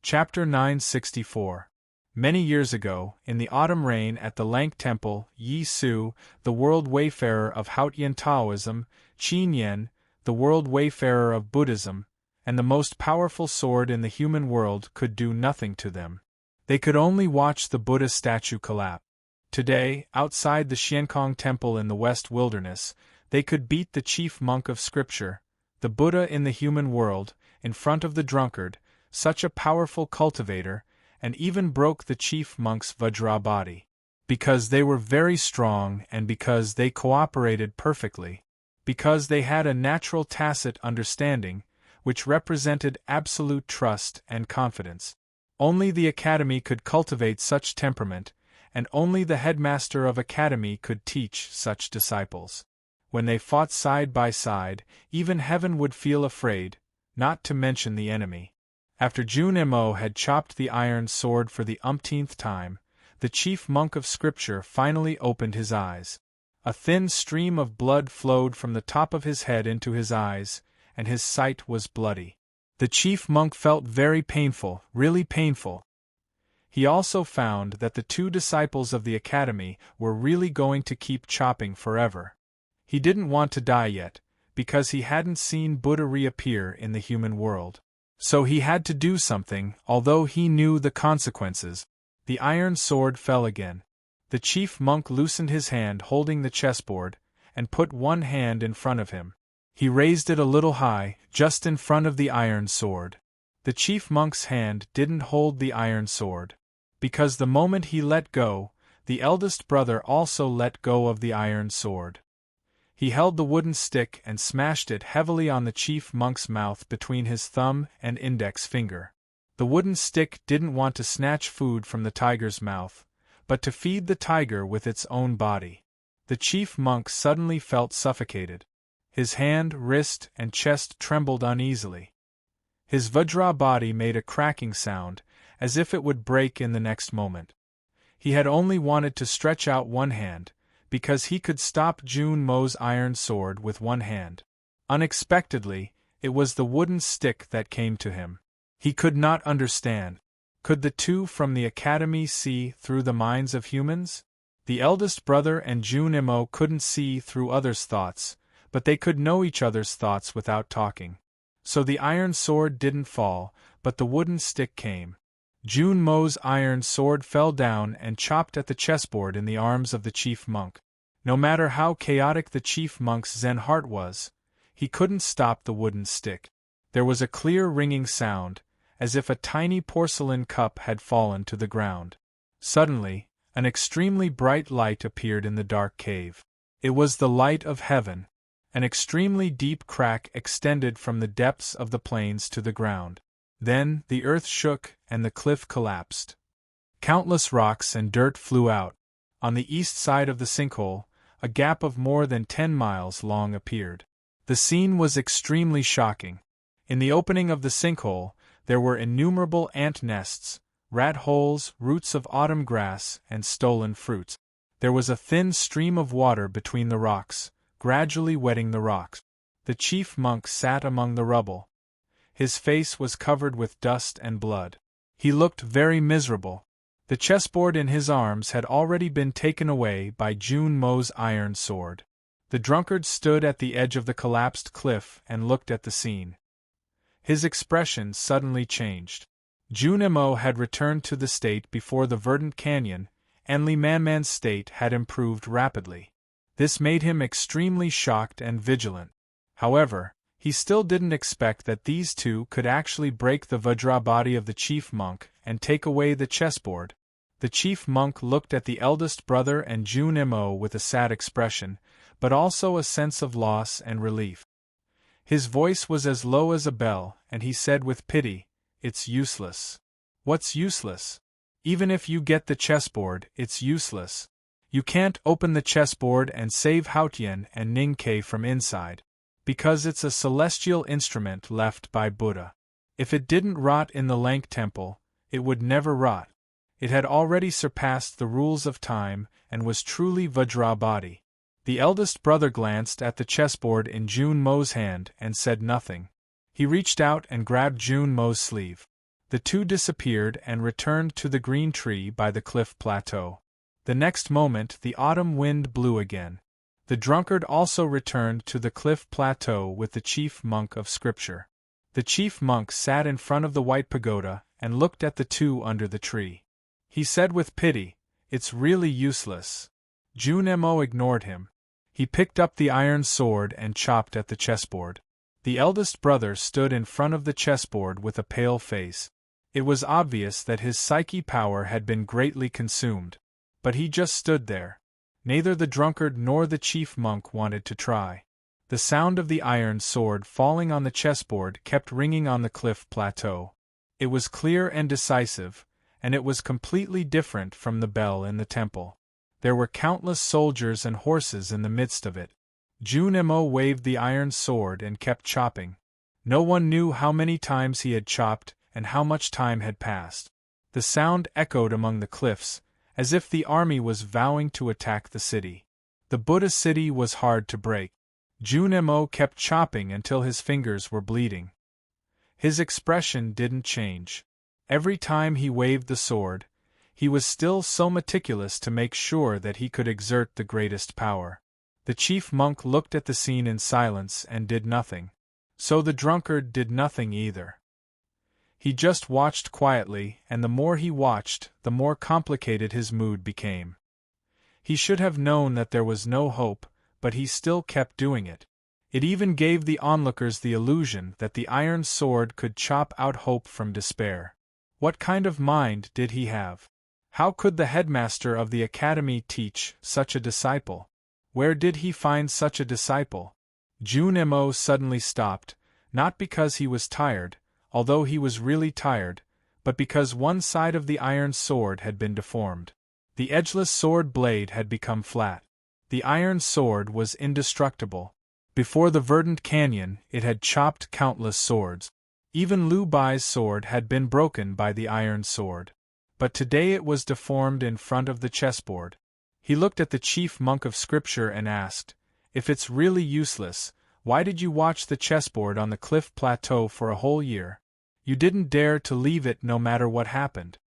Chapter 964. Many years ago, in the autumn rain at the Lank Temple, Yi Su, the world wayfarer of Haotian Taoism, Qin Yen, the world wayfarer of Buddhism, and the most powerful sword in the human world could do nothing to them. They could only watch the Buddha statue collapse. Today, outside the Xiankong Temple in the West Wilderness, they could beat the chief monk of Scripture, the Buddha in the human world, in front of the drunkard, such a powerful cultivator, and even broke the chief monk's Vajra body. Because they were very strong and because they cooperated perfectly. Because they had a natural tacit understanding, which represented absolute trust and confidence. Only the academy could cultivate such temperament, and only the headmaster of academy could teach such disciples. When they fought side by side, even heaven would feel afraid, not to mention the enemy. After Jun Mo had chopped the iron sword for the umpteenth time, the chief monk of Scripture finally opened his eyes. A thin stream of blood flowed from the top of his head into his eyes, and his sight was bloody. The chief monk felt very painful, really painful. He also found that the two disciples of the academy were really going to keep chopping forever. He didn't want to die yet, because he hadn't seen Buddha reappear in the human world. So he had to do something, although he knew the consequences. The iron sword fell again. The chief monk loosened his hand holding the chessboard, and put one hand in front of him. He raised it a little high, just in front of the iron sword. The chief monk's hand didn't hold the iron sword. Because the moment he let go, the eldest brother also let go of the iron sword. He held the wooden stick and smashed it heavily on the chief monk's mouth between his thumb and index finger. The wooden stick didn't want to snatch food from the tiger's mouth, but to feed the tiger with its own body. The chief monk suddenly felt suffocated. His hand, wrist, and chest trembled uneasily. His Vajra body made a cracking sound, as if it would break in the next moment. He had only wanted to stretch out one hand, because he could stop Jun Mo's iron sword with one hand. Unexpectedly, it was the wooden stick that came to him. He could not understand. Could the two from the academy see through the minds of humans? The eldest brother and Jun Mo couldn't see through others' thoughts, but they could know each other's thoughts without talking. So the iron sword didn't fall, but the wooden stick came. Jun Mo's iron sword fell down and chopped at the chessboard in the arms of the chief monk. No matter how chaotic the chief monk's Zen heart was, he couldn't stop the wooden stick. There was a clear ringing sound, as if a tiny porcelain cup had fallen to the ground. Suddenly, an extremely bright light appeared in the dark cave. It was the light of heaven. An extremely deep crack extended from the depths of the plains to the ground. Then, the earth shook and the cliff collapsed. Countless rocks and dirt flew out. On the east side of the sinkhole, a gap of more than 10 miles long appeared. The scene was extremely shocking. In the opening of the sinkhole, there were innumerable ant nests, rat holes, roots of autumn grass, and stolen fruits. There was a thin stream of water between the rocks, gradually wetting the rocks. The chief monk sat among the rubble. His face was covered with dust and blood. He looked very miserable. The chessboard in his arms had already been taken away by Jun Mo's iron sword. The drunkard stood at the edge of the collapsed cliff and looked at the scene. His expression suddenly changed. Jun Mo had returned to the state before the verdant canyon, and Li Manman's state had improved rapidly. This made him extremely shocked and vigilant. However, he still didn't expect that these two could actually break the Vajra body of the chief monk and take away the chessboard. The chief monk looked at the eldest brother and Jun Mo with a sad expression, but also a sense of loss and relief. His voice was as low as a bell, and he said with pity, "It's useless." "What's useless?" "Even if you get the chessboard, it's useless. You can't open the chessboard and save Haotian and Ning Ke from inside. Because it's a celestial instrument left by Buddha. If it didn't rot in the Lank Temple, it would never rot. It had already surpassed the rules of time and was truly Vajra body. The eldest brother glanced at the chessboard in Jun Mo's hand and said nothing. He reached out and grabbed Jun Mo's sleeve. The two disappeared and returned to the green tree by the cliff plateau. The next moment the autumn wind blew again. The drunkard also returned to the cliff plateau with the chief monk of scripture. The chief monk sat in front of the white pagoda and looked at the two under the tree. He said with pity, "It's really useless." Junemo ignored him. He picked up the iron sword and chopped at the chessboard. The eldest brother stood in front of the chessboard with a pale face. It was obvious that his psyche power had been greatly consumed. But he just stood there. Neither the drunkard nor the chief monk wanted to try. The sound of the iron sword falling on the chessboard kept ringing on the cliff plateau. It was clear and decisive, and it was completely different from the bell in the temple. There were countless soldiers and horses in the midst of it. Junemo waved the iron sword and kept chopping. No one knew how many times he had chopped and how much time had passed. The sound echoed among the cliffs, as if the army was vowing to attack the city. The Buddha city was hard to break. Junemo kept chopping until his fingers were bleeding. His expression didn't change. Every time he waved the sword, he was still so meticulous to make sure that he could exert the greatest power. The chief monk looked at the scene in silence and did nothing. So the drunkard did nothing either. He just watched quietly, and the more he watched, the more complicated his mood became. He should have known that there was no hope, but he still kept doing it. It even gave the onlookers the illusion that the iron sword could chop out hope from despair. What kind of mind did he have? How could the headmaster of the academy teach such a disciple? Where did he find such a disciple? Junemo suddenly stopped, not because he was tired, although he was really tired, but because one side of the iron sword had been deformed. The edgeless sword blade had become flat. The iron sword was indestructible. Before the verdant canyon, it had chopped countless swords. Even Lu Bai's sword had been broken by the iron sword. But today it was deformed in front of the chessboard. He looked at the chief monk of scripture and asked, "If it's really useless, why did you watch the chessboard on the cliff plateau for a whole year? You didn't dare to leave it no matter what happened."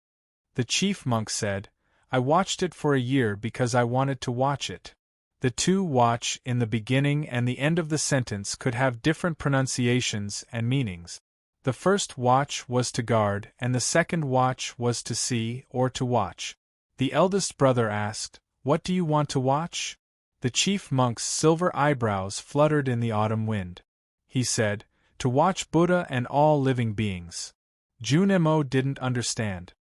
The chief monk said, "I watched it for a year because I wanted to watch it." The two watch in the beginning and the end of the sentence could have different pronunciations and meanings. The first watch was to guard and the second watch was to see or to watch. The eldest brother asked, "What do you want to watch?" The chief monk's silver eyebrows fluttered in the autumn wind. He said, "To watch Buddha and all living beings." Junemo didn't understand.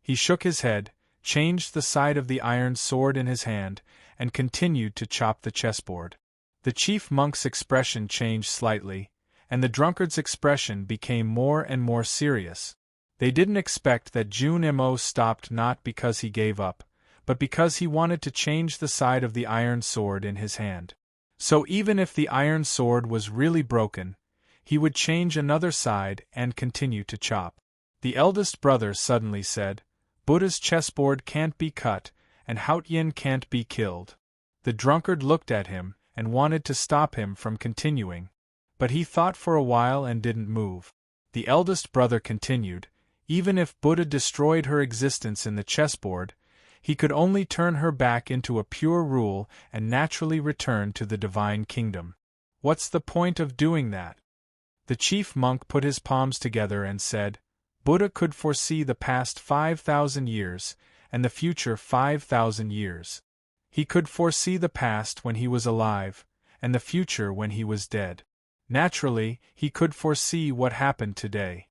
He shook his head, changed the side of the iron sword in his hand, and continued to chop the chessboard. The chief monk's expression changed slightly, and the drunkard's expression became more and more serious. They didn't expect that Junemo stopped not because he gave up, but because he wanted to change the side of the iron sword in his hand. So even if the iron sword was really broken, he would change another side and continue to chop. The eldest brother suddenly said, "Buddha's chessboard can't be cut, and Haotian can't be killed." The drunkard looked at him, and wanted to stop him from continuing. But he thought for a while and didn't move. The eldest brother continued, "Even if Buddha destroyed her existence in the chessboard, he could only turn her back into a pure rule and naturally return to the divine kingdom. What's the point of doing that?" The chief monk put his palms together and said, "Buddha could foresee the past 5,000 years, and the future 5,000 years. He could foresee the past when he was alive, and the future when he was dead. Naturally, he could foresee what happened today."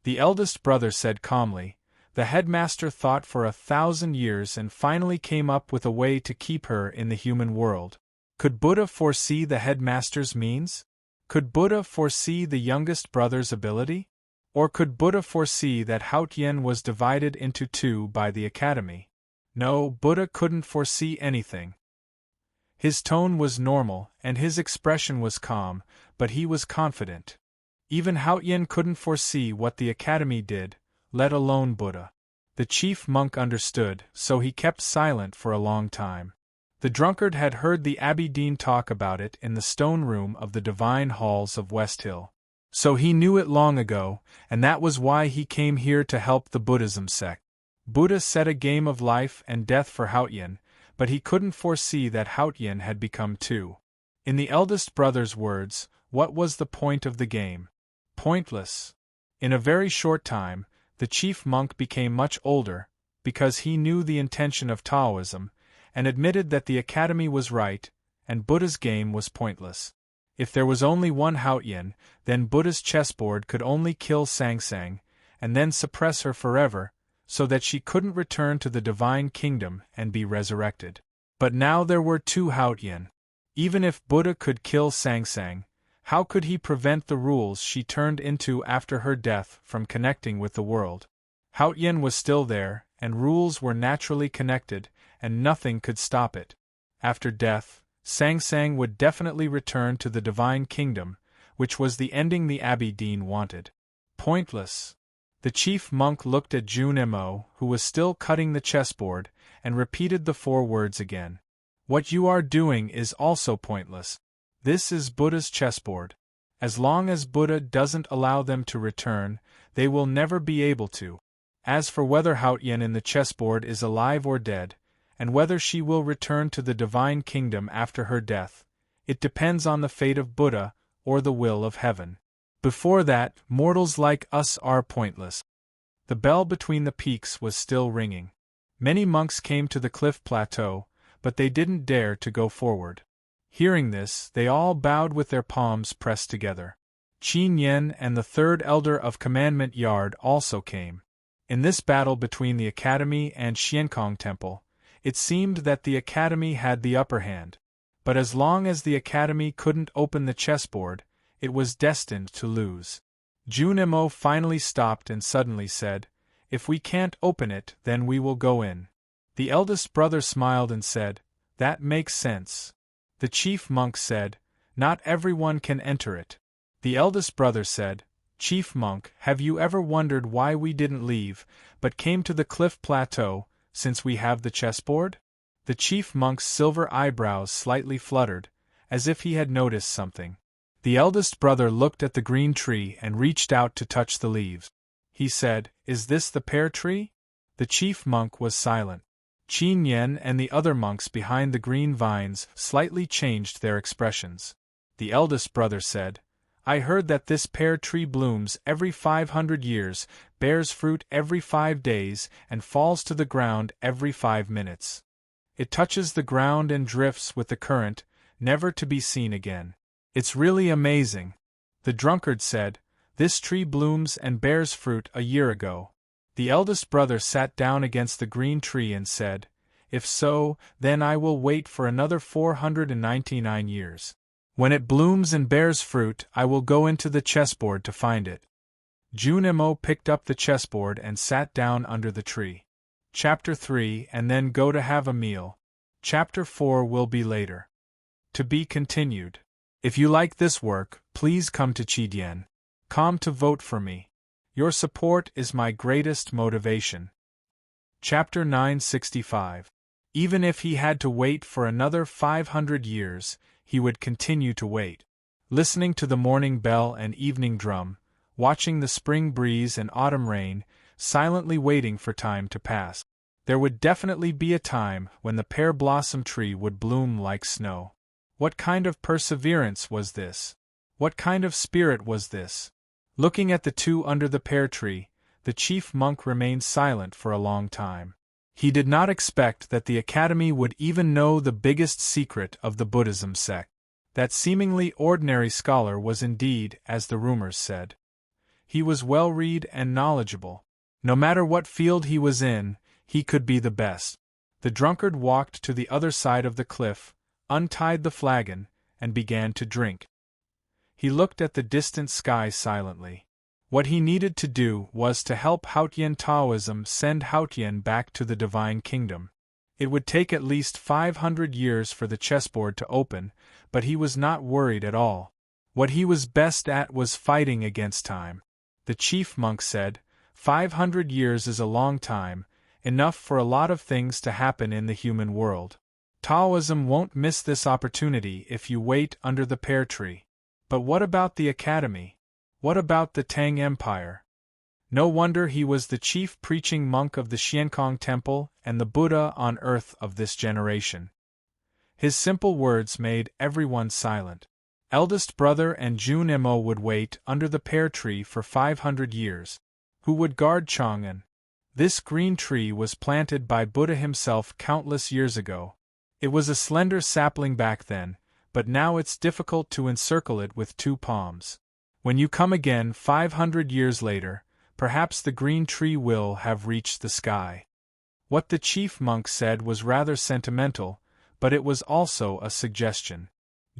The eldest brother said calmly, "The headmaster thought for 1,000 years and finally came up with a way to keep her in the human world. Could Buddha foresee the headmaster's means? Could Buddha foresee the youngest brother's ability? Or could Buddha foresee that Haotian was divided into two by the academy? No, Buddha couldn't foresee anything." His tone was normal, and his expression was calm, but he was confident. Even Haotian couldn't foresee what the academy did, let alone Buddha. The chief monk understood, so he kept silent for a long time. The drunkard had heard the Abbey Dean talk about it in the stone room of the divine halls of West Hill. So he knew it long ago, and that was why he came here to help the Buddhism sect. Buddha set a game of life and death for Haotian, but he couldn't foresee that Haotian had become two. In the eldest brother's words, what was the point of the game? Pointless. In a very short time, the chief monk became much older, because he knew the intention of Taoism, and admitted that the academy was right, and Buddha's game was pointless. If there was only one Haotian, then Buddha's chessboard could only kill Sangsang, and then suppress her forever, so that she couldn't return to the divine kingdom and be resurrected. But now there were two Haotian. Even if Buddha could kill Sangsang, how could he prevent the rules she turned into after her death from connecting with the world? Haotian was still there, and rules were naturally connected, and nothing could stop it. After death, Sangsang would definitely return to the divine kingdom, which was the ending the Abbey Dean wanted. Pointless. The chief monk looked at Junimo, who was still cutting the chessboard, and repeated the 4 words again. What you are doing is also pointless. This is Buddha's chessboard. As long as Buddha doesn't allow them to return, they will never be able to. As for whether Haotian in the chessboard is alive or dead, and whether she will return to the divine kingdom after her death, it depends on the fate of Buddha or the will of heaven. Before that, mortals like us are pointless. The bell between the peaks was still ringing. Many monks came to the cliff plateau, but they didn't dare to go forward. Hearing this, they all bowed with their palms pressed together. Qin Yen and the 3rd elder of Commandment Yard also came. In this battle between the Academy and Xiankong Temple, it seemed that the Academy had the upper hand. But as long as the Academy couldn't open the chessboard, it was destined to lose. Junimo finally stopped and suddenly said, "If we can't open it, then we will go in." The eldest brother smiled and said, "That makes sense." The chief monk said, "Not everyone can enter it." The eldest brother said, "Chief monk, have you ever wondered why we didn't leave, but came to the cliff plateau, since we have the chessboard?" The chief monk's silver eyebrows slightly fluttered, as if he had noticed something. The eldest brother looked at the green tree and reached out to touch the leaves. He said, "Is this the pear tree?" The chief monk was silent. Qin Yen and the other monks behind the green vines slightly changed their expressions. The eldest brother said, "I heard that this pear tree blooms every 500 years, bears fruit every 5 days, and falls to the ground every 5 minutes. It touches the ground and drifts with the current, never to be seen again. It's really amazing." The drunkard said, "This tree blooms and bears fruit a year ago." The eldest brother sat down against the green tree and said, "If so, then I will wait for another 499 years. When it blooms and bears fruit, I will go into the chessboard to find it." Junimo picked up the chessboard and sat down under the tree. Chapter 3 And then go to have a meal. Chapter 4 will be later. To be continued. If you like this work, please come to Chidien.com to vote for me. Your support is my greatest motivation. Chapter 965. Even if he had to wait for another 500 years, he would continue to wait. Listening to the morning bell and evening drum, watching the spring breeze and autumn rain, silently waiting for time to pass. There would definitely be a time when the pear blossom tree would bloom like snow. What kind of perseverance was this? What kind of spirit was this? Looking at the two under the pear tree, the chief monk remained silent for a long time. He did not expect that the Academy would even know the biggest secret of the Buddhism sect. That seemingly ordinary scholar was indeed, as the rumors said. He was well-read and knowledgeable. No matter what field he was in, he could be the best. The drunkard walked to the other side of the cliff, untied the flagon, and began to drink. He looked at the distant sky silently. What he needed to do was to help Haotian Taoism send Haotian back to the divine kingdom. It would take at least 500 years for the chessboard to open, but he was not worried at all. What he was best at was fighting against time. The chief monk said, 500 years is a long time, enough for a lot of things to happen in the human world. Taoism won't miss this opportunity if you wait under the pear tree. But what about the Academy? What about the Tang Empire? No wonder he was the chief preaching monk of the Xiankong Temple and the Buddha on earth of this generation. His simple words made everyone silent. Eldest brother and Junimo would wait under the pear tree for 500 years. Who would guard Chang'an? This green tree was planted by Buddha himself countless years ago. It was a slender sapling back then, but now it's difficult to encircle it with 2 palms. When you come again 500 years later, perhaps the green tree will have reached the sky. What the chief monk said was rather sentimental, but it was also a suggestion.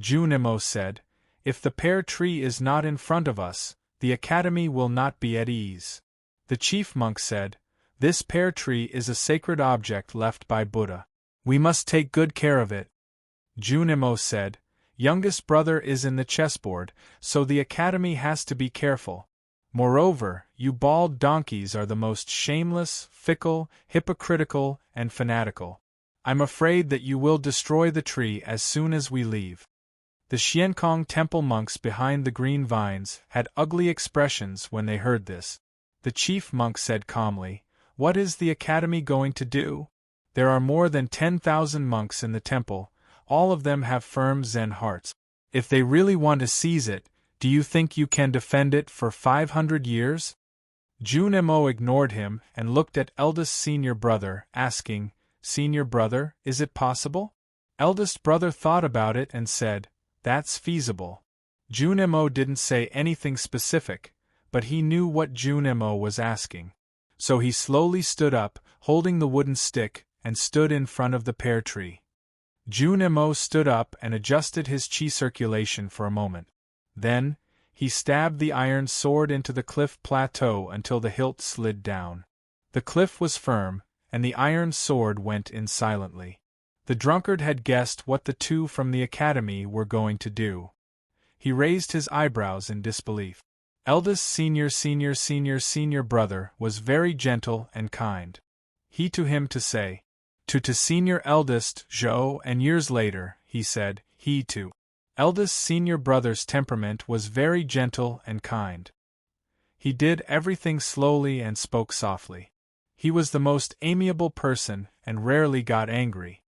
Junimo said, "If the pear tree is not in front of us, the academy will not be at ease." The chief monk said, "This pear tree is a sacred object left by Buddha. We must take good care of it." Junimo said, "Youngest brother is in the chessboard, so the academy has to be careful. Moreover, you bald donkeys are the most shameless, fickle, hypocritical, and fanatical. I'm afraid that you will destroy the tree as soon as we leave." The Xiankong Temple monks behind the green vines had ugly expressions when they heard this. The chief monk said calmly, "What is the academy going to do? There are more than 10,000 monks in the temple, all of them have firm Zen hearts. If they really want to seize it, do you think you can defend it for 500 years? Junimo ignored him and looked at eldest senior brother, asking, "Senior brother, is it possible?" Eldest brother thought about it and said, "That's feasible." Junimo didn't say anything specific, but he knew what Junimo was asking. So he slowly stood up, holding the wooden stick, and stood in front of the pear tree. Junimo stood up and adjusted his chi circulation for a moment. Then, he stabbed the iron sword into the cliff plateau until the hilt slid down. The cliff was firm, and the iron sword went in silently. The drunkard had guessed what the 2 from the academy were going to do. He raised his eyebrows in disbelief. Eldest senior brother was very gentle and kind. He to him to say, to senior eldest Zhou, and years later, he said, he to. Eldest senior brother's temperament was very gentle and kind. He did everything slowly and spoke softly. He was the most amiable person and rarely got angry.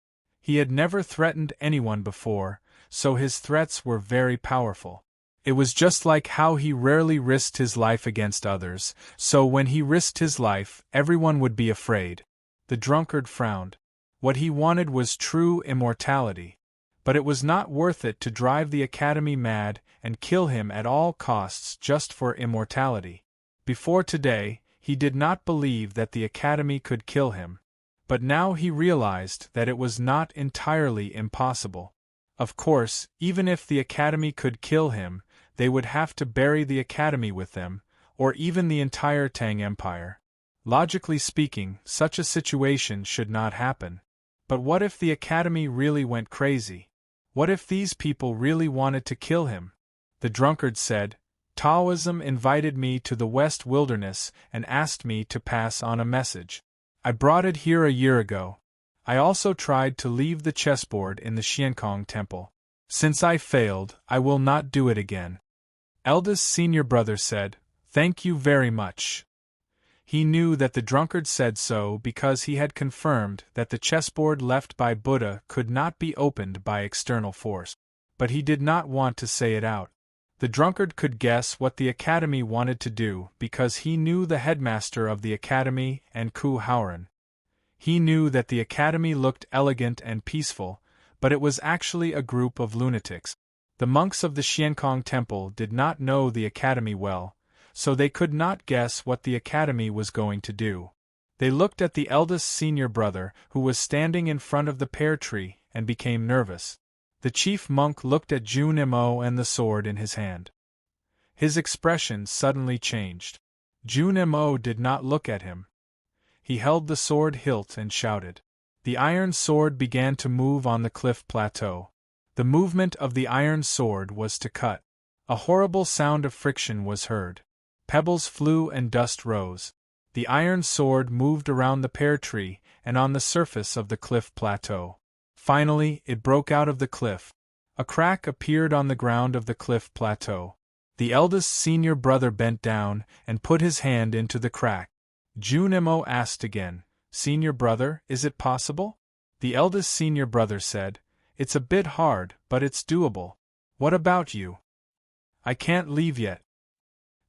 He had never threatened anyone before, so his threats were very powerful. It was just like how he rarely risked his life against others, so when he risked his life, everyone would be afraid. The drunkard frowned. What he wanted was true immortality. But it was not worth it to drive the academy mad and kill him at all costs just for immortality. Before today, he did not believe that the academy could kill him. But now he realized that it was not entirely impossible. Of course, even if the academy could kill him, they would have to bury the academy with them, or even the entire Tang Empire. Logically speaking, such a situation should not happen. But what if the academy really went crazy? What if these people really wanted to kill him? The drunkard said, "Taoism invited me to the West Wilderness and asked me to pass on a message. I brought it here a year ago. I also tried to leave the chessboard in the Xiankong Temple. Since I failed, I will not do it again." Eldest senior brother said, "Thank you very much." He knew that the drunkard said so because he had confirmed that the chessboard left by Buddha could not be opened by external force. But he did not want to say it out. The drunkard could guess what the academy wanted to do because he knew the headmaster of the academy and Ku Haoran. He knew that the academy looked elegant and peaceful, but it was actually a group of lunatics. The monks of the Xiankong Temple did not know the academy well, so they could not guess what the academy was going to do. They looked at the eldest senior brother, who was standing in front of the pear tree, and became nervous. The chief monk looked at Junimo and the sword in his hand. His expression suddenly changed. Junimo did not look at him. He held the sword hilt and shouted. The iron sword began to move on the cliff plateau. The movement of the iron sword was to cut. A horrible sound of friction was heard. Pebbles flew and dust rose. The iron sword moved around the pear tree and on the surface of the cliff plateau. Finally, it broke out of the cliff. A crack appeared on the ground of the cliff plateau. The eldest senior brother bent down and put his hand into the crack. Junimo asked again, "Senior brother, is it possible?" The eldest senior brother said, "It's a bit hard, but it's doable. What about you?" "I can't leave yet."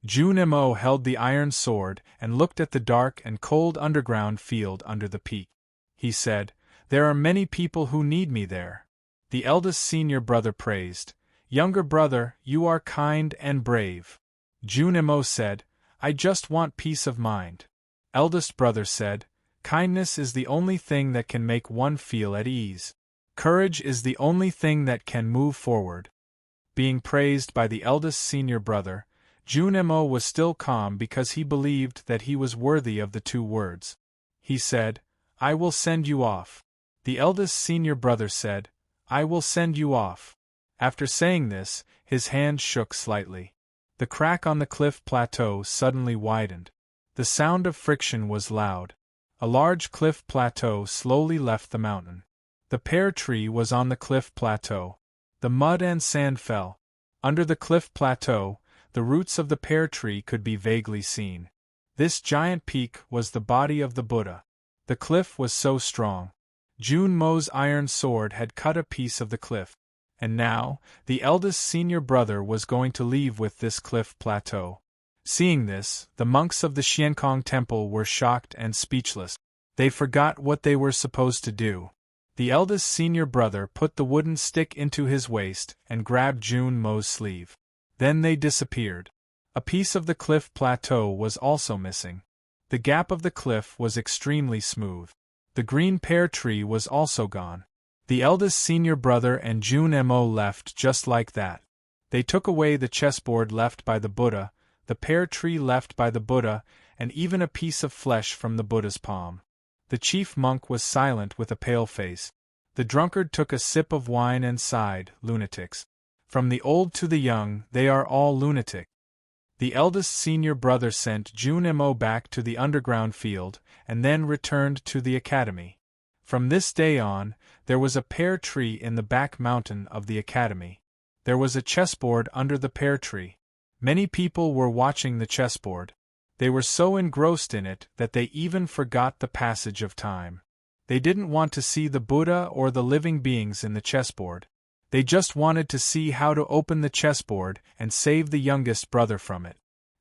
Junimo held the iron sword and looked at the dark and cold underground field under the peak. He said, "There are many people who need me there." The eldest senior brother praised, "Younger brother, you are kind and brave." Junimo said, "I just want peace of mind." Eldest brother said, "Kindness is the only thing that can make one feel at ease. Courage is the only thing that can move forward." Being praised by the eldest senior brother, Junimo was still calm because he believed that he was worthy of the 2 words. He said, "I will send you off." The eldest senior brother said, "I will send you off." After saying this, his hand shook slightly. The crack on the cliff plateau suddenly widened. The sound of friction was loud. A large cliff plateau slowly left the mountain. The pear tree was on the cliff plateau. The mud and sand fell. Under the cliff plateau, the roots of the pear tree could be vaguely seen. This giant peak was the body of the Buddha. The cliff was so strong. Junmo's iron sword had cut a piece of the cliff. And now, the eldest senior brother was going to leave with this cliff plateau. Seeing this, the monks of the Xiankong temple were shocked and speechless. They forgot what they were supposed to do. The eldest senior brother put the wooden stick into his waist and grabbed Junmo's sleeve. Then they disappeared. A piece of the cliff plateau was also missing. The gap of the cliff was extremely smooth. The green pear tree was also gone. The eldest senior brother and Junmo left just like that. They took away the chessboard left by the Buddha, the pear tree left by the Buddha, and even a piece of flesh from the Buddha's palm. The chief monk was silent with a pale face. The drunkard took a sip of wine and sighed, "Lunatics. From the old to the young, they are all lunatic." The eldest senior brother sent Junmo back to the underground field, and then returned to the academy. From this day on, there was a pear tree in the back mountain of the academy. There was a chessboard under the pear tree. Many people were watching the chessboard. They were so engrossed in it that they even forgot the passage of time. They didn't want to see the Buddha or the living beings in the chessboard. They just wanted to see how to open the chessboard and save the youngest brother from it.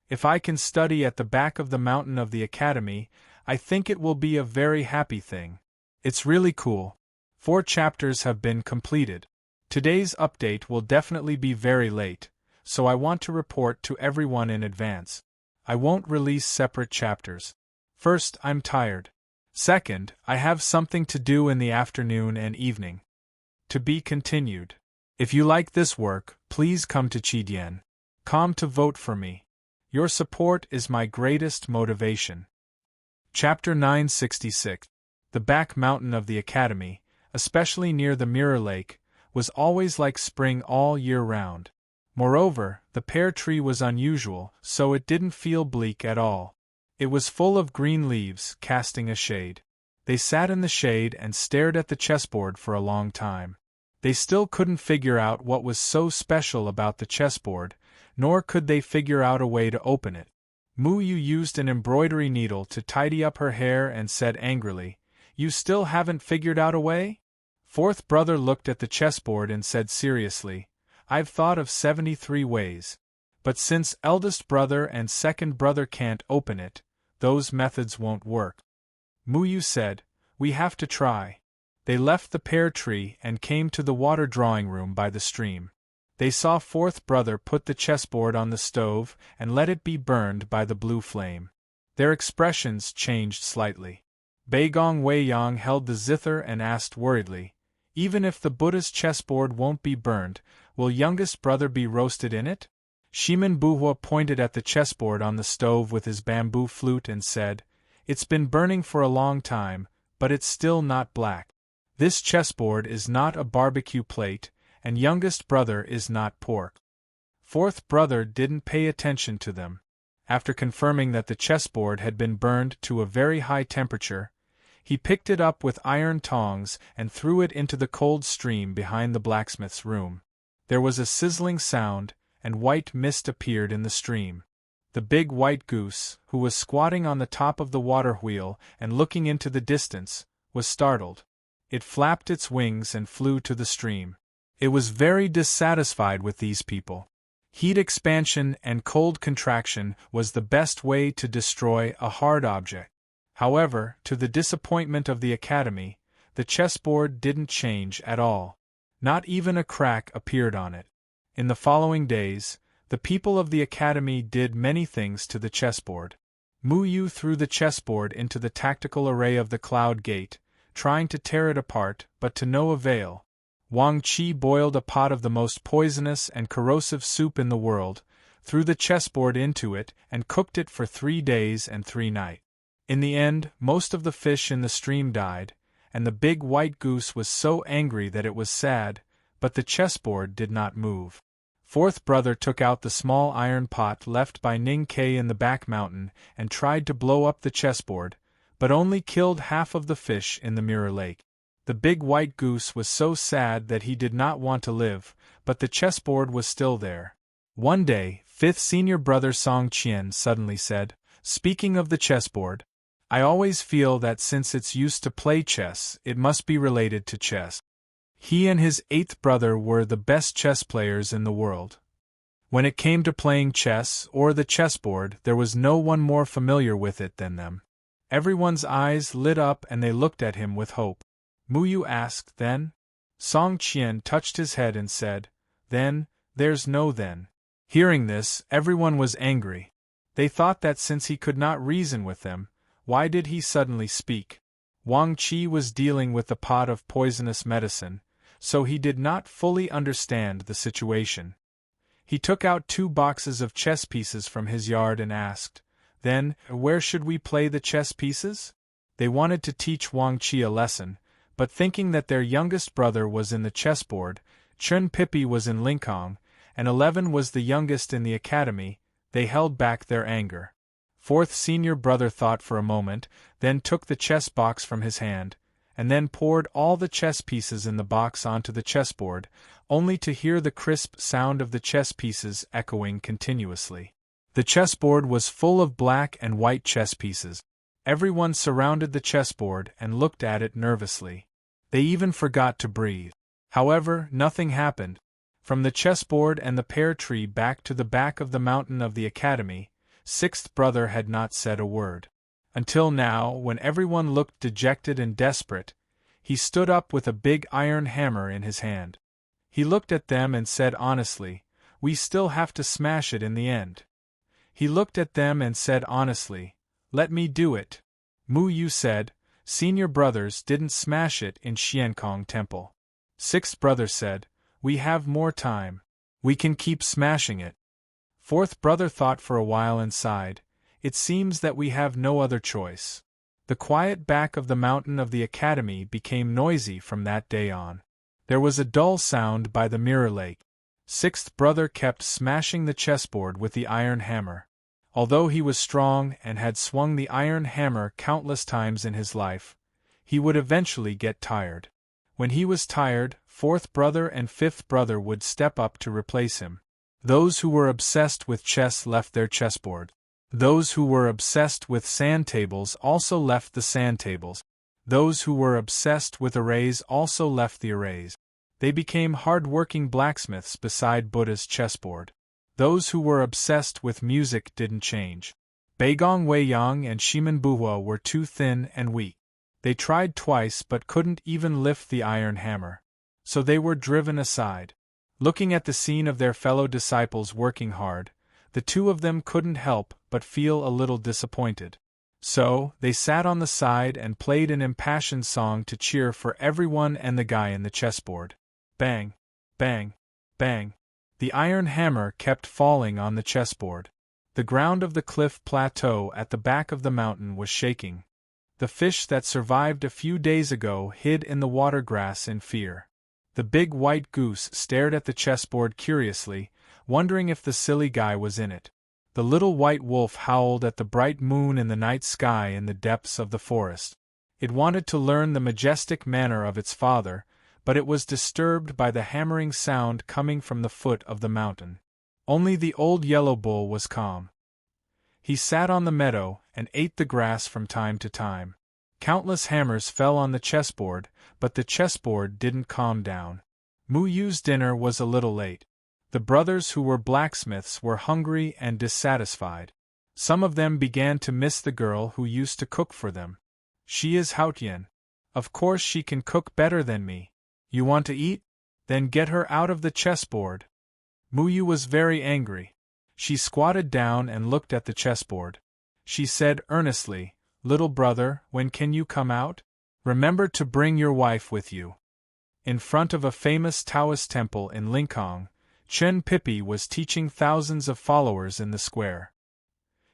If I can study at the back of the mountain of the academy, I think it will be a very happy thing. It's really cool. 4 chapters have been completed. Today's update will definitely be very late, so I want to report to everyone in advance. I won't release separate chapters. First, I'm tired. Second, I have something to do in the afternoon and evening. To be continued. If you like this work, please come to Chidien.com to vote for me. Your support is my greatest motivation. Chapter 966. The back mountain of the academy, especially near the Mirror Lake, was always like spring all year round. Moreover, the pear tree was unusual, so it didn't feel bleak at all. It was full of green leaves, casting a shade. They sat in the shade and stared at the chessboard for a long time. They still couldn't figure out what was so special about the chessboard, nor could they figure out a way to open it. Mu Yu used an embroidery needle to tidy up her hair and said angrily, "You still haven't figured out a way?" Fourth brother looked at the chessboard and said seriously, "I've thought of 73 ways. But since eldest brother and second brother can't open it, those methods won't work." Mu Yu said, "We have to try." They left the pear tree and came to the water drawing room by the stream. They saw fourth brother put the chessboard on the stove and let it be burned by the blue flame. Their expressions changed slightly. Baigong Weiyang held the zither and asked worriedly, "Even if the Buddha's chessboard won't be burned, will youngest brother be roasted in it?" Shimen Buhua pointed at the chessboard on the stove with his bamboo flute and said, "It's been burning for a long time, but it's still not black. This chessboard is not a barbecue plate, and youngest brother is not pork." Fourth brother didn't pay attention to them. After confirming that the chessboard had been burned to a very high temperature, he picked it up with iron tongs and threw it into the cold stream behind the blacksmith's room. There was a sizzling sound, and white mist appeared in the stream. The big white goose, who was squatting on the top of the water wheel and looking into the distance, was startled. It flapped its wings and flew to the stream. It was very dissatisfied with these people. Heat expansion and cold contraction was the best way to destroy a hard object. However, to the disappointment of the Academy, the chessboard didn't change at all. Not even a crack appeared on it. In the following days, the people of the Academy did many things to the chessboard. Mu Yu threw the chessboard into the tactical array of the Cloud Gate, trying to tear it apart, but to no avail. Wang Qi boiled a pot of the most poisonous and corrosive soup in the world, threw the chessboard into it, and cooked it for 3 days and 3 nights. In the end, most of the fish in the stream died, and the big white goose was so angry that it was sad, but the chessboard did not move. Fourth brother took out the small iron pot left by Ning Kai in the back mountain and tried to blow up the chessboard, but only killed half of the fish in the mirror lake. The big white goose was so sad that he did not want to live, but the chessboard was still there. One day, fifth senior brother Song Qian suddenly said, "Speaking of the chessboard, I always feel that since it's used to play chess, it must be related to chess." He and his eighth brother were the best chess players in the world. When it came to playing chess or the chessboard, there was no one more familiar with it than them. Everyone's eyes lit up and they looked at him with hope. Mu Yu asked, "Then?" Song Qian touched his head and said, "Then, there's no then." Hearing this, everyone was angry. They thought that since he could not reason with them, why did he suddenly speak? Wang Qi was dealing with the pot of poisonous medicine, so he did not fully understand the situation. He took out 2 boxes of chess pieces from his yard and asked, "Then, where should we play the chess pieces?" They wanted to teach Wang Qi a lesson, but thinking that their youngest brother was in the chessboard, Chun Pippi was in Linkong, and 11 was the youngest in the academy, they held back their anger. Fourth senior brother thought for a moment, then took the chess box from his hand, and then poured all the chess pieces in the box onto the chessboard, only to hear the crisp sound of the chess pieces echoing continuously. The chessboard was full of black and white chess pieces. Everyone surrounded the chessboard and looked at it nervously. They even forgot to breathe. However, nothing happened. From the chessboard and the pear tree back to the back of the mountain of the academy, sixth brother had not said a word. Until now, when everyone looked dejected and desperate, he stood up with a big iron hammer in his hand. He looked at them and said honestly, "We still have to smash it in the end." He looked at them and said honestly, "Let me do it." Mu Yu said, "Senior brothers didn't smash it in Xiankong Temple." Sixth brother said, "We have more time. We can keep smashing it." Fourth brother thought for a while and sighed, "It seems that we have no other choice." The quiet back of the mountain of the academy became noisy from that day on. There was a dull sound by the mirror lake. Sixth brother kept smashing the chessboard with the iron hammer. Although he was strong and had swung the iron hammer countless times in his life, he would eventually get tired. When he was tired, fourth brother and fifth brother would step up to replace him. Those who were obsessed with chess left their chessboard. Those who were obsessed with sand tables also left the sand tables. Those who were obsessed with arrays also left the arrays. They became hard-working blacksmiths beside Buddha's chessboard. Those who were obsessed with music didn't change. Beigong Weiyang and Shimen Buhua were too thin and weak. They tried twice but couldn't even lift the iron hammer. So they were driven aside. Looking at the scene of their fellow disciples working hard, the two of them couldn't help but feel a little disappointed. So, they sat on the side and played an impassioned song to cheer for everyone and the guy in the chessboard. Bang! Bang! Bang! The iron hammer kept falling on the chessboard. The ground of the cliff plateau at the back of the mountain was shaking. The fish that survived a few days ago hid in the water grass in fear. The big white goose stared at the chessboard curiously, wondering if the silly guy was in it. The little white wolf howled at the bright moon in the night sky in the depths of the forest. It wanted to learn the majestic manner of its father, but it was disturbed by the hammering sound coming from the foot of the mountain. Only the old yellow bull was calm. He sat on the meadow and ate the grass from time to time. Countless hammers fell on the chessboard, but the chessboard didn't calm down. Mu Yu's dinner was a little late. The brothers who were blacksmiths were hungry and dissatisfied. Some of them began to miss the girl who used to cook for them. She is Haotian. Of course she can cook better than me. You want to eat? Then get her out of the chessboard. Mu Yu was very angry. She squatted down and looked at the chessboard. She said earnestly, "Little brother, when can you come out? Remember to bring your wife with you." In front of a famous Taoist temple in Lincoln, Chen Pipi was teaching thousands of followers in the square.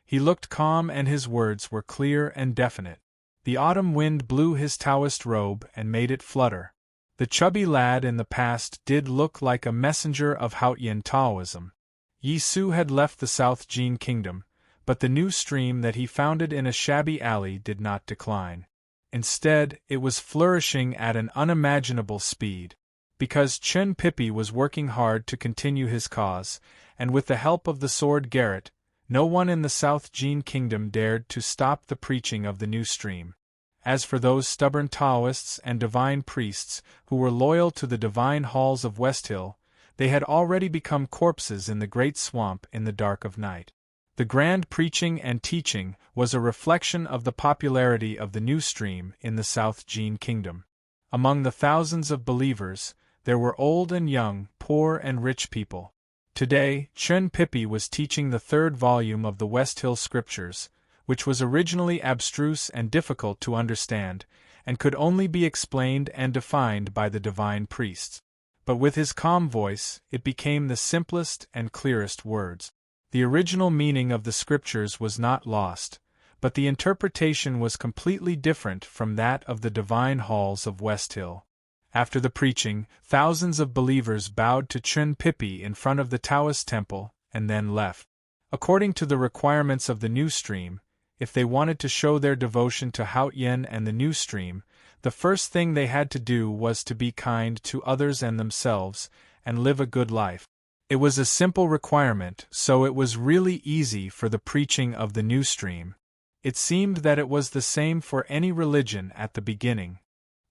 He looked calm and his words were clear and definite. The autumn wind blew his Taoist robe and made it flutter. The chubby lad in the past did look like a messenger of Haotian Taoism. Yi Su had left the South Jin kingdom, but the new stream that he founded in a shabby alley did not decline. Instead, it was flourishing at an unimaginable speed. Because Chen Pipi was working hard to continue his cause, and with the help of the sword Garrett, no one in the South Jin kingdom dared to stop the preaching of the new stream. As for those stubborn Taoists and divine priests who were loyal to the divine halls of Westhill, they had already become corpses in the great swamp in the dark of night. The grand preaching and teaching was a reflection of the popularity of the new stream in the South Jin kingdom. Among the thousands of believers, there were old and young, poor and rich people. Today, Chen Pipi was teaching the third volume of the Westhill Scriptures, which was originally abstruse and difficult to understand, and could only be explained and defined by the divine priests. But with his calm voice, it became the simplest and clearest words. The original meaning of the Scriptures was not lost, but the interpretation was completely different from that of the divine halls of Westhill. After the preaching, thousands of believers bowed to Chen Pipi in front of the Taoist temple, and then left. According to the requirements of the new stream, if they wanted to show their devotion to Haotian and the new stream, the first thing they had to do was to be kind to others and themselves, and live a good life. It was a simple requirement, so it was really easy for the preaching of the new stream. It seemed that it was the same for any religion at the beginning.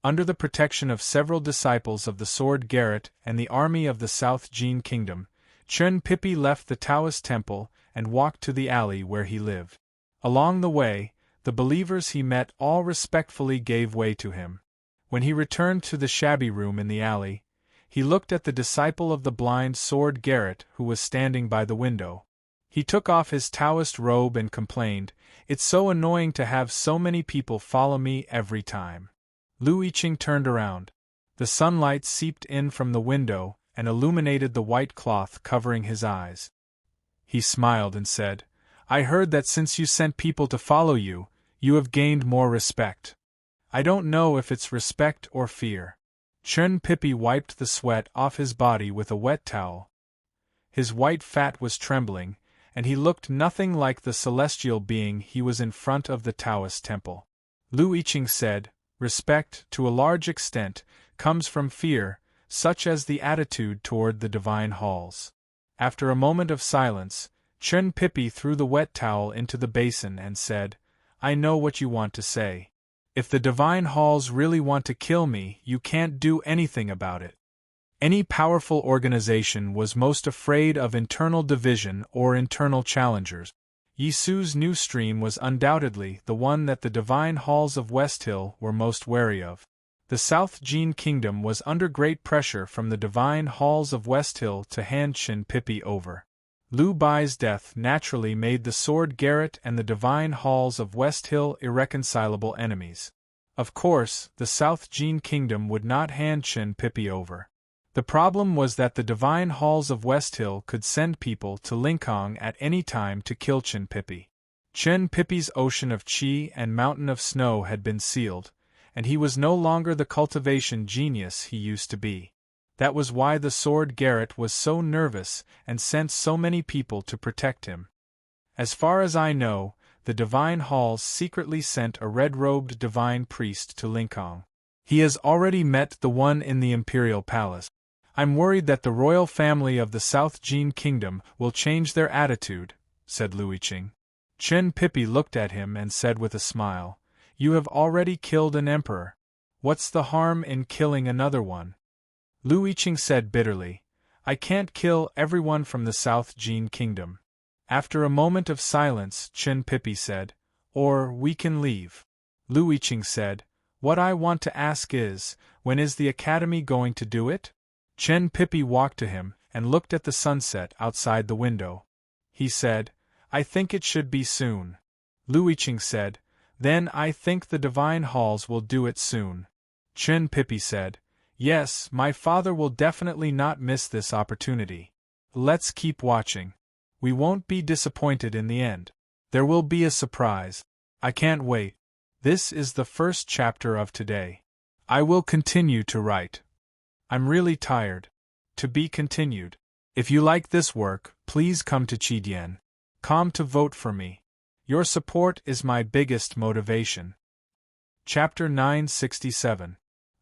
Under the protection of several disciples of the sword Garrett and the army of the South Jin kingdom, Chen Pipi left the Taoist temple and walked to the alley where he lived. Along the way, the believers he met all respectfully gave way to him. When he returned to the shabby room in the alley, he looked at the disciple of the blind sword Garrett who was standing by the window. He took off his Taoist robe and complained, "It's so annoying to have so many people follow me every time." Lu Yiqing turned around. The sunlight seeped in from the window and illuminated the white cloth covering his eyes. He smiled and said, "I heard that since you sent people to follow you, you have gained more respect. I don't know if it's respect or fear." Chen Pipi wiped the sweat off his body with a wet towel. His white fat was trembling, and he looked nothing like the celestial being he was in front of the Taoist temple. Lu Yiqing said, "Respect, to a large extent, comes from fear, such as the attitude toward the divine halls." After a moment of silence, Chen Pipi threw the wet towel into the basin and said, "I know what you want to say. If the divine halls really want to kill me, you can't do anything about it." Any powerful organization was most afraid of internal division or internal challengers. Yi Su's new stream was undoubtedly the one that the divine halls of Westhill were most wary of. The South Jin kingdom was under great pressure from the divine halls of Westhill to hand Chen Pipi over. Lu Bai's death naturally made the sword Garrett and the divine halls of Westhill irreconcilable enemies. Of course, the South Jin kingdom would not hand Chen Pipi over. The problem was that the divine halls of Westhill could send people to Lincoln at any time to kill Chen Pipi. Chen Pipi's ocean of qi and mountain of snow had been sealed, and he was no longer the cultivation genius he used to be. That was why the sword Garrett was so nervous and sent so many people to protect him. As far as I know, the divine halls secretly sent a red-robed divine priest to Lincoln. He has already met the one in the imperial palace. I'm worried that the royal family of the South Jin Kingdom will change their attitude, said Luiqing. Chen Pippi looked at him and said with a smile, You have already killed an emperor. What's the harm in killing another one? Luiqing said bitterly, I can't kill everyone from the South Jin Kingdom. After a moment of silence, Chen Pippi said, Or we can leave. Luiqing said, What I want to ask is, when is the academy going to do it? Chen Pippi walked to him and looked at the sunset outside the window. He said, I think it should be soon. Luiqing said, Then I think the divine halls will do it soon. Chen Pippi said, Yes, my father will definitely not miss this opportunity. Let's keep watching. We won't be disappointed in the end. There will be a surprise. I can't wait. This is the first chapter of today. I will continue to write. I'm really tired. To be continued. If you like this work, please come to Chidian.com to vote for me. Your support is my biggest motivation. Chapter 967.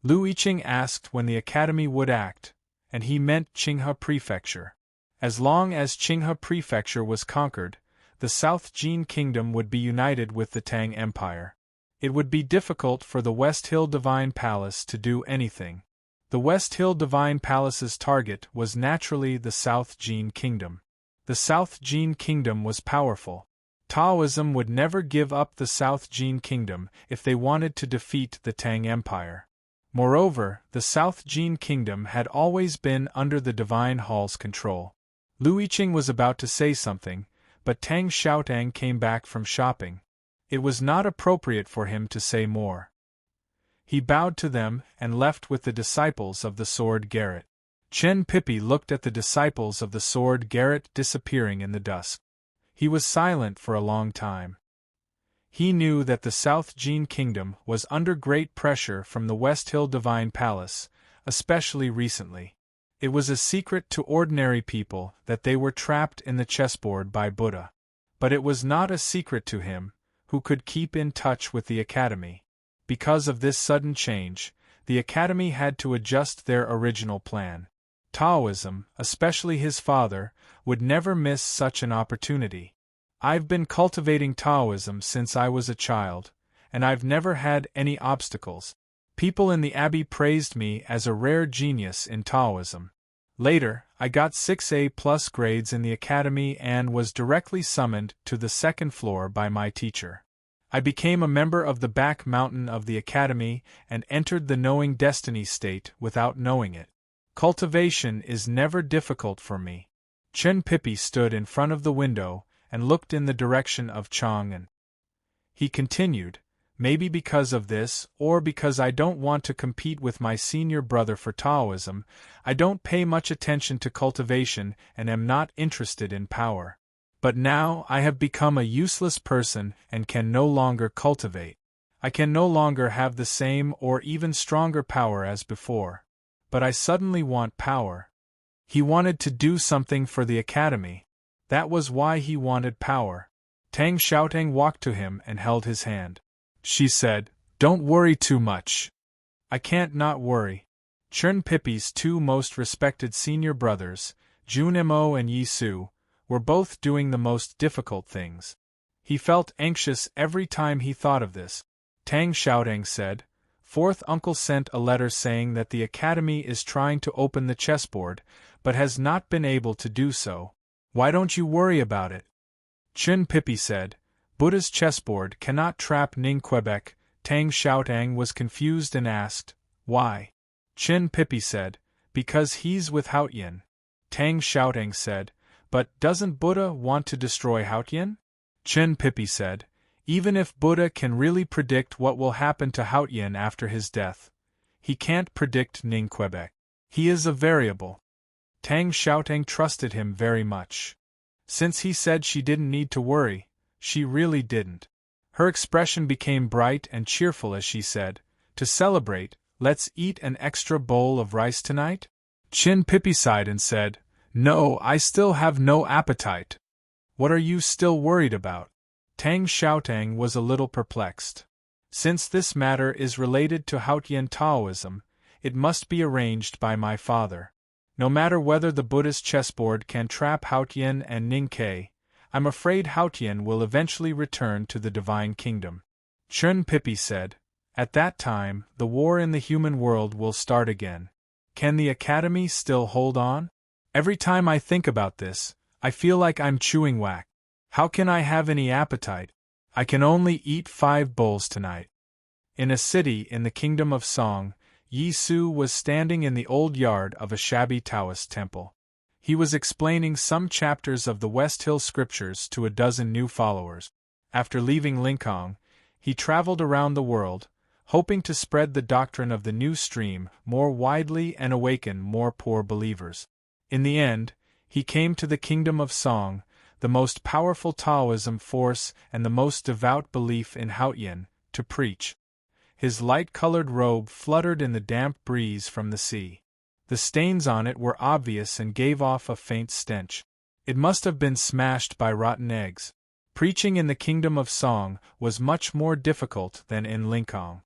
Luiqing asked when the academy would act, and he meant Qinghe Prefecture. As long as Qinghe Prefecture was conquered, the South Jin Kingdom would be united with the Tang Empire. It would be difficult for the West Hill Divine Palace to do anything. The West Hill Divine Palace's target was naturally the South Jin Kingdom. The South Jin Kingdom was powerful. Taoism would never give up the South Jin Kingdom if they wanted to defeat the Tang Empire. Moreover, the South Jin Kingdom had always been under the Divine Hall's control. Luiqing was about to say something, but Tang Xiaotang came back from shopping. It was not appropriate for him to say more. He bowed to them and left with the disciples of the Sword Garret. Chen Pippi looked at the disciples of the Sword Garret disappearing in the dusk. He was silent for a long time. He knew that the South Jin Kingdom was under great pressure from the West Hill Divine Palace, especially recently. It was a secret to ordinary people that they were trapped in the chessboard by Buddha. But it was not a secret to him, who could keep in touch with the academy. Because of this sudden change, the academy had to adjust their original plan. Taoism, especially his father, would never miss such an opportunity. I've been cultivating Taoism since I was a child, and I've never had any obstacles. People in the abbey praised me as a rare genius in Taoism. Later, I got 6A+ grades in the academy and was directly summoned to the second floor by my teacher. I became a member of the back mountain of the academy and entered the knowing destiny state without knowing it. Cultivation is never difficult for me. Chen Pippi stood in front of the window and looked in the direction of Chang'an. He continued, Maybe because of this, or because I don't want to compete with my senior brother for Taoism, I don't pay much attention to cultivation and am not interested in power. But now I have become a useless person and can no longer cultivate. I can no longer have the same or even stronger power as before. But I suddenly want power. He wanted to do something for the academy. That was why he wanted power. Tang Xiaotang walked to him and held his hand. She said, Don't worry too much. I can't not worry. Chen Pippi's two most respected senior brothers, Junemo and Yi Su, were both doing the most difficult things. He felt anxious every time he thought of this. Tang Xiaotang said, Fourth uncle sent a letter saying that the academy is trying to open the chessboard, but has not been able to do so. Why don't you worry about it? Chen Pippi said, Buddha's chessboard cannot trap Ningquebec. Tang Xiaotang was confused and asked, Why? Chen Pippi said, Because he's with Haotian. Tang Xiaotang said, But doesn't Buddha want to destroy Haotian? Chen Pippi said, Even if Buddha can really predict what will happen to Haotian after his death, he can't predict Ningquebec. He is a variable. Tang Xiaotang trusted him very much. Since he said she didn't need to worry, she really didn't. Her expression became bright and cheerful as she said, To celebrate, let's eat an extra bowl of rice tonight? Chen Pippi sighed and said, No, I still have no appetite. What are you still worried about? Tang Xiaotang was a little perplexed. Since this matter is related to Haotian Taoism, it must be arranged by my father. No matter whether the Buddhist chessboard can trap Haotian and Ningke, I'm afraid Haotian will eventually return to the divine kingdom. Chun Pippi said, at that time, the war in the human world will start again. Can the Academy still hold on? Every time I think about this, I feel like I'm chewing whack. How can I have any appetite? I can only eat 5 bowls tonight. In a city in the kingdom of Song, Yi Su was standing in the old yard of a shabby Taoist temple. He was explaining some chapters of the West Hill scriptures to a dozen new followers. After leaving Lincoln, he traveled around the world, hoping to spread the doctrine of the new stream more widely and awaken more poor believers. In the end, he came to the kingdom of Song, the most powerful Taoism force and the most devout belief in Haotian, to preach. His light-colored robe fluttered in the damp breeze from the sea. The stains on it were obvious and gave off a faint stench. It must have been smashed by rotten eggs. Preaching in the kingdom of Song was much more difficult than in Lincoln.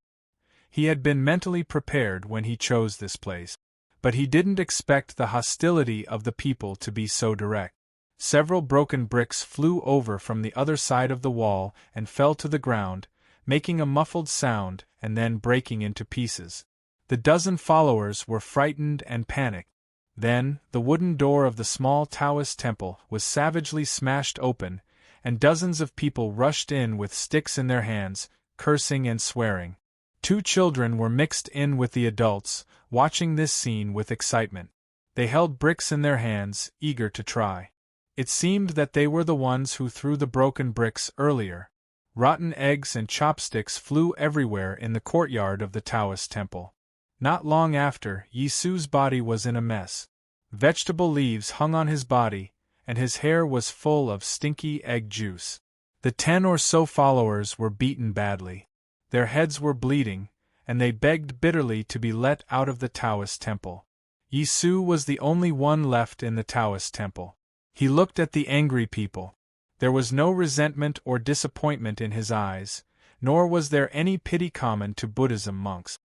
He had been mentally prepared when he chose this place. But he didn't expect the hostility of the people to be so direct. Several broken bricks flew over from the other side of the wall and fell to the ground, making a muffled sound and then breaking into pieces. The dozen followers were frightened and panicked. Then, the wooden door of the small Taoist temple was savagely smashed open, and dozens of people rushed in with sticks in their hands, cursing and swearing. 2 children were mixed in with the adults, watching this scene with excitement. They held bricks in their hands, eager to try. It seemed that they were the ones who threw the broken bricks earlier. Rotten eggs and chopsticks flew everywhere in the courtyard of the Taoist temple. Not long after, Yi Su's body was in a mess. Vegetable leaves hung on his body, and his hair was full of stinky egg juice. The 10 or so followers were beaten badly. Their heads were bleeding, and they begged bitterly to be let out of the Taoist temple. Yi Su was the only one left in the Taoist temple. He looked at the angry people. There was no resentment or disappointment in his eyes, nor was there any pity common to Buddhism monks.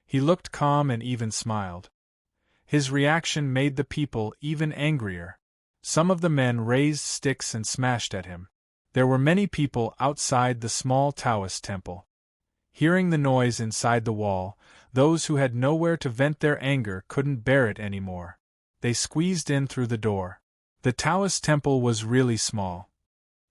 He looked calm and even smiled. His reaction made the people even angrier. Some of the men raised sticks and smashed at him. There were many people outside the small Taoist temple. Hearing the noise inside the wall, those who had nowhere to vent their anger couldn't bear it anymore. They squeezed in through the door. The Taoist temple was really small.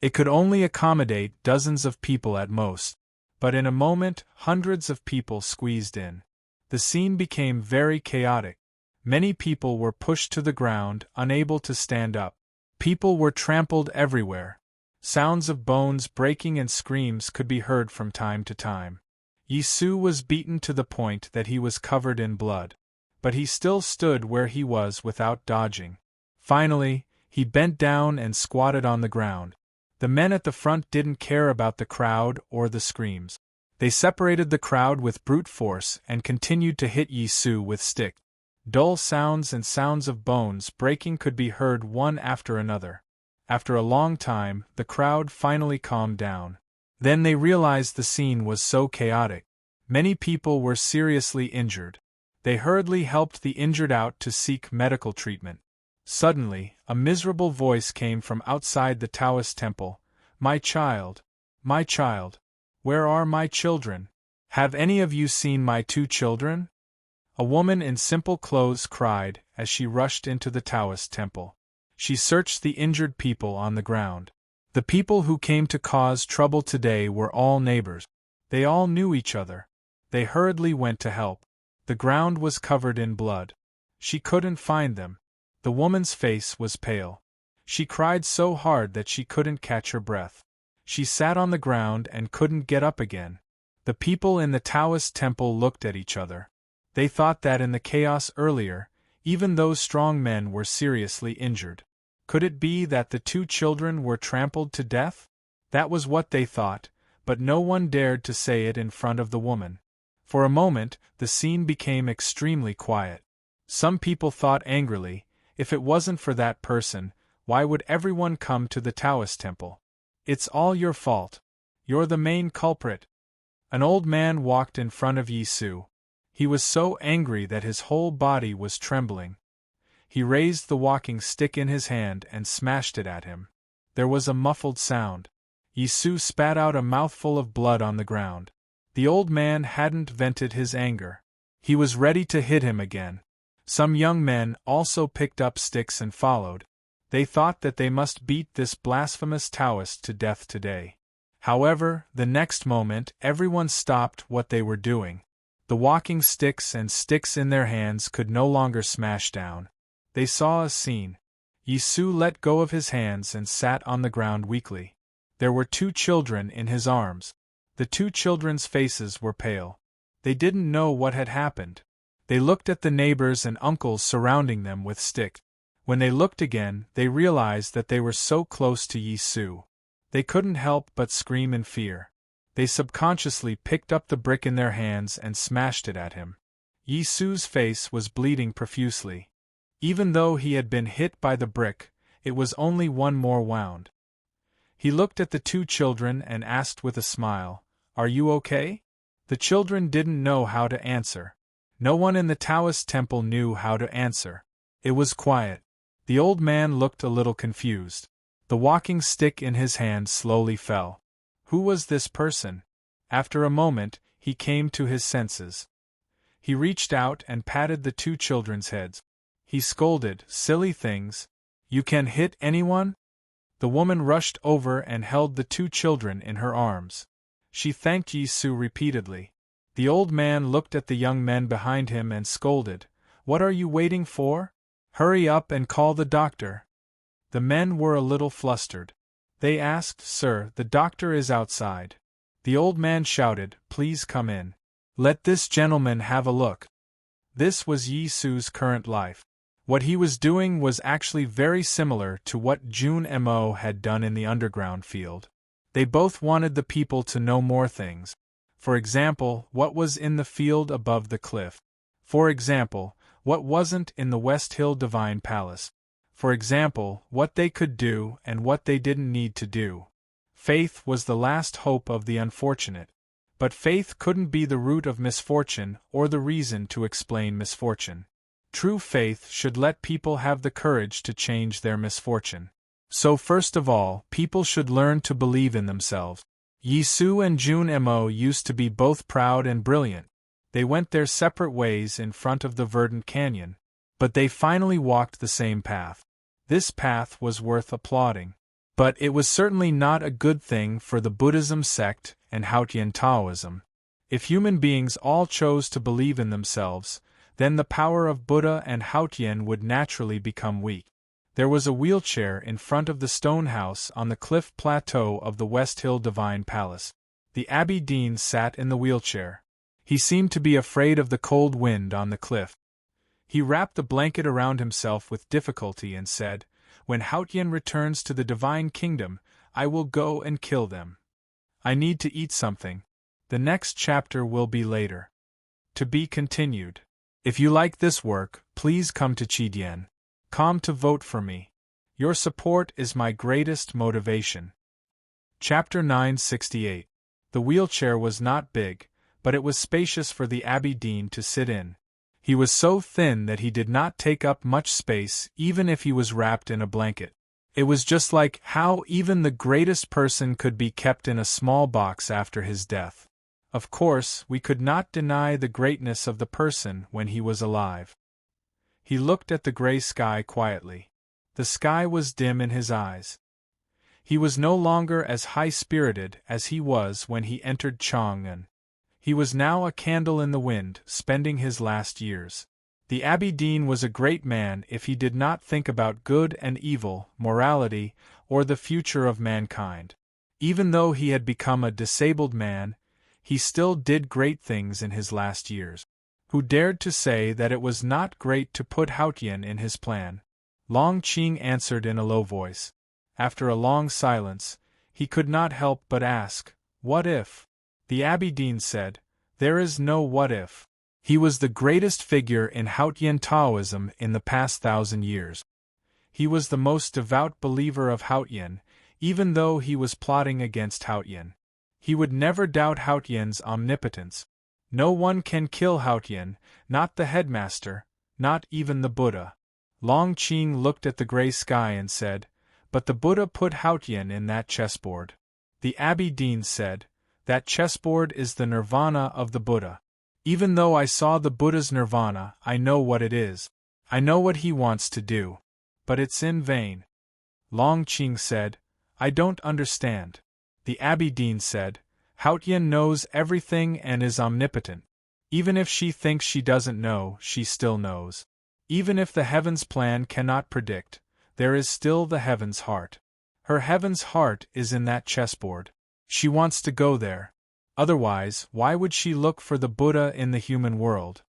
It could only accommodate dozens of people at most. But in a moment, hundreds of people squeezed in. The scene became very chaotic. Many people were pushed to the ground, unable to stand up. People were trampled everywhere. Sounds of bones breaking and screams could be heard from time to time. Yi Su was beaten to the point that he was covered in blood. But he still stood where he was without dodging. Finally, he bent down and squatted on the ground. The men at the front didn't care about the crowd or the screams. They separated the crowd with brute force and continued to hit Yi Su with sticks. Dull sounds and sounds of bones breaking could be heard one after another. After a long time, the crowd finally calmed down. Then they realized the scene was so chaotic. Many people were seriously injured. They hurriedly helped the injured out to seek medical treatment. Suddenly, a miserable voice came from outside the Taoist temple. My child, where are my children? Have any of you seen my 2 children? A woman in simple clothes cried as she rushed into the Taoist temple. She searched the injured people on the ground. The people who came to cause trouble today were all neighbors. They all knew each other. They hurriedly went to help. The ground was covered in blood. She couldn't find them. The woman's face was pale. She cried so hard that she couldn't catch her breath. She sat on the ground and couldn't get up again. The people in the Taoist temple looked at each other. They thought that in the chaos earlier, even those strong men were seriously injured. Could it be that the 2 children were trampled to death? That was what they thought, but no one dared to say it in front of the woman. For a moment, the scene became extremely quiet. Some people thought angrily, if it wasn't for that person, why would everyone come to the Taoist temple? It's all your fault. You're the main culprit. An old man walked in front of Yi Su. He was so angry that his whole body was trembling. He raised the walking stick in his hand and smashed it at him. There was a muffled sound. Yisu spat out a mouthful of blood on the ground. The old man hadn't vented his anger. He was ready to hit him again. Some young men also picked up sticks and followed. They thought that they must beat this blasphemous Taoist to death today. However, the next moment everyone stopped what they were doing. The walking sticks and sticks in their hands could no longer smash down. They saw a scene. Yisu let go of his hands and sat on the ground weakly. There were 2 children in his arms. The 2 children's faces were pale. They didn't know what had happened. They looked at the neighbors and uncles surrounding them with sticks. When they looked again, they realized that they were so close to Yisu. They couldn't help but scream in fear. They subconsciously picked up the brick in their hands and smashed it at him. Yisu's face was bleeding profusely. Even though he had been hit by the brick, it was only one more wound. He looked at the 2 children and asked with a smile, "Are you okay?" The children didn't know how to answer. No one in the Taoist temple knew how to answer. It was quiet. The old man looked a little confused. The walking stick in his hand slowly fell. Who was this person? After a moment, he came to his senses. He reached out and patted the 2 children's heads. He scolded, "Silly things! You can hit anyone?" The woman rushed over and held the 2 children in her arms. She thanked Yisu repeatedly. The old man looked at the young men behind him and scolded, "What are you waiting for? Hurry up and call the doctor." The men were a little flustered. They asked, "Sir, the doctor is outside." The old man shouted, "Please come in. Let this gentleman have a look." This was Yisu's current life. What he was doing was actually very similar to what Jun Mo had done in the underground field. They both wanted the people to know more things. For example, what was in the field above the cliff. For example, what wasn't in the West Hill Divine Palace. For example, what they could do and what they didn't need to do. Faith was the last hope of the unfortunate. But faith couldn't be the root of misfortune or the reason to explain misfortune. True faith should let people have the courage to change their misfortune. So first of all, people should learn to believe in themselves. Yisu and Jun Mo used to be both proud and brilliant. They went their separate ways in front of the verdant canyon. But they finally walked the same path. This path was worth applauding. But it was certainly not a good thing for the Buddhism sect and Haotian Taoism. If human beings all chose to believe in themselves, then the power of Buddha and Haotian would naturally become weak. There was a wheelchair in front of the stone house on the cliff plateau of the West Hill Divine Palace. The Abbey Dean sat in the wheelchair. He seemed to be afraid of the cold wind on the cliff. He wrapped the blanket around himself with difficulty and said, "When Haotian returns to the Divine Kingdom, I will go and kill them. I need to eat something. The next chapter will be later. To be continued. If you like this work, please come to Chidien.com to vote for me. Your support is my greatest motivation." Chapter 968. The wheelchair was not big, but it was spacious for the Abbey Dean to sit in. He was so thin that he did not take up much space even if he was wrapped in a blanket. It was just like how even the greatest person could be kept in a small box after his death. Of course, we could not deny the greatness of the person when he was alive. He looked at the gray sky quietly. The sky was dim in his eyes. He was no longer as high-spirited as he was when he entered Chang'an. He was now a candle in the wind, spending his last years. The Abbey Dean was a great man if he did not think about good and evil, morality, or the future of mankind. Even though he had become a disabled man, he still did great things in his last years. Who dared to say that it was not great to put Haotian in his plan? Long Qing answered in a low voice. After a long silence, he could not help but ask, "What if?" The Abbey Dean said, "There is no what if." He was the greatest figure in Haotian Taoism in the past 1,000 years. He was the most devout believer of Haotian, even though he was plotting against Haotian. He would never doubt Haotian's omnipotence. No one can kill Haotian, not the headmaster, not even the Buddha. Long Qing looked at the gray sky and said, "But the Buddha put Haotian in that chessboard." The Abbey Dean said, "That chessboard is the nirvana of the Buddha. Even though I saw the Buddha's nirvana, I know what it is. I know what he wants to do. But it's in vain." Long Qing said, "I don't understand." The Abbey Dean said, "Haotian knows everything and is omnipotent. Even if she thinks she doesn't know, she still knows. Even if the heaven's plan cannot predict, there is still the heaven's heart. Her heaven's heart is in that chessboard. She wants to go there. Otherwise, why would she look for the Buddha in the human world?"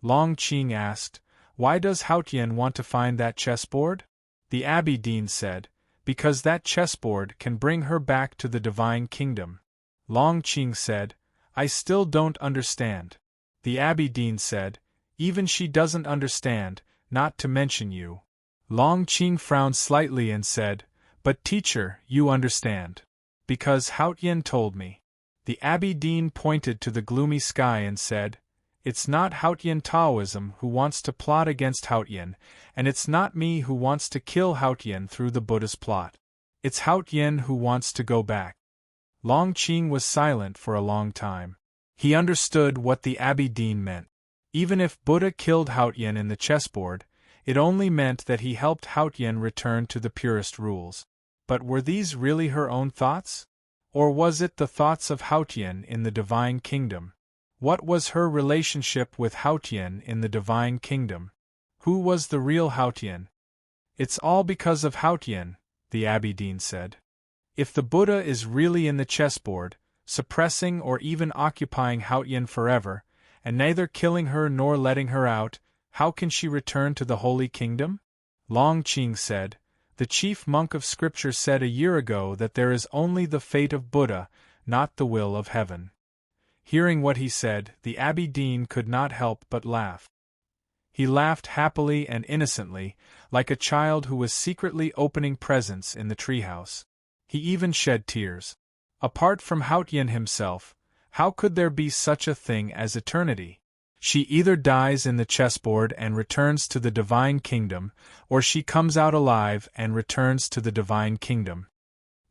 Long Qing asked, "Why does Haotian want to find that chessboard?" The Abbey Dean said, "Because that chessboard can bring her back to the divine kingdom." Long Qing said, "I still don't understand." The Abbey Dean said, "Even she doesn't understand, not to mention you." Long Qing frowned slightly and said, "But teacher, you understand. Because Haotian told me." The Abbey Dean pointed to the gloomy sky and said, "It's not Haotian Taoism who wants to plot against Haotian, and it's not me who wants to kill Haotian through the Buddha's plot. It's Haotian who wants to go back." Long Qing was silent for a long time. He understood what the Abbey Dean meant. Even if Buddha killed Haotian in the chessboard, it only meant that he helped Haotian return to the purest rules. But were these really her own thoughts? Or was it the thoughts of Haotian in the divine kingdom? What was her relationship with Haotian in the divine kingdom? Who was the real Haotian? "It's all because of Haotian," the Abbey Dean said. "If the Buddha is really in the chessboard, suppressing or even occupying Haotian forever, and neither killing her nor letting her out, how can she return to the Holy Kingdom?" Long Qing said, "The chief monk of Scripture said a year ago that there is only the fate of Buddha, not the will of heaven." Hearing what he said, the Abbey Dean could not help but laugh. He laughed happily and innocently, like a child who was secretly opening presents in the treehouse. He even shed tears. Apart from Haotian himself, how could there be such a thing as eternity? She either dies in the chessboard and returns to the divine kingdom, or she comes out alive and returns to the divine kingdom.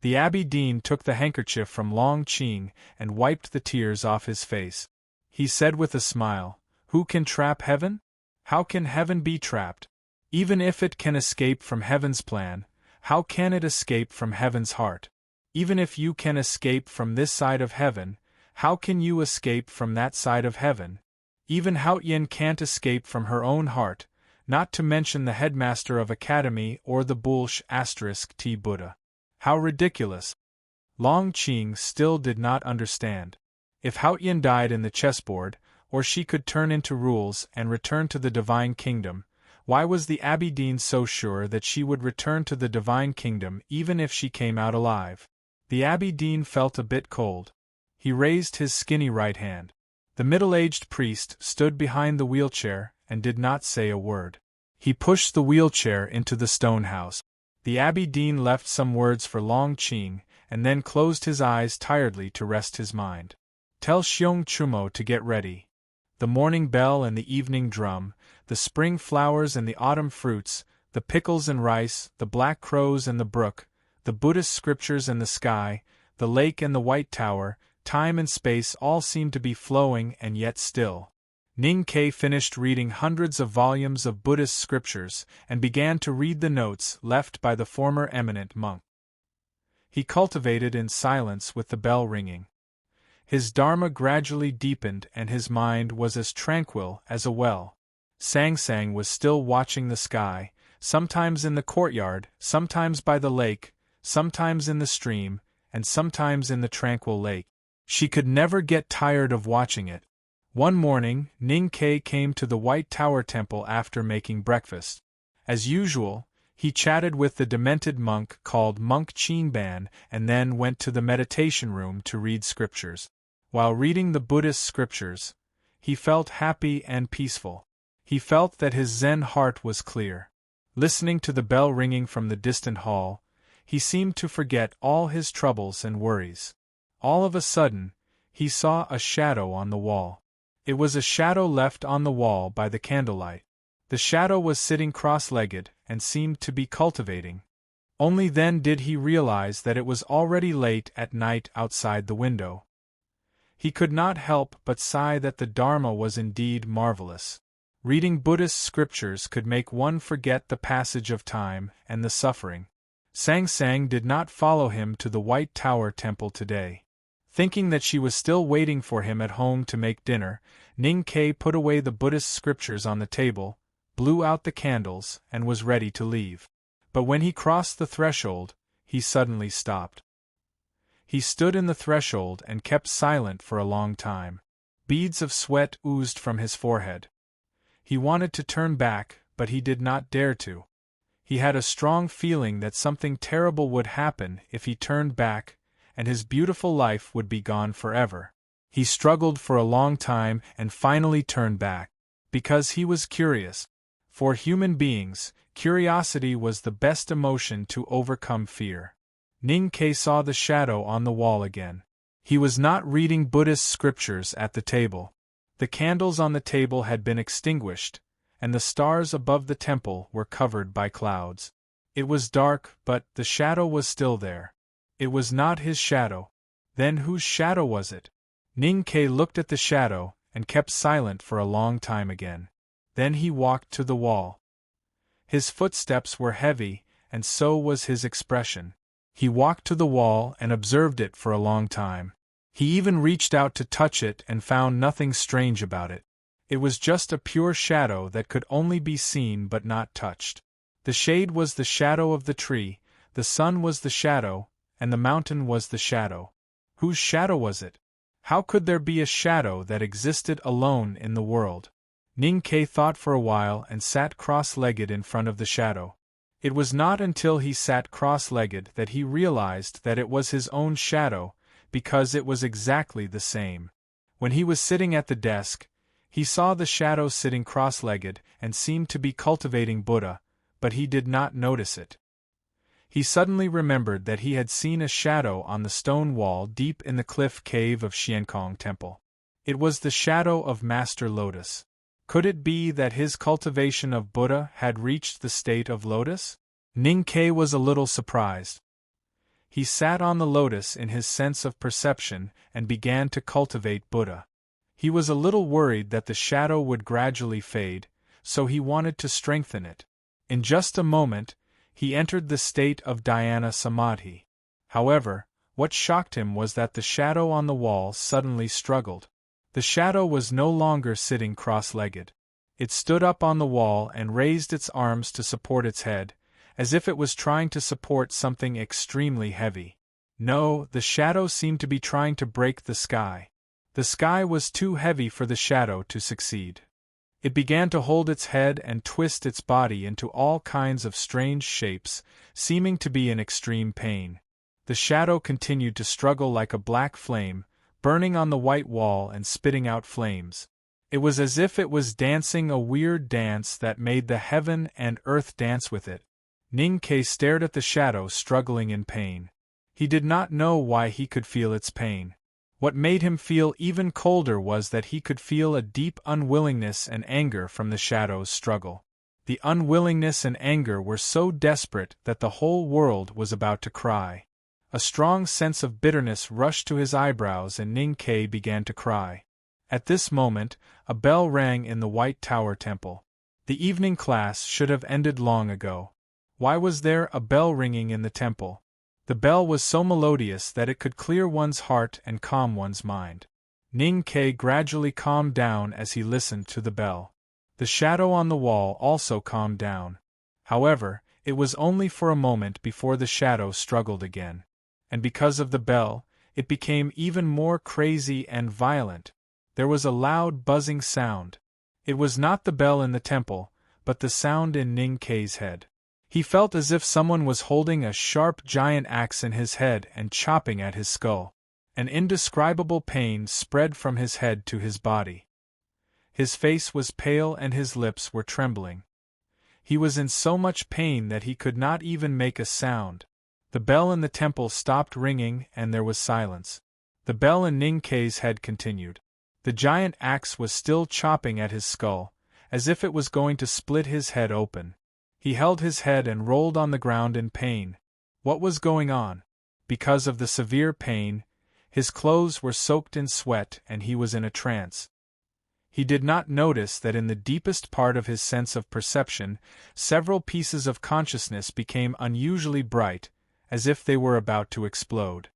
The Abbey Dean took the handkerchief from Long Qing and wiped the tears off his face. He said with a smile, "Who can trap heaven? How can heaven be trapped? Even if it can escape from heaven's plan, how can it escape from heaven's heart? Even if you can escape from this side of heaven, how can you escape from that side of heaven? Even Haotian can't escape from her own heart, not to mention the headmaster of academy or the Bulsh *T Buddha. How ridiculous!" Long Qing still did not understand. If Haotian died in the chessboard, or she could turn into rules and return to the divine kingdom, why was the Abbey Dean so sure that she would return to the divine kingdom even if she came out alive? The Abbey Dean felt a bit cold. He raised his skinny right hand. The middle-aged priest stood behind the wheelchair and did not say a word. He pushed the wheelchair into the stone house. The Abbey Dean left some words for Long Qing, and then closed his eyes tiredly to rest his mind. "Tell Xiong Chumo to get ready. The morning bell and the evening drum, the spring flowers and the autumn fruits, the pickles and rice, the black crows and the brook, the Buddhist scriptures and the sky, the lake and the white tower, time and space all seem to be flowing and yet still." Ning Ke finished reading hundreds of volumes of Buddhist scriptures and began to read the notes left by the former eminent monk. He cultivated in silence with the bell ringing. His dharma gradually deepened and his mind was as tranquil as a well. Sang Sang was still watching the sky, sometimes in the courtyard, sometimes by the lake, sometimes in the stream, and sometimes in the tranquil lake. She could never get tired of watching it. One morning, Ning Ke came to the White Tower Temple after making breakfast. As usual, he chatted with the demented monk called Monk Qingban and then went to the meditation room to read scriptures. While reading the Buddhist scriptures, he felt happy and peaceful. He felt that his Zen heart was clear. Listening to the bell ringing from the distant hall, he seemed to forget all his troubles and worries. All of a sudden, he saw a shadow on the wall. It was a shadow left on the wall by the candlelight. The shadow was sitting cross-legged and seemed to be cultivating. Only then did he realize that it was already late at night outside the window. He could not help but sigh that the Dharma was indeed marvelous. Reading Buddhist scriptures could make one forget the passage of time and the suffering. Sang Sang did not follow him to the White Tower Temple today. Thinking that she was still waiting for him at home to make dinner, Ning Kei put away the Buddhist scriptures on the table, blew out the candles, and was ready to leave. But when he crossed the threshold, he suddenly stopped. He stood in the threshold and kept silent for a long time. Beads of sweat oozed from his forehead. He wanted to turn back, but he did not dare to. He had a strong feeling that something terrible would happen if he turned back, and his beautiful life would be gone forever. He struggled for a long time and finally turned back. Because he was curious. For human beings, curiosity was the best emotion to overcome fear. Ning Kei saw the shadow on the wall again. He was not reading Buddhist scriptures at the table. The candles on the table had been extinguished, and the stars above the temple were covered by clouds. It was dark, but the shadow was still there. It was not his shadow. Then whose shadow was it? Ning Kei looked at the shadow and kept silent for a long time again. Then he walked to the wall. His footsteps were heavy, and so was his expression. He walked to the wall and observed it for a long time. He even reached out to touch it and found nothing strange about it. It was just a pure shadow that could only be seen but not touched. The shade was the shadow of the tree, the sun was the shadow, and the mountain was the shadow. Whose shadow was it? How could there be a shadow that existed alone in the world? Ning Kei thought for a while and sat cross-legged in front of the shadow. It was not until he sat cross-legged that he realized that it was his own shadow, because it was exactly the same. When he was sitting at the desk, he saw the shadow sitting cross-legged and seemed to be cultivating Buddha, but he did not notice it. He suddenly remembered that he had seen a shadow on the stone wall deep in the cliff cave of Xiankong Temple. It was the shadow of Master Lotus. Could it be that his cultivation of Buddha had reached the state of lotus? Ning Kei was a little surprised. He sat on the lotus in his sense of perception and began to cultivate Buddha. He was a little worried that the shadow would gradually fade, so he wanted to strengthen it. In just a moment, he entered the state of dhyana samadhi. However, what shocked him was that the shadow on the wall suddenly struggled. The shadow was no longer sitting cross-legged. It stood up on the wall and raised its arms to support its head, as if it was trying to support something extremely heavy. No, the shadow seemed to be trying to break the sky. The sky was too heavy for the shadow to succeed. It began to hold its head and twist its body into all kinds of strange shapes, seeming to be in extreme pain. The shadow continued to struggle like a black flame, burning on the white wall and spitting out flames. It was as if it was dancing a weird dance that made the heaven and earth dance with it. Ning Kei stared at the shadow struggling in pain. He did not know why he could feel its pain. What made him feel even colder was that he could feel a deep unwillingness and anger from the shadow's struggle. The unwillingness and anger were so desperate that the whole world was about to cry. A strong sense of bitterness rushed to his eyebrows and Ning Kei began to cry. At this moment, a bell rang in the White Tower Temple. The evening class should have ended long ago. Why was there a bell ringing in the temple? The bell was so melodious that it could clear one's heart and calm one's mind. Ning Kei gradually calmed down as he listened to the bell. The shadow on the wall also calmed down. However, it was only for a moment before the shadow struggled again. And because of the bell, it became even more crazy and violent. There was a loud buzzing sound. It was not the bell in the temple, but the sound in Ning Kei's head. He felt as if someone was holding a sharp giant axe in his head and chopping at his skull. An indescribable pain spread from his head to his body. His face was pale and his lips were trembling. He was in so much pain that he could not even make a sound. The bell in the temple stopped ringing and there was silence. The bell in Ning Kei's head continued. The giant axe was still chopping at his skull, as if it was going to split his head open. He held his head and rolled on the ground in pain. What was going on? Because of the severe pain, his clothes were soaked in sweat and he was in a trance. He did not notice that in the deepest part of his sense of perception, several pieces of consciousness became unusually bright, as if they were about to explode.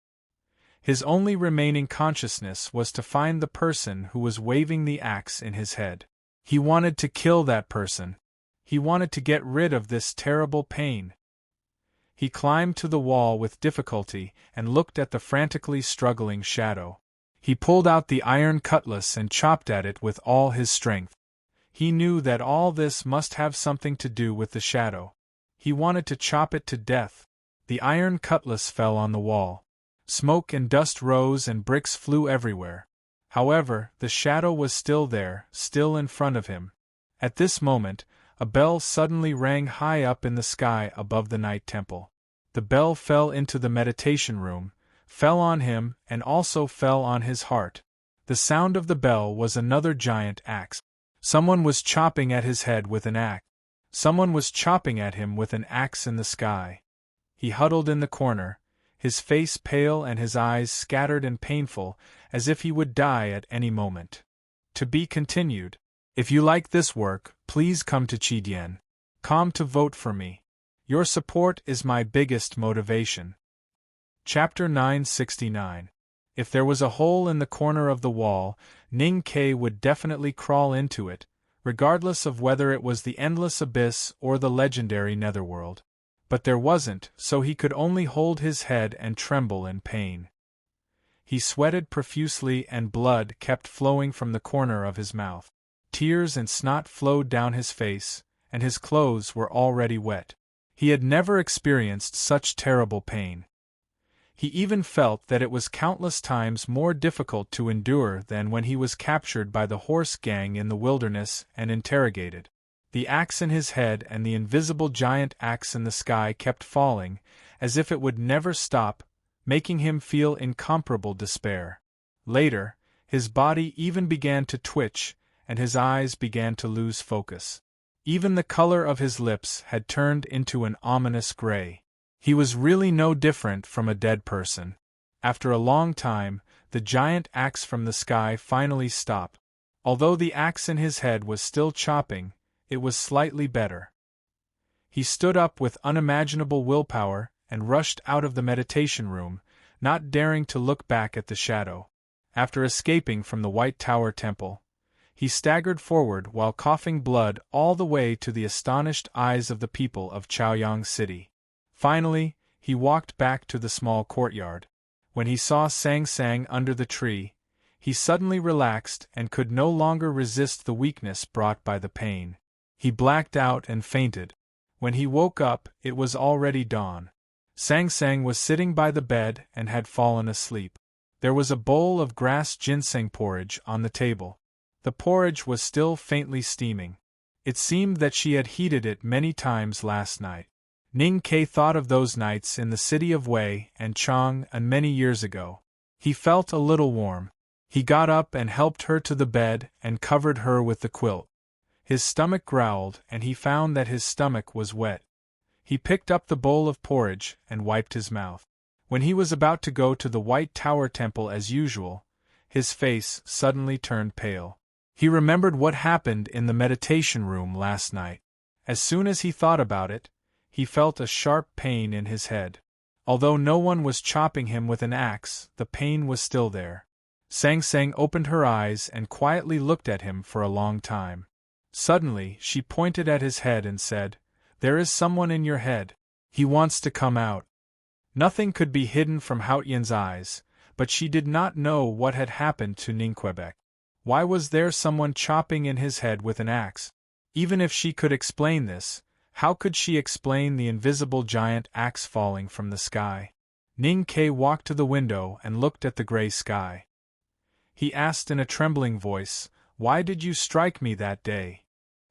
His only remaining consciousness was to find the person who was waving the axe in his head. He wanted to kill that person. He wanted to get rid of this terrible pain. He climbed to the wall with difficulty and looked at the frantically struggling shadow. He pulled out the iron cutlass and chopped at it with all his strength. He knew that all this must have something to do with the shadow. He wanted to chop it to death. The iron cutlass fell on the wall. Smoke and dust rose and bricks flew everywhere. However, the shadow was still there, still in front of him. At this moment, a bell suddenly rang high up in the sky above the night temple. The bell fell into the meditation room, fell on him, and also fell on his heart. The sound of the bell was another giant axe. Someone was chopping at his head with an axe. Someone was chopping at him with an axe in the sky. He huddled in the corner, his face pale and his eyes scattered and painful, as if he would die at any moment. To be continued. If you like this work, please come to Chidien.com to vote for me. Your support is my biggest motivation. Chapter 969. If there was a hole in the corner of the wall, Ning Ke would definitely crawl into it, regardless of whether it was the endless abyss or the legendary netherworld. But there wasn't, so he could only hold his head and tremble in pain. He sweated profusely and blood kept flowing from the corner of his mouth. Tears and snot flowed down his face, and his clothes were already wet. He had never experienced such terrible pain. He even felt that it was countless times more difficult to endure than when he was captured by the horse gang in the wilderness and interrogated. The axe in his head and the invisible giant axe in the sky kept falling, as if it would never stop, making him feel incomparable despair. Later, his body even began to twitch, and his eyes began to lose focus. Even the color of his lips had turned into an ominous gray. He was really no different from a dead person. After a long time, the giant axe from the sky finally stopped. Although the axe in his head was still chopping, it was slightly better. He stood up with unimaginable willpower and rushed out of the meditation room, not daring to look back at the shadow. After escaping from the White Tower Temple, he staggered forward while coughing blood all the way to the astonished eyes of the people of Chaoyang City. Finally, he walked back to the small courtyard. When he saw Sang Sang under the tree, he suddenly relaxed and could no longer resist the weakness brought by the pain. He blacked out and fainted. When he woke up, it was already dawn. Sang Sang was sitting by the bed and had fallen asleep. There was a bowl of grass ginseng porridge on the table. The porridge was still faintly steaming. It seemed that she had heated it many times last night. Ning Ke thought of those nights in the city of Wei and Chang and many years ago. He felt a little warm. He got up and helped her to the bed and covered her with the quilt. His stomach growled and he found that his stomach was wet. He picked up the bowl of porridge and wiped his mouth. When he was about to go to the White Tower Temple as usual, his face suddenly turned pale. He remembered what happened in the meditation room last night. As soon as he thought about it, he felt a sharp pain in his head. Although no one was chopping him with an axe, the pain was still there. Sang Sang opened her eyes and quietly looked at him for a long time. Suddenly, she pointed at his head and said, "There is someone in your head. He wants to come out." Nothing could be hidden from Haotian's eyes, but she did not know what had happened to Ningquebec. Why was there someone chopping in his head with an axe? Even if she could explain this, how could she explain the invisible giant axe falling from the sky? Ning Ke walked to the window and looked at the gray sky. He asked in a trembling voice, "Why did you strike me that day?"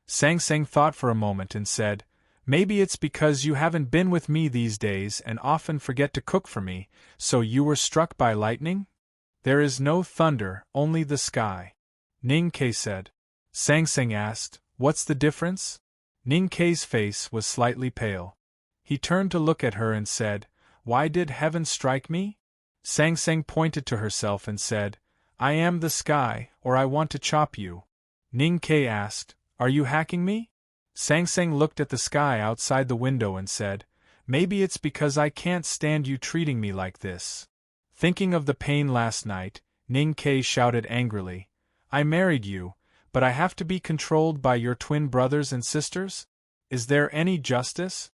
Sang Sang thought for a moment and said, "Maybe it's because you haven't been with me these days and often forget to cook for me, so you were struck by lightning? There is no thunder, only the sky," Ning Ke said. Sang Sang asked, What's the difference? Ninkei's face was slightly pale. He turned to look at her and said, Why did heaven strike me? Sangsang pointed to herself and said, I am the sky, or I want to chop you. Ninkei asked, Are you hacking me? Sangsang looked at the sky outside the window and said, Maybe it's because I can't stand you treating me like this. Thinking of the pain last night, Ninkei shouted angrily, I married you, but I have to be controlled by your twin brothers and sisters? Is there any justice?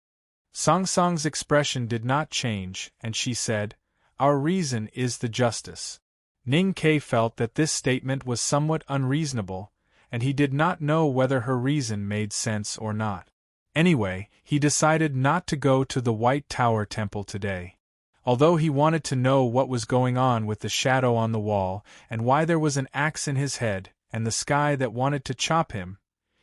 Sangsang's expression did not change, and she said, Our reason is the justice. Ninkei felt that this statement was somewhat unreasonable, and he did not know whether her reason made sense or not. Anyway, he decided not to go to the White Tower Temple today. Although he wanted to know what was going on with the shadow on the wall and why there was an axe in his head and the sky that wanted to chop him,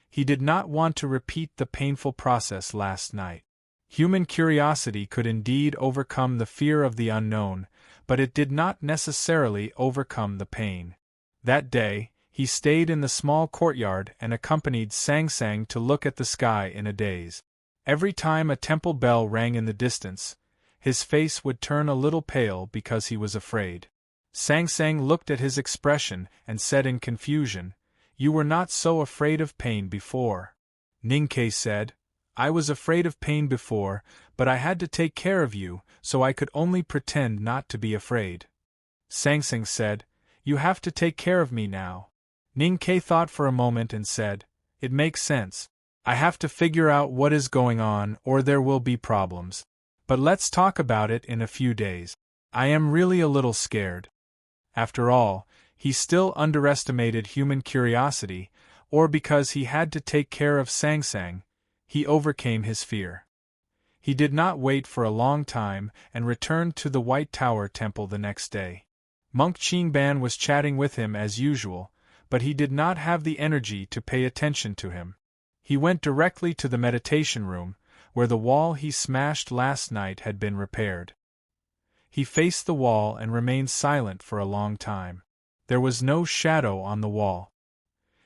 he did not want to repeat the painful process last night. Human curiosity could indeed overcome the fear of the unknown, but it did not necessarily overcome the pain. That day, he stayed in the small courtyard and accompanied Sangsang to look at the sky in a daze. Every time a temple bell rang in the distance, his face would turn a little pale because he was afraid. Sangsang looked at his expression and said in confusion, You were not so afraid of pain before. Ninkei said, I was afraid of pain before, but I had to take care of you, so I could only pretend not to be afraid. Sangsang said, You have to take care of me now. Ninkei thought for a moment and said, It makes sense. I have to figure out what is going on or there will be problems. But let's talk about it in a few days. I am really a little scared. After all, he still underestimated human curiosity, or because he had to take care of Sangsang, he overcame his fear. He did not wait for a long time and returned to the White Tower Temple the next day. Monk Qingban was chatting with him as usual, but he did not have the energy to pay attention to him. He went directly to the meditation room, where the wall he smashed last night had been repaired. He faced the wall and remained silent for a long time. There was no shadow on the wall.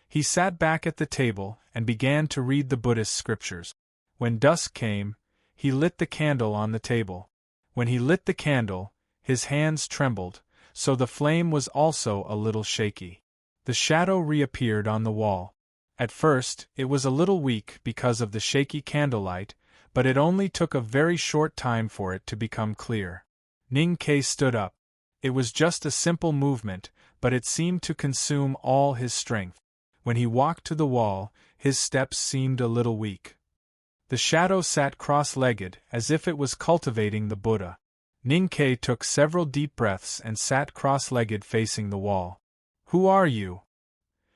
He sat back at the table and began to read the Buddhist scriptures. When dusk came, he lit the candle on the table. When he lit the candle, his hands trembled, so the flame was also a little shaky. The shadow reappeared on the wall. At first, it was a little weak because of the shaky candlelight, but it only took a very short time for it to become clear. Ninkei stood up. It was just a simple movement, but it seemed to consume all his strength. When he walked to the wall, his steps seemed a little weak. The shadow sat cross-legged, as if it was cultivating the Buddha. Ninkei took several deep breaths and sat cross-legged facing the wall. Who are you?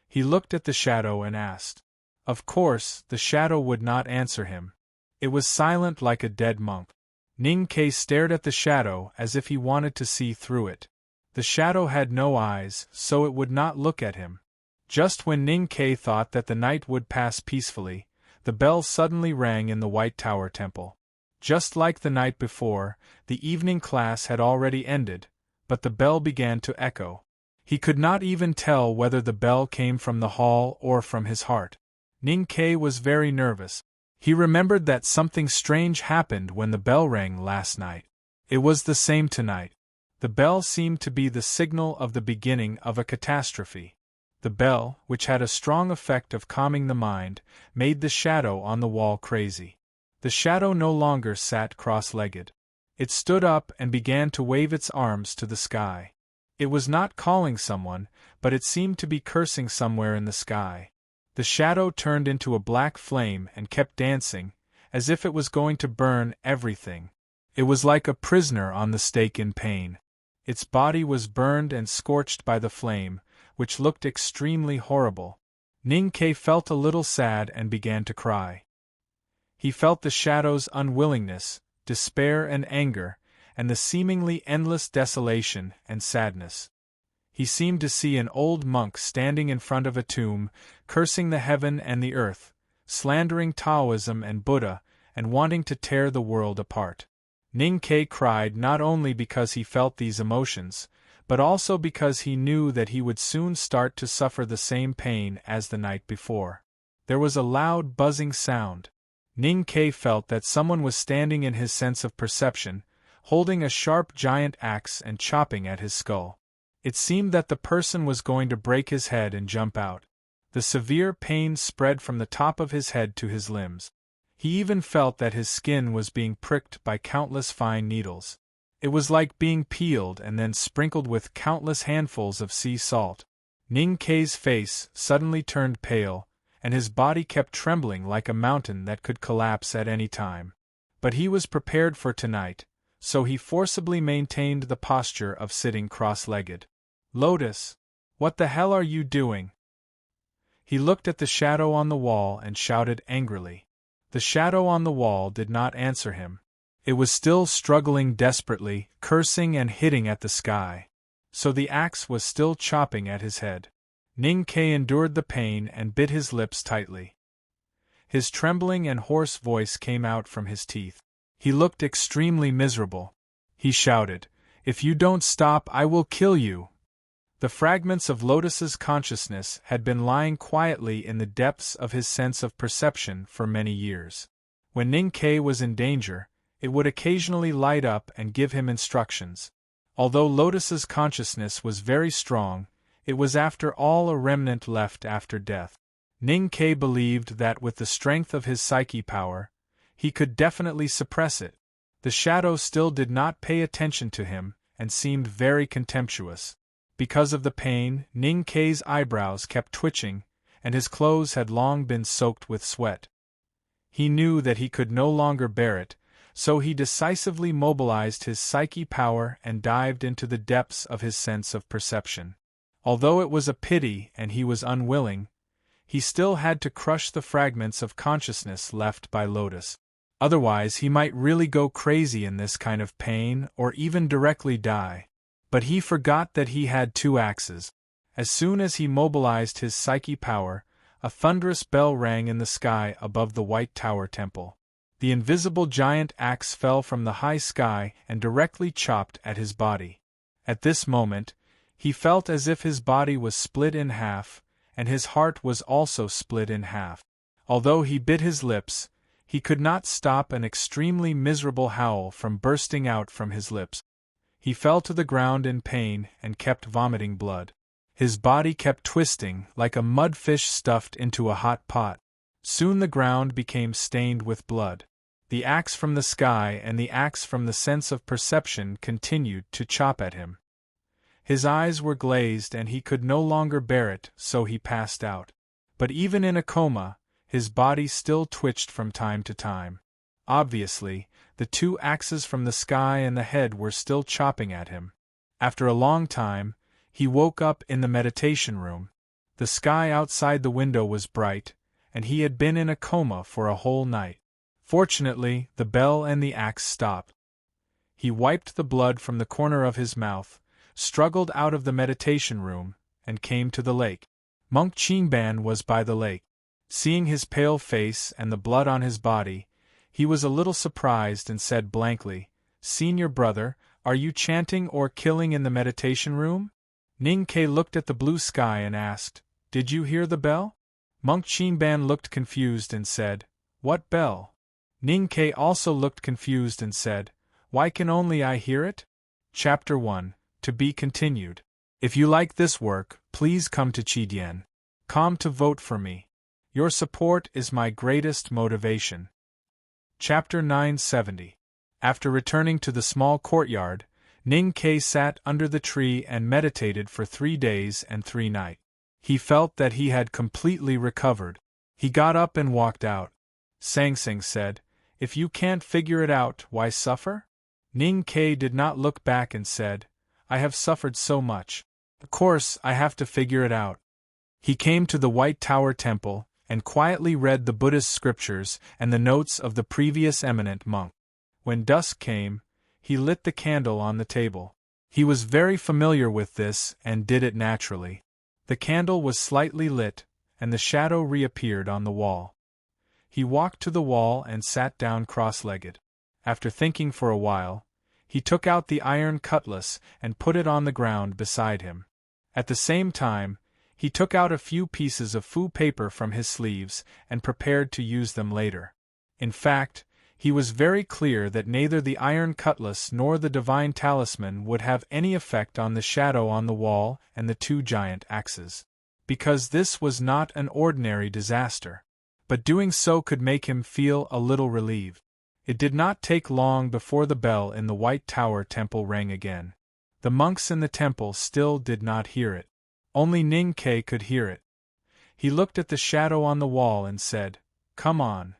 He looked at the shadow and asked. Of course, the shadow would not answer him. It was silent like a dead monk. Ninkei stared at the shadow as if he wanted to see through it. The shadow had no eyes, so it would not look at him. Just when Ninkei thought that the night would pass peacefully, the bell suddenly rang in the White Tower Temple. Just like the night before, the evening class had already ended, but the bell began to echo. He could not even tell whether the bell came from the hall or from his heart. Ninkei was very nervous. He remembered that something strange happened when the bell rang last night. It was the same tonight. The bell seemed to be the signal of the beginning of a catastrophe. The bell, which had a strong effect of calming the mind, made the shadow on the wall crazy. The shadow no longer sat cross-legged. It stood up and began to wave its arms to the sky. It was not calling someone, but it seemed to be cursing somewhere in the sky. The shadow turned into a black flame and kept dancing, as if it was going to burn everything. It was like a prisoner on the stake in pain. Its body was burned and scorched by the flame, which looked extremely horrible. Ninkei felt a little sad and began to cry. He felt the shadow's unwillingness, despair and anger, and the seemingly endless desolation and sadness. He seemed to see an old monk standing in front of a tomb, cursing the heaven and the earth, slandering Taoism and Buddha, and wanting to tear the world apart. Ninkei cried not only because he felt these emotions, but also because he knew that he would soon start to suffer the same pain as the night before. There was a loud buzzing sound. Ning Ke felt that someone was standing in his sense of perception, holding a sharp giant axe and chopping at his skull. It seemed that the person was going to break his head and jump out. The severe pain spread from the top of his head to his limbs. He even felt that his skin was being pricked by countless fine needles. It was like being peeled and then sprinkled with countless handfuls of sea salt. Ning Ke's face suddenly turned pale, and his body kept trembling like a mountain that could collapse at any time. But he was prepared for tonight, so he forcibly maintained the posture of sitting cross-legged. Lotus, what the hell are you doing? He looked at the shadow on the wall and shouted angrily. The shadow on the wall did not answer him. It was still struggling desperately, cursing and hitting at the sky. So the axe was still chopping at his head. Ning Ke endured the pain and bit his lips tightly. His trembling and hoarse voice came out from his teeth. He looked extremely miserable. He shouted, "If you don't stop, I will kill you!" The fragments of Lotus's consciousness had been lying quietly in the depths of his sense of perception for many years. When Ning Ke was in danger, it would occasionally light up and give him instructions. Although Lotus's consciousness was very strong, it was after all a remnant left after death. Ning Ke believed that with the strength of his psyche power, he could definitely suppress it. The shadow still did not pay attention to him, and seemed very contemptuous. Because of the pain, Ning Ke's eyebrows kept twitching, and his clothes had long been soaked with sweat. He knew that he could no longer bear it, so he decisively mobilized his psyche power and dived into the depths of his sense of perception. Although it was a pity and he was unwilling, he still had to crush the fragments of consciousness left by Lotus. Otherwise he might really go crazy in this kind of pain or even directly die. But he forgot that he had two axes. As soon as he mobilized his psyche power, a thunderous bell rang in the sky above the White Tower Temple. The invisible giant axe fell from the high sky and directly chopped at his body. At this moment, he felt as if his body was split in half, and his heart was also split in half. Although he bit his lips, he could not stop an extremely miserable howl from bursting out from his lips. He fell to the ground in pain and kept vomiting blood. His body kept twisting like a mudfish stuffed into a hot pot. Soon the ground became stained with blood. The axe from the sky and the axe from the sense of perception continued to chop at him. His eyes were glazed and he could no longer bear it, so he passed out. But even in a coma, his body still twitched from time to time. Obviously, the two axes from the sky and the head were still chopping at him. After a long time, he woke up in the meditation room. The sky outside the window was bright, and he had been in a coma for a whole night. Fortunately, the bell and the axe stopped. He wiped the blood from the corner of his mouth, struggled out of the meditation room, and came to the lake. Monk Qingban was by the lake. Seeing his pale face and the blood on his body, he was a little surprised and said blankly, "Senior brother, are you chanting or killing in the meditation room?" Ning Ke looked at the blue sky and asked, "Did you hear the bell?" Monk Qingban looked confused and said, "What bell?" Ning Ke also looked confused and said, "Why can only I hear it?" Chapter 1, to be continued. If you like this work, please come to Qidien.com to vote for me. Your support is my greatest motivation. Chapter 970. After returning to the small courtyard, Ning Ke sat under the tree and meditated for 3 days and 3 nights. He felt that he had completely recovered. He got up and walked out. Sangsing said, "If you can't figure it out, why suffer?" Ning Ke did not look back and said, "I have suffered so much. Of course, I have to figure it out." He came to the White Tower Temple, and quietly read the Buddhist scriptures and the notes of the previous eminent monk. When dusk came, he lit the candle on the table. He was very familiar with this and did it naturally. The candle was slightly lit, and the shadow reappeared on the wall. He walked to the wall and sat down cross-legged. After thinking for a while, he took out the iron cutlass and put it on the ground beside him. At the same time, He took out a few pieces of fu paper from his sleeves and prepared to use them later. In fact, he was very clear that neither the iron cutlass nor the divine talisman would have any effect on the shadow on the wall and the two giant axes. Because this was not an ordinary disaster. But doing so could make him feel a little relieved. It did not take long before the bell in the White Tower Temple rang again. The monks in the temple still did not hear it. Only Ning Ke could hear it. He looked at the shadow on the wall and said, "Come on."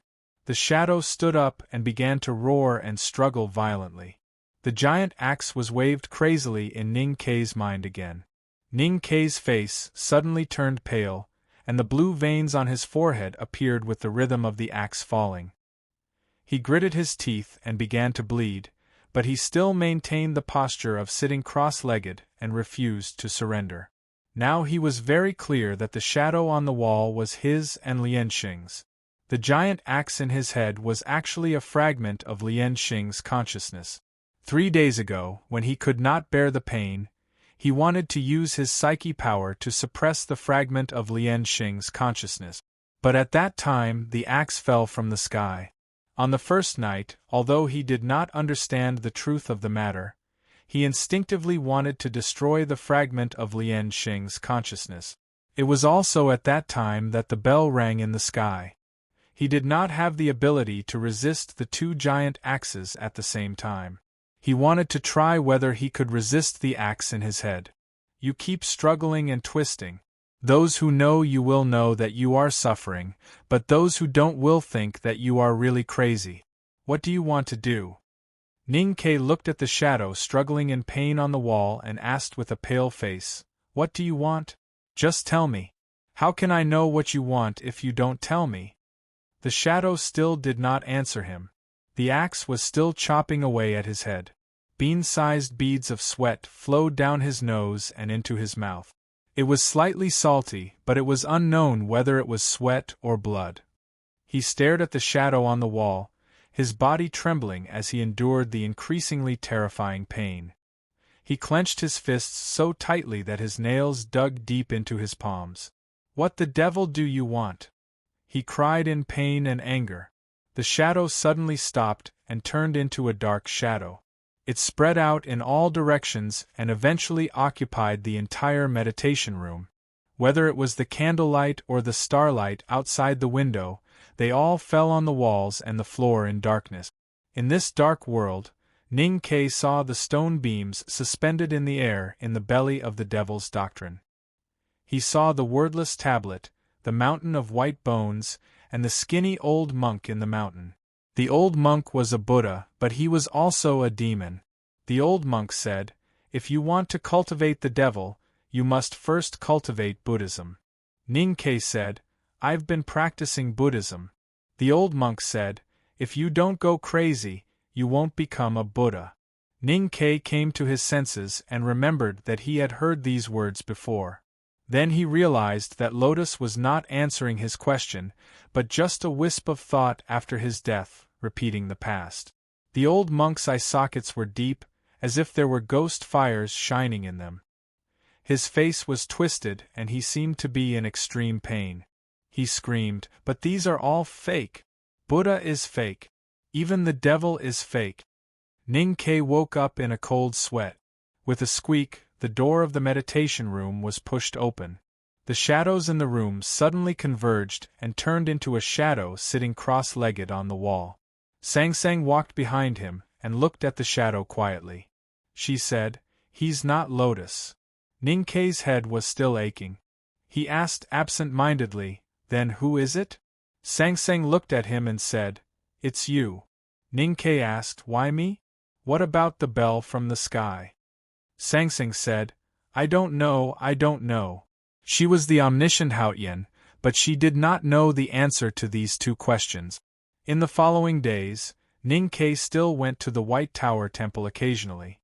The shadow stood up and began to roar and struggle violently. The giant axe was waved crazily in Ning Ke's mind again. Ning Ke's face suddenly turned pale, and the blue veins on his forehead appeared with the rhythm of the axe falling. He gritted his teeth and began to bleed, but he still maintained the posture of sitting cross-legged and refused to surrender. Now he was very clear that the shadow on the wall was his and Lian Xing's. The giant axe in his head was actually a fragment of Lian Xing's consciousness. 3 days ago, when he could not bear the pain, he wanted to use his psyche power to suppress the fragment of Lian Xing's consciousness. But at that time the axe fell from the sky. On the first night, although he did not understand the truth of the matter, he instinctively wanted to destroy the fragment of Lian Xing's consciousness. It was also at that time that the bell rang in the sky. He did not have the ability to resist the two giant axes at the same time. He wanted to try whether he could resist the axe in his head. You keep struggling and twisting. Those who know you will know that you are suffering, but those who don't will think that you are really crazy. What do you want to do? Ning Ke looked at the shadow struggling in pain on the wall and asked with a pale face, "What do you want? Just tell me. How can I know what you want if you don't tell me?" The shadow still did not answer him. The axe was still chopping away at his head. Bean-sized beads of sweat flowed down his nose and into his mouth. It was slightly salty, but it was unknown whether it was sweat or blood. He stared at the shadow on the wall, his body trembling as he endured the increasingly terrifying pain. He clenched his fists so tightly that his nails dug deep into his palms. "What the devil do you want?" he cried in pain and anger. The shadow suddenly stopped and turned into a dark shadow. It spread out in all directions and eventually occupied the entire meditation room. Whether it was the candlelight or the starlight outside the window, they all fell on the walls and the floor in darkness. In this dark world, Ning Ke saw the stone beams suspended in the air in the belly of the devil's doctrine. He saw the wordless tablet, the mountain of white bones, and the skinny old monk in the mountain. The old monk was a Buddha, but he was also a demon. The old monk said, "If you want to cultivate the devil, you must first cultivate Buddhism." Ning Ke said, "I've been practicing Buddhism." The old monk said, "If you don't go crazy, you won't become a Buddha." Ning Ke came to his senses and remembered that he had heard these words before. Then he realized that Lotus was not answering his question, but just a wisp of thought after his death, repeating the past. The old monk's eye sockets were deep, as if there were ghost fires shining in them. His face was twisted and he seemed to be in extreme pain. He screamed, "But these are all fake! Buddha is fake! Even the devil is fake!" Ning Ke woke up in a cold sweat. With a squeak, the door of the meditation room was pushed open. The shadows in the room suddenly converged and turned into a shadow sitting cross-legged on the wall. Sang Sang walked behind him and looked at the shadow quietly. She said, "He's not Lotus." Ning Ke's head was still aching. He asked absent-mindedly, "Then who is it?" Sang Sang looked at him and said, "It's you." Ning Ke asked, "Why me? What about the bell from the sky?" Sang Sang said, I don't know. She was the omniscient Haotian, but she did not know the answer to these two questions. In the following days, Ning Ke still went to the White Tower Temple occasionally.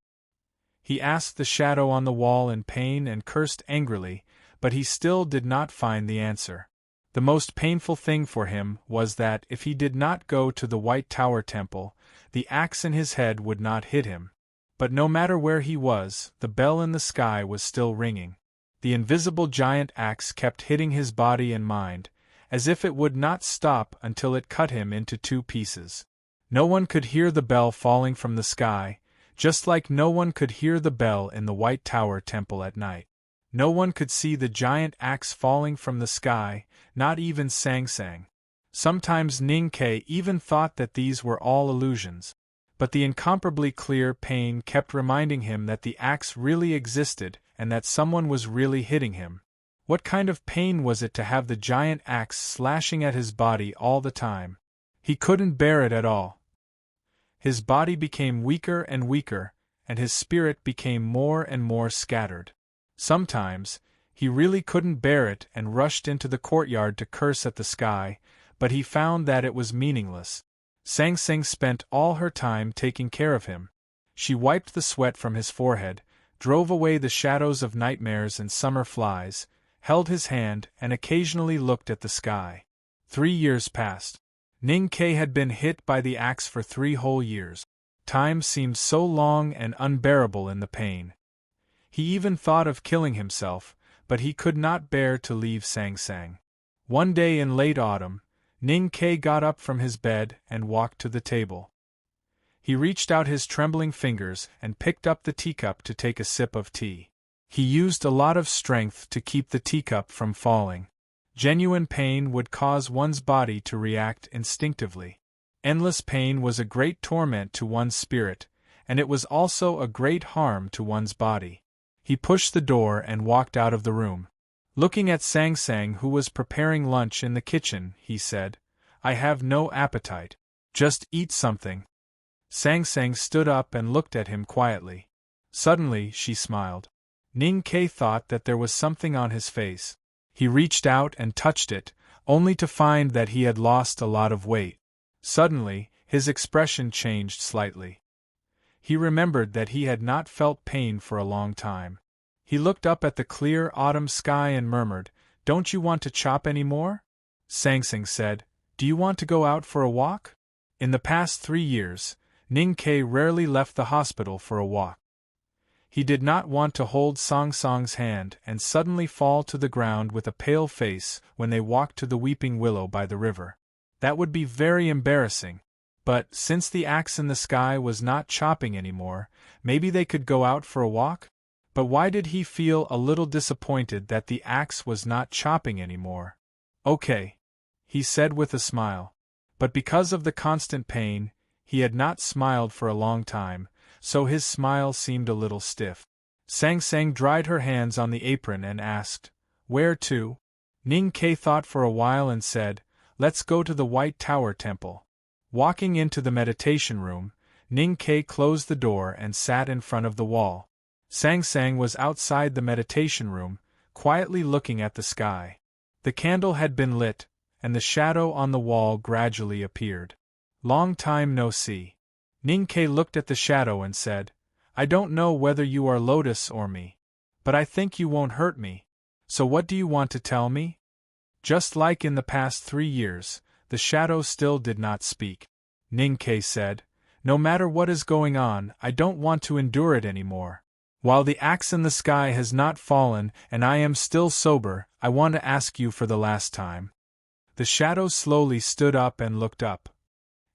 He asked the shadow on the wall in pain and cursed angrily, but he still did not find the answer. The most painful thing for him was that if he did not go to the White Tower Temple, the axe in his head would not hit him. But no matter where he was, the bell in the sky was still ringing. The invisible giant axe kept hitting his body and mind, as if it would not stop until it cut him into two pieces. No one could hear the bell falling from the sky, just like no one could hear the bell in the White Tower Temple at night. No one could see the giant axe falling from the sky, not even Sang Sang. Sometimes Ning Ke even thought that these were all illusions. But the incomparably clear pain kept reminding him that the axe really existed and that someone was really hitting him. What kind of pain was it to have the giant axe slashing at his body all the time? He couldn't bear it at all. His body became weaker and weaker, and his spirit became more and more scattered. Sometimes, he really couldn't bear it and rushed into the courtyard to curse at the sky, but he found that it was meaningless. Sang Sang spent all her time taking care of him. She wiped the sweat from his forehead, drove away the shadows of nightmares and summer flies, held his hand and occasionally looked at the sky. 3 years passed. Ning Ke had been hit by the axe for 3 whole years. Time seemed so long and unbearable in the pain. He even thought of killing himself, but he could not bear to leave Sang Sang. One day in late autumn, Ning Ke got up from his bed and walked to the table. He reached out his trembling fingers and picked up the teacup to take a sip of tea. He used a lot of strength to keep the teacup from falling. Genuine pain would cause one's body to react instinctively. Endless pain was a great torment to one's spirit, and it was also a great harm to one's body. He pushed the door and walked out of the room. Looking at Sang Sang, who was preparing lunch in the kitchen, he said, "I have no appetite. Just eat something." Sang Sang stood up and looked at him quietly. Suddenly, she smiled. Ning Ke thought that there was something on his face. He reached out and touched it, only to find that he had lost a lot of weight. Suddenly, his expression changed slightly. He remembered that he had not felt pain for a long time. He looked up at the clear autumn sky and murmured, "Don't you want to chop any more?" Sang Sang said, "Do you want to go out for a walk?" In the past 3 years, Ning Ke rarely left the hospital for a walk. He did not want to hold Sang Sang's hand and suddenly fall to the ground with a pale face when they walked to the weeping willow by the river. That would be very embarrassing. But, since the axe in the sky was not chopping anymore, maybe they could go out for a walk? But why did he feel a little disappointed that the axe was not chopping anymore? "Okay," he said with a smile. But because of the constant pain, he had not smiled for a long time, so his smile seemed a little stiff. Sang Sang dried her hands on the apron and asked, "Where to?" Ning Ke thought for a while and said, "Let's go to the White Tower Temple." Walking into the meditation room, Ning Ke closed the door and sat in front of the wall. Sang Sang was outside the meditation room, quietly looking at the sky. The candle had been lit, and the shadow on the wall gradually appeared. "Long time no see." Ning Ke looked at the shadow and said, "I don't know whether you are Lotus or me. But I think you won't hurt me. So what do you want to tell me?" Just like in the past 3 years, the shadow still did not speak. Ning Ke said, "No matter what is going on, I don't want to endure it anymore. While the axe in the sky has not fallen and I am still sober, I want to ask you for the last time." The shadow slowly stood up and looked up.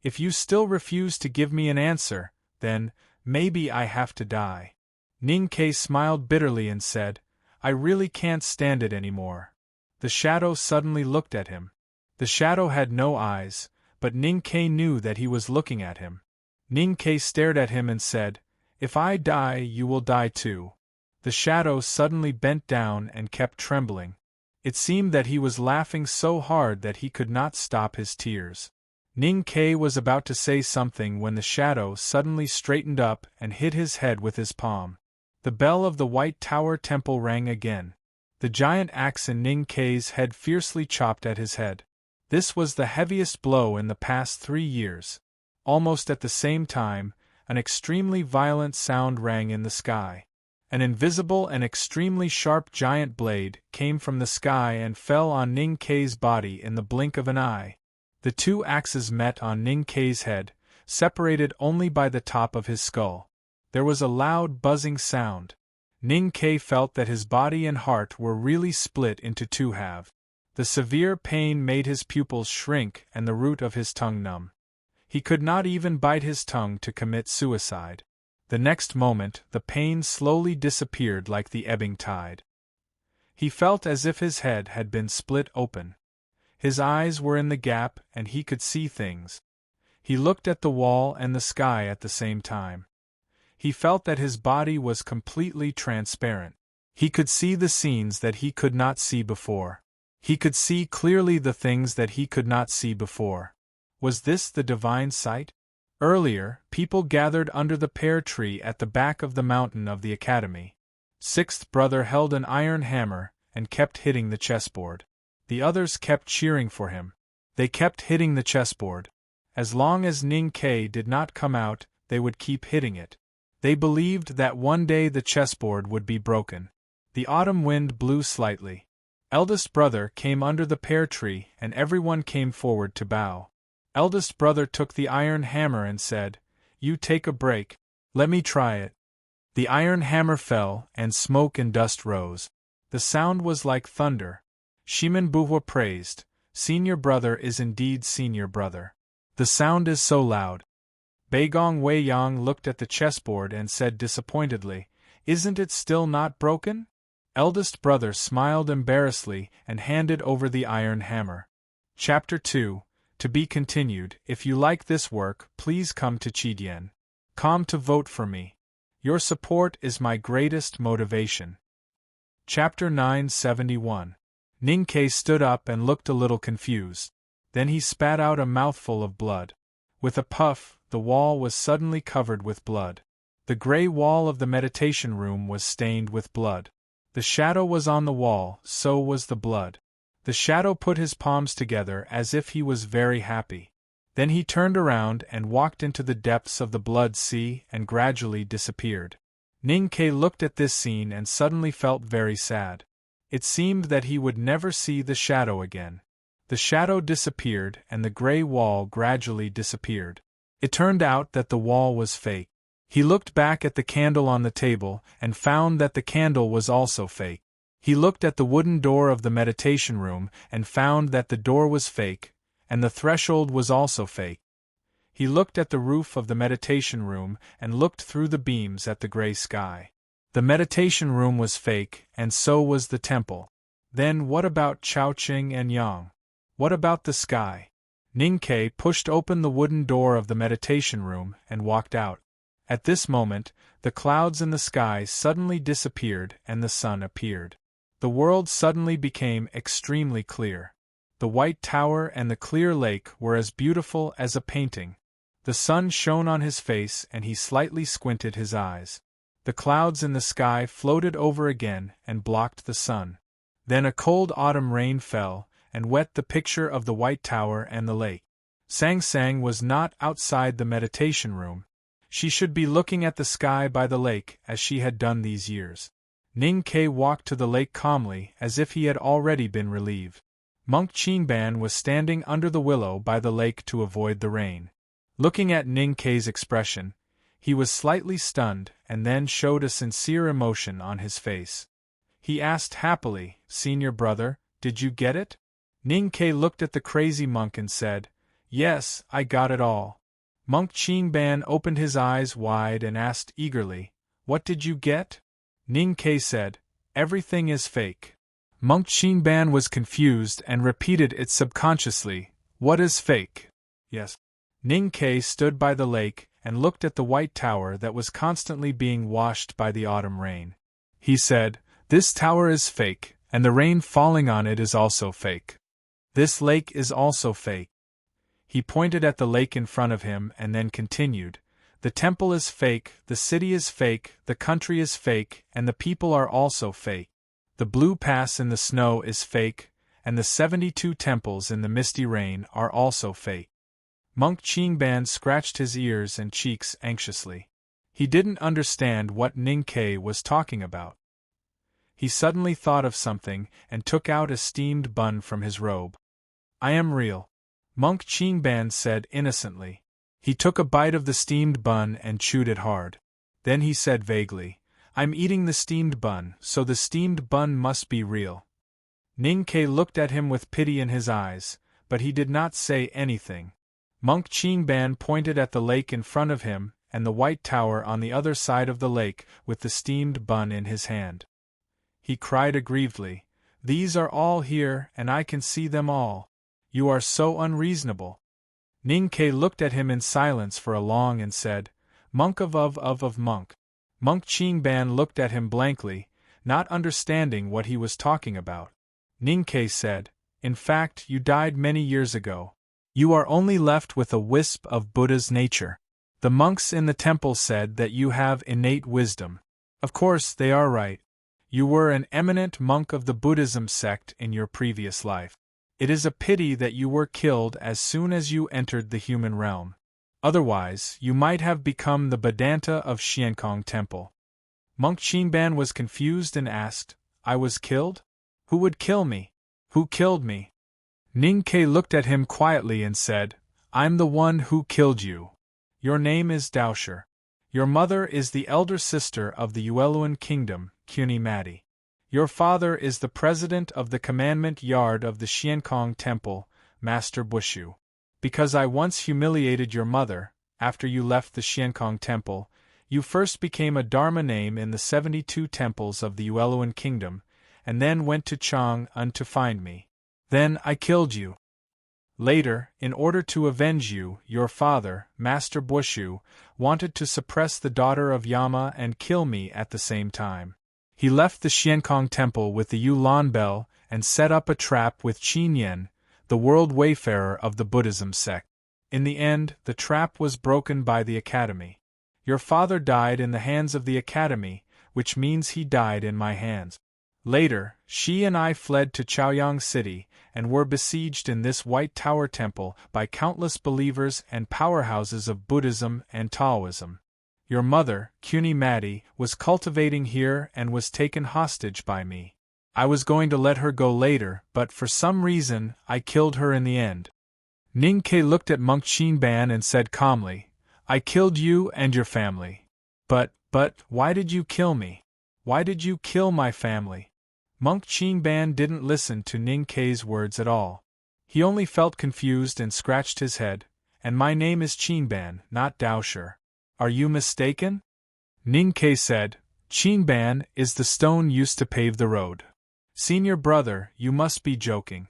"If you still refuse to give me an answer, then, maybe I have to die." Ning Ke smiled bitterly and said, "I really can't stand it anymore." The shadow suddenly looked at him. The shadow had no eyes, but Ning Ke knew that he was looking at him. Ning Ke stared at him and said, "If I die, you will die too." The shadow suddenly bent down and kept trembling. It seemed that he was laughing so hard that he could not stop his tears. Ning Ke was about to say something when the shadow suddenly straightened up and hit his head with his palm. The bell of the White Tower Temple rang again. The giant axe in Ning Ke's head fiercely chopped at his head. This was the heaviest blow in the past 3 years. Almost at the same time, an extremely violent sound rang in the sky. An invisible and extremely sharp giant blade came from the sky and fell on Ning Ke's body in the blink of an eye. The 2 axes met on Ning Ke's head, separated only by the top of his skull. There was a loud buzzing sound. Ning Ke felt that his body and heart were really split into two halves. The severe pain made his pupils shrink and the root of his tongue numb. He could not even bite his tongue to commit suicide. The next moment, the pain slowly disappeared like the ebbing tide. He felt as if his head had been split open. His eyes were in the gap and he could see things. He looked at the wall and the sky at the same time. He felt that his body was completely transparent. He could see the scenes that he could not see before. He could see clearly the things that he could not see before. Was this the divine sight? Earlier, people gathered under the pear tree at the back of the mountain of the academy. Sixth brother held an iron hammer and kept hitting the chessboard. The others kept cheering for him. They kept hitting the chessboard. As long as Ning Ke did not come out, they would keep hitting it. They believed that one day the chessboard would be broken. The autumn wind blew slightly. Eldest brother came under the pear tree and everyone came forward to bow. Eldest brother took the iron hammer and said, "You take a break. Let me try it." The iron hammer fell and smoke and dust rose. The sound was like thunder. Shimen Buhua praised, "Senior brother is indeed senior brother. The sound is so loud." Beigong Weiyang looked at the chessboard and said disappointedly, "Isn't it still not broken?" Eldest brother smiled embarrassedly and handed over the iron hammer. Chapter 2, to be continued. If you like this work, please come to Chidien.com to vote for me. Your support is my greatest motivation. Chapter 971. Ning Ke stood up and looked a little confused. Then he spat out a mouthful of blood. With a puff, the wall was suddenly covered with blood. The gray wall of the meditation room was stained with blood. The shadow was on the wall, so was the blood. The shadow put his palms together as if he was very happy. Then he turned around and walked into the depths of the blood sea and gradually disappeared. Ning Ke looked at this scene and suddenly felt very sad. It seemed that he would never see the shadow again. The shadow disappeared and the gray wall gradually disappeared. It turned out that the wall was fake. He looked back at the candle on the table and found that the candle was also fake. He looked at the wooden door of the meditation room and found that the door was fake, and the threshold was also fake. He looked at the roof of the meditation room and looked through the beams at the gray sky. The meditation room was fake, and so was the temple. Then what about Chao-Ching and Yang? What about the sky? Ning Ke pushed open the wooden door of the meditation room and walked out. At this moment, the clouds in the sky suddenly disappeared and the sun appeared. The world suddenly became extremely clear. The white tower and the clear lake were as beautiful as a painting. The sun shone on his face and he slightly squinted his eyes. The clouds in the sky floated over again and blocked the sun. Then a cold autumn rain fell and wet the picture of the white tower and the lake. Sang Sang was not outside the meditation room. She should be looking at the sky by the lake as she had done these years. Ning Ke walked to the lake calmly as if he had already been relieved. Monk Qingban was standing under the willow by the lake to avoid the rain. Looking at Ning Ke's expression, he was slightly stunned and then showed a sincere emotion on his face. He asked happily, "Senior brother, did you get it?" Ning Ke looked at the crazy monk and said, "Yes, I got it all." Monk Qingban opened his eyes wide and asked eagerly, "What did you get?" Ning Ke said, "Everything is fake." Monk Qingban was confused and repeated it subconsciously, "What is fake?" "Yes." Ning Ke stood by the lake and looked at the white tower that was constantly being washed by the autumn rain. He said, "This tower is fake, and the rain falling on it is also fake. This lake is also fake." He pointed at the lake in front of him and then continued, "The temple is fake, the city is fake, the country is fake, and the people are also fake. The blue pass in the snow is fake, and the 72 temples in the misty rain are also fake." Monk Qingban scratched his ears and cheeks anxiously. He didn't understand what Ning Ke was talking about. He suddenly thought of something and took out a steamed bun from his robe. "I am real," Monk Qingban said innocently. He took a bite of the steamed bun and chewed it hard. Then he said vaguely, I'm eating the steamed bun, so the steamed bun must be real. Ning-Ke looked at him with pity in his eyes, but he did not say anything. Monk Qingban pointed at the lake in front of him, and the white tower on the other side of the lake, with the steamed bun in his hand. He cried aggrievedly, "These are all here, and I can see them all. You are so unreasonable." Ning-Ke looked at him in silence for a long and said, "Monk of Monk." Monk Qingban looked at him blankly, not understanding what he was talking about. Ning-Ke said, "In fact, you died many years ago. You are only left with a wisp of Buddha's nature. The monks in the temple said that you have innate wisdom. Of course, they are right. You were an eminent monk of the Buddhism sect in your previous life. It is a pity that you were killed as soon as you entered the human realm. Otherwise, you might have become the Vedanta of Xiankong Temple." Monk Qingban was confused and asked, "I was killed? Who would kill me? Who killed me?" Ning-Ke looked at him quietly and said, "I'm the one who killed you. Your name is Daosher. Your mother is the elder sister of the Yueluan Kingdom, Kunimati. Your father is the president of the commandment yard of the Xiankong Temple, Master Bushu. Because I once humiliated your mother, after you left the Xiankong Temple, you first became a Dharma name in the 72 temples of the Yueluan Kingdom, and then went to Chang'an to find me. Then I killed you. Later, in order to avenge you, your father, Master Bushu, wanted to suppress the daughter of Yama and kill me at the same time. He left the Xiankong Temple with the Yulan Bell and set up a trap with Qin Yen, the world wayfarer of the Buddhism sect. In the end, the trap was broken by the Academy. Your father died in the hands of the Academy, which means he died in my hands. Later, she and I fled to Chaoyang City and were besieged in this White Tower Temple by countless believers and powerhouses of Buddhism and Taoism. Your mother, Kunimati, was cultivating here and was taken hostage by me. I was going to let her go later, but for some reason, I killed her in the end." Ning-Ke looked at Monk Qingban and said calmly, "I killed you and your family. But, why did you kill me? Why did you kill my family?" Monk Qingban didn't listen to Ning-Ke's words at all. He only felt confused and scratched his head, "And my name is Qingban, not Daosher. Are you mistaken?" Ning-Ke said, "Qingban is the stone used to pave the road. Senior brother, you must be joking."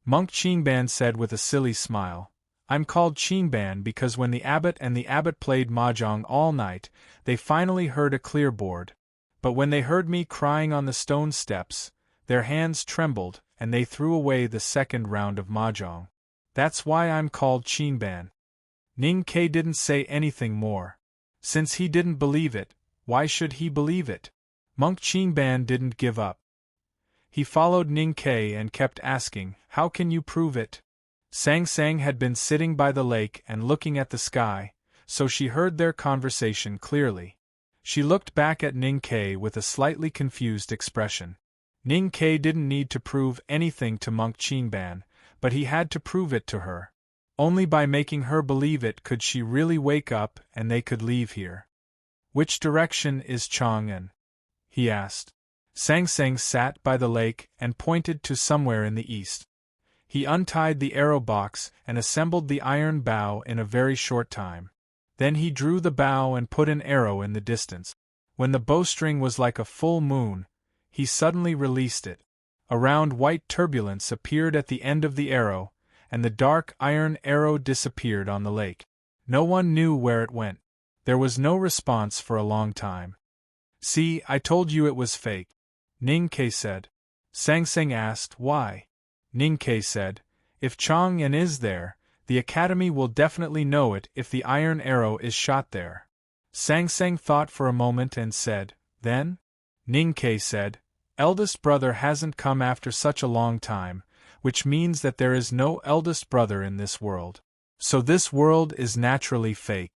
Monk Qingban said with a silly smile, "I'm called Qingban because when the abbot played mahjong all night, they finally heard a clear board. But when they heard me crying on the stone steps, their hands trembled and they threw away the second round of mahjong. That's why I'm called Qingban." Ning-Ke didn't say anything more. Since he didn't believe it, why should he believe it? Monk Qingban didn't give up. He followed Ning-Ke and kept asking, "How can you prove it?" Sang Sang had been sitting by the lake and looking at the sky, so she heard their conversation clearly. She looked back at Ning-Ke with a slightly confused expression. Ning-Ke didn't need to prove anything to Monk Qingban, but he had to prove it to her. Only by making her believe it could she really wake up and they could leave here. "Which direction is Chang'an?" he asked. Sang Sang sat by the lake and pointed to somewhere in the east. He untied the arrow box and assembled the iron bow in a very short time. Then he drew the bow and put an arrow in the distance. When the bowstring was like a full moon, he suddenly released it. A round white turbulence appeared at the end of the arrow, and the dark iron arrow disappeared on the lake. No one knew where it went. There was no response for a long time. "See, I told you it was fake," Ning-Ke said. Sang Sang asked, "Why?" Ning-Ke said, "If Chang'an is there, the Academy will definitely know it if the iron arrow is shot there." Sang Sang thought for a moment and said, "Then?" Ning-Ke said, "Eldest brother hasn't come after such a long time, which means that there is no eldest brother in this world. So this world is naturally fake."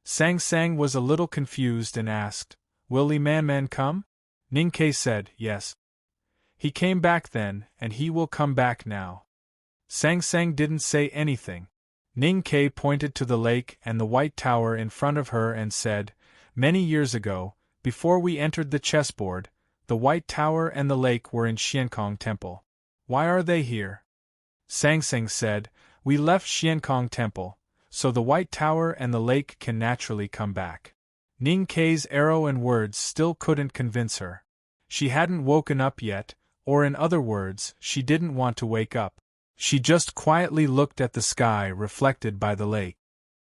Sang Sang was a little confused and asked, "Will Li Man come?" Ning-Ke said, "Yes. He came back then, and he will come back now." Sang Sang didn't say anything. Ning-Ke pointed to the lake and the white tower in front of her and said, "Many years ago, Before we entered the chessboard, the White Tower and the lake were in Xiankong Temple. Why are they here? Sang Sang said, we left Xiankong Temple, so the White Tower and the lake can naturally come back. Ning Kei's arrow and words still couldn't convince her. She hadn't woken up yet, or in other words, she didn't want to wake up. She just quietly looked at the sky reflected by the lake.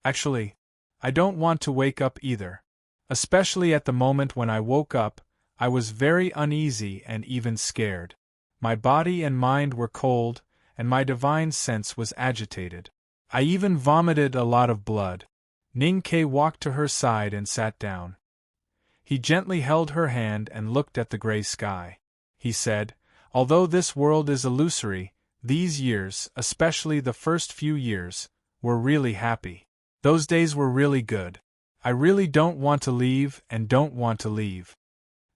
Actually, I don't want to wake up either. Especially at the moment when I woke up, I was very uneasy and even scared. My body and mind were cold, and my divine sense was agitated. I even vomited a lot of blood. Ning Kei walked to her side and sat down. He gently held her hand and looked at the gray sky. He said, although this world is illusory, these years, especially the first few years, were really happy. Those days were really good. I really don't want to leave and don't want to leave.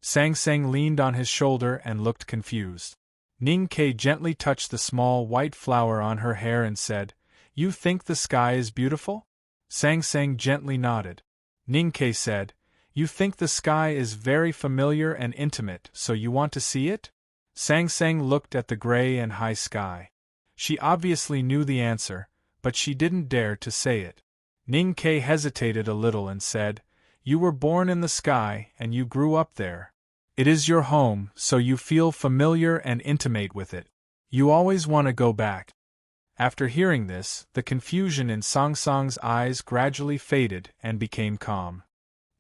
Sang Sang leaned on his shoulder and looked confused. Ning Kei gently touched the small white flower on her hair and said, you think the sky is beautiful? Sang Sang gently nodded. Ning Kei said, you think the sky is very familiar and intimate, so you want to see it? Sang Sang looked at the gray and high sky. She obviously knew the answer, but she didn't dare to say it. Ning Kei hesitated a little and said, you were born in the sky and you grew up there. It is your home, so you feel familiar and intimate with it. You always want to go back. After hearing this, the confusion in Sang Sang's eyes gradually faded and became calm.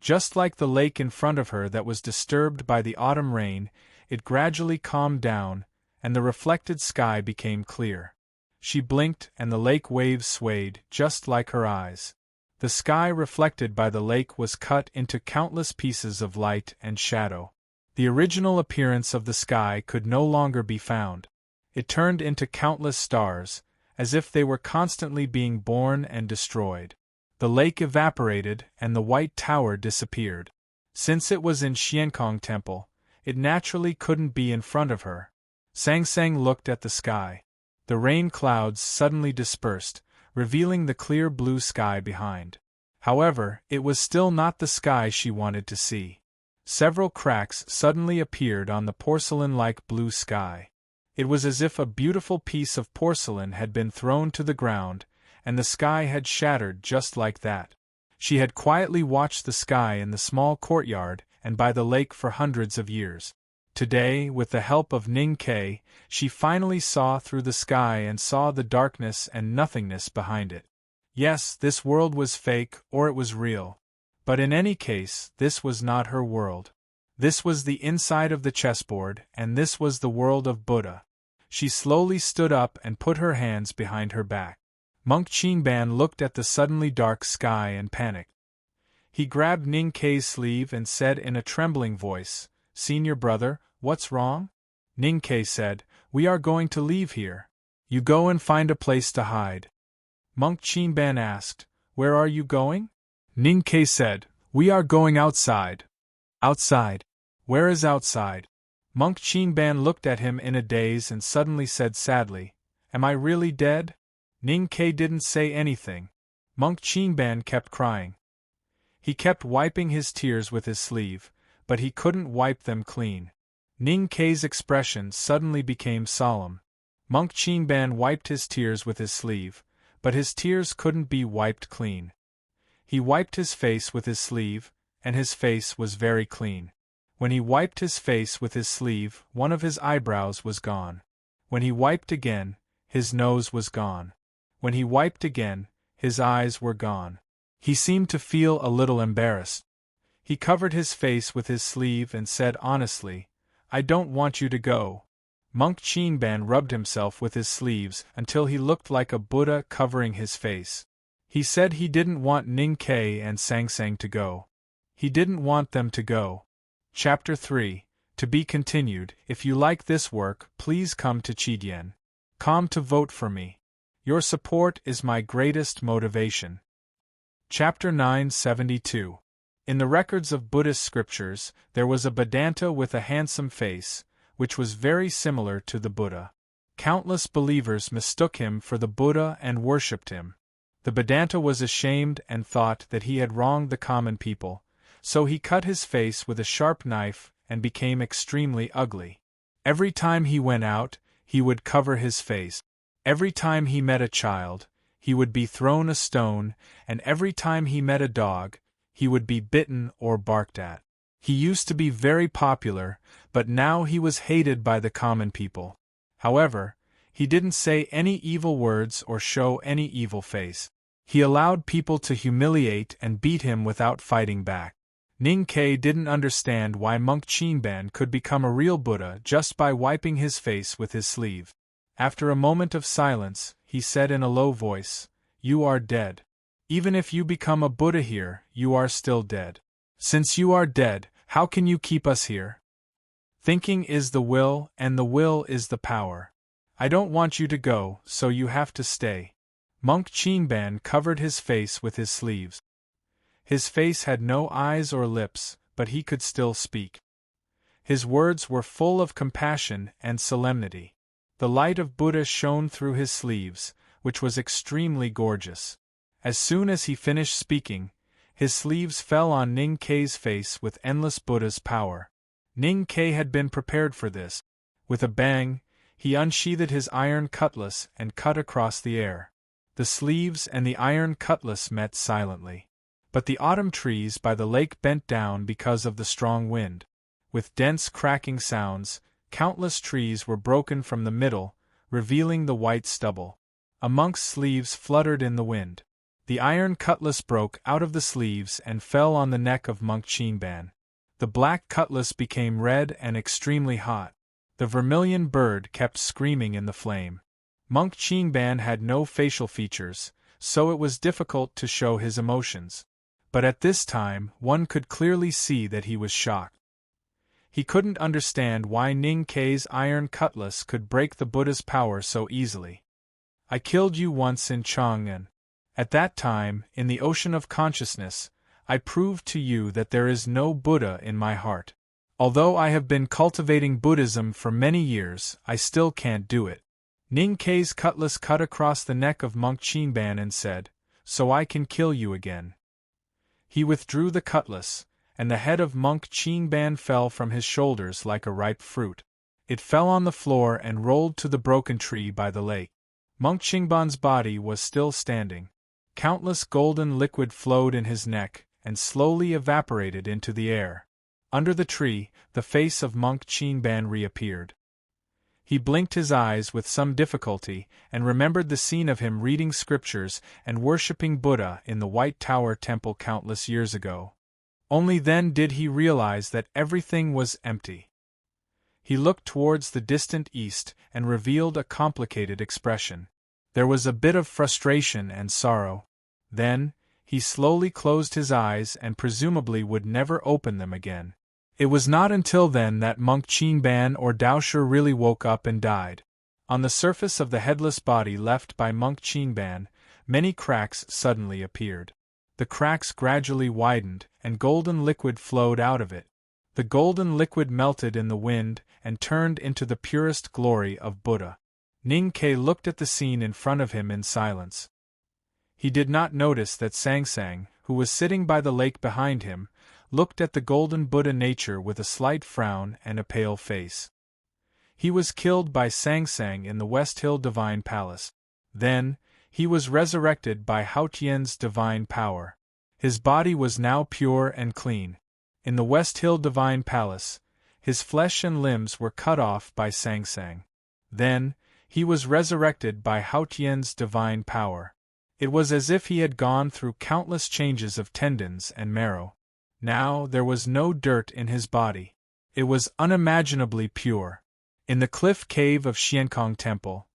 Just like the lake in front of her that was disturbed by the autumn rain, it gradually calmed down, and the reflected sky became clear. She blinked and the lake waves swayed, just like her eyes. The sky reflected by the lake was cut into countless pieces of light and shadow. The original appearance of the sky could no longer be found. It turned into countless stars, as if they were constantly being born and destroyed. The lake evaporated and the White Tower disappeared. Since it was in Xiankong Temple, it naturally couldn't be in front of her. Sang Sang looked at the sky. The rain clouds suddenly dispersed, revealing the clear blue sky behind. However, it was still not the sky she wanted to see. Several cracks suddenly appeared on the porcelain-like blue sky. It was as if a beautiful piece of porcelain had been thrown to the ground, and the sky had shattered just like that. She had quietly watched the sky in the small courtyard and by the lake for hundreds of years. Today, with the help of Ning Kei, she finally saw through the sky and saw the darkness and nothingness behind it. Yes, this world was fake, or it was real. But in any case, this was not her world. This was the inside of the chessboard, and this was the world of Buddha. She slowly stood up and put her hands behind her back. Monk Qinban looked at the suddenly dark sky and panicked. He grabbed Ning Kei's sleeve and said in a trembling voice, "Senior brother, what's wrong?" Ning Kei said, "We are going to leave here. You go and find a place to hide." Monk Qinban asked, "Where are you going?" Ning Kei said, "We are going outside." "Outside? Where is outside?" Monk Qinban looked at him in a daze and suddenly said sadly, "Am I really dead?" Ning Kei didn't say anything. Monk Qinban kept crying. He kept wiping his tears with his sleeve, but he couldn't wipe them clean. Ning Kei's expression suddenly became solemn. Monk Qinban wiped his tears with his sleeve, but his tears couldn't be wiped clean. He wiped his face with his sleeve, and his face was very clean. When he wiped his face with his sleeve, one of his eyebrows was gone. When he wiped again, his nose was gone. When he wiped again, his eyes were gone. He seemed to feel a little embarrassed. He covered his face with his sleeve and said honestly, "I don't want you to go." Monk Qinban rubbed himself with his sleeves until he looked like a Buddha covering his face. He said he didn't want Ning Kei and Sang Sang to go. He didn't want them to go. Chapter 3, to be continued. If you like this work, please come to Chidien.com to vote for me. Your support is my greatest motivation. Chapter 972. In the records of Buddhist scriptures, there was a Vedanta with a handsome face, which was very similar to the Buddha. Countless believers mistook him for the Buddha and worshipped him. The Vedanta was ashamed and thought that he had wronged the common people, so he cut his face with a sharp knife and became extremely ugly. Every time he went out, he would cover his face. Every time he met a child, he would be thrown a stone, and every time he met a dog, he would be bitten or barked at. He used to be very popular, but now he was hated by the common people. However, he didn't say any evil words or show any evil face. He allowed people to humiliate and beat him without fighting back. Ning-Ke didn't understand why Monk Qinban could become a real Buddha just by wiping his face with his sleeve. After a moment of silence, he said in a low voice, "You are dead. Even if you become a Buddha here, you are still dead. Since you are dead, how can you keep us here? Thinking is the will, and the will is the power. I don't want you to go, so you have to stay." Monk Qinban covered his face with his sleeves. His face had no eyes or lips, but he could still speak. His words were full of compassion and solemnity. The light of Buddha shone through his sleeves, which was extremely gorgeous. As soon as he finished speaking, his sleeves fell on Ning-Ke's face with endless Buddha's power. Ning-Ke had been prepared for this. With a bang, he unsheathed his iron cutlass and cut across the air. The sleeves and the iron cutlass met silently. But the autumn trees by the lake bent down because of the strong wind. With dense cracking sounds, countless trees were broken from the middle, revealing the white stubble. A monk's sleeves fluttered in the wind. The iron cutlass broke out of the sleeves and fell on the neck of Monk Qinban. The black cutlass became red and extremely hot. The vermilion bird kept screaming in the flame. Monk Qinban had no facial features, so it was difficult to show his emotions. But at this time, one could clearly see that he was shocked. He couldn't understand why Ning-Ke's iron cutlass could break the Buddha's power so easily. "I killed you once in Chang'an. At that time, in the ocean of consciousness, I proved to you that there is no Buddha in my heart. Although I have been cultivating Buddhism for many years, I still can't do it." Ning-Ke's cutlass cut across the neck of Monk Qinban and said, "So I can kill you again." He withdrew the cutlass, and the head of Monk Qinban fell from his shoulders like a ripe fruit. It fell on the floor and rolled to the broken tree by the lake. Monk Qinban's body was still standing. Countless golden liquid flowed in his neck, and slowly evaporated into the air. Under the tree, the face of Monk Qinban reappeared. He blinked his eyes with some difficulty, and remembered the scene of him reading scriptures and worshipping Buddha in the White Tower Temple countless years ago. Only then did he realize that everything was empty. He looked towards the distant east and revealed a complicated expression. There was a bit of frustration and sorrow. Then, he slowly closed his eyes and presumably would never open them again. It was not until then that Monk Qinban or Daoshe really woke up and died. On the surface of the headless body left by Monk Qinban, many cracks suddenly appeared. The cracks gradually widened, and golden liquid flowed out of it. The golden liquid melted in the wind and turned into the purest glory of Buddha. Ning-Ke looked at the scene in front of him in silence. He did not notice that Sangsang, who was sitting by the lake behind him, looked at the golden Buddha nature with a slight frown and a pale face. He was killed by Sangsang in the West Hill Divine Palace. Then, he was resurrected by Haotian's divine power. His body was now pure and clean. In the West Hill Divine Palace, his flesh and limbs were cut off by Sangsang. Then, he was resurrected by Haotian's divine power. It was as if he had gone through countless changes of tendons and marrow. Now there was no dirt in his body. It was unimaginably pure. In the cliff cave of Xiankong Temple,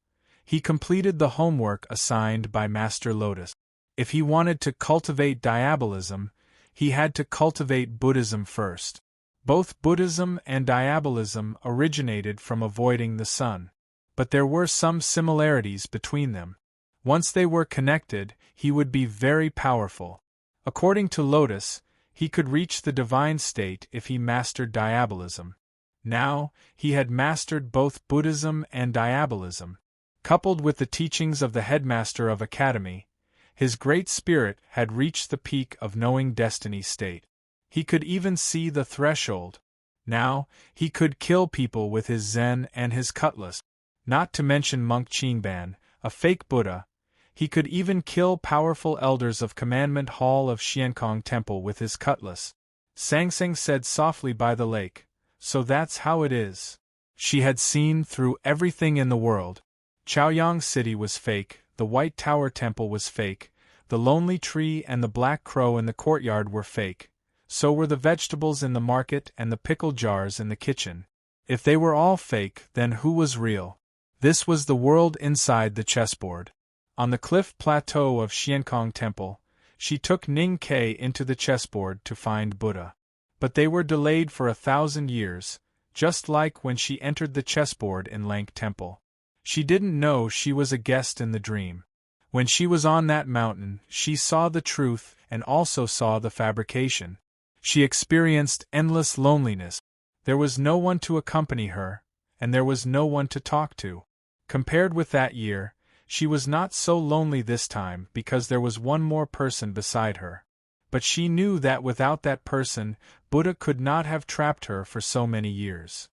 he completed the homework assigned by Master Lotus. If he wanted to cultivate diabolism, he had to cultivate Buddhism first. Both Buddhism and diabolism originated from avoiding the sun. But there were some similarities between them. Once they were connected, he would be very powerful. According to Lotus, he could reach the divine state if he mastered diabolism. Now, he had mastered both Buddhism and diabolism. Coupled with the teachings of the headmaster of academy, his great spirit had reached the peak of knowing destiny state. He could even see the threshold. Now, he could kill people with his Zen and his cutlass. Not to mention Monk Qingban, a fake Buddha. He could even kill powerful elders of Commandment Hall of Xiankong Temple with his cutlass. Sang Sang said softly by the lake, "So that's how it is." She had seen through everything in the world. Chaoyang City was fake, the White Tower Temple was fake, the lonely tree and the black crow in the courtyard were fake. So were the vegetables in the market and the pickle jars in the kitchen. If they were all fake, then who was real? This was the world inside the chessboard. On the cliff plateau of Xiankong Temple, she took Ning Ke into the chessboard to find Buddha. But they were delayed for 1,000 years, just like when she entered the chessboard in Lank Temple. She didn't know she was a guest in the dream. When she was on that mountain, she saw the truth and also saw the fabrication. She experienced endless loneliness. There was no one to accompany her, and there was no one to talk to. Compared with that year, she was not so lonely this time because there was one more person beside her. But she knew that without that person, Buddha could not have trapped her for so many years.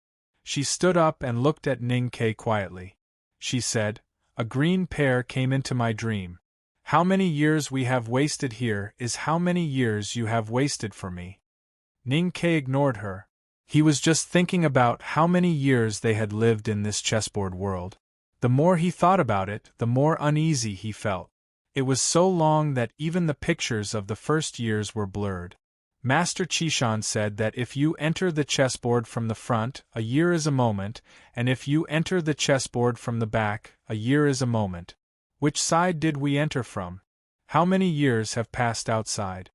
She stood up and looked at Ning Ke quietly. She said, "A green pear came into my dream. How many years we have wasted here is how many years you have wasted for me." Ning Ke ignored her. He was just thinking about how many years they had lived in this chessboard world. The more he thought about it, the more uneasy he felt. It was so long that even the pictures of the first years were blurred. Master Qishan said that if you enter the chessboard from the front, a year is a moment, and if you enter the chessboard from the back, a year is a moment. Which side did we enter from? How many years have passed outside?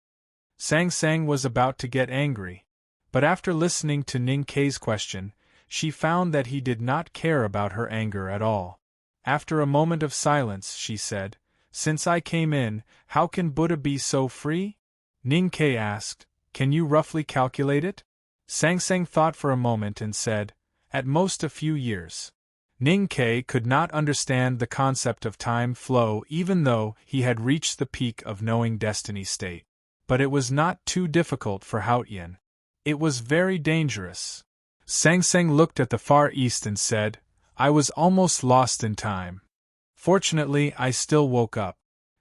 Sang Sang was about to get angry. But after listening to Ning Ke's question, she found that he did not care about her anger at all. After a moment of silence, she said, "Since I came in, how can Buddha be so free?" Ning Ke asked, "Can you roughly calculate it?" Sang Sang thought for a moment and said, "At most a few years." Ning Ke could not understand the concept of time flow even though he had reached the peak of knowing destiny state. But it was not too difficult for Haotian. It was very dangerous. Sang Sang looked at the far east and said, "I was almost lost in time. Fortunately, I still woke up."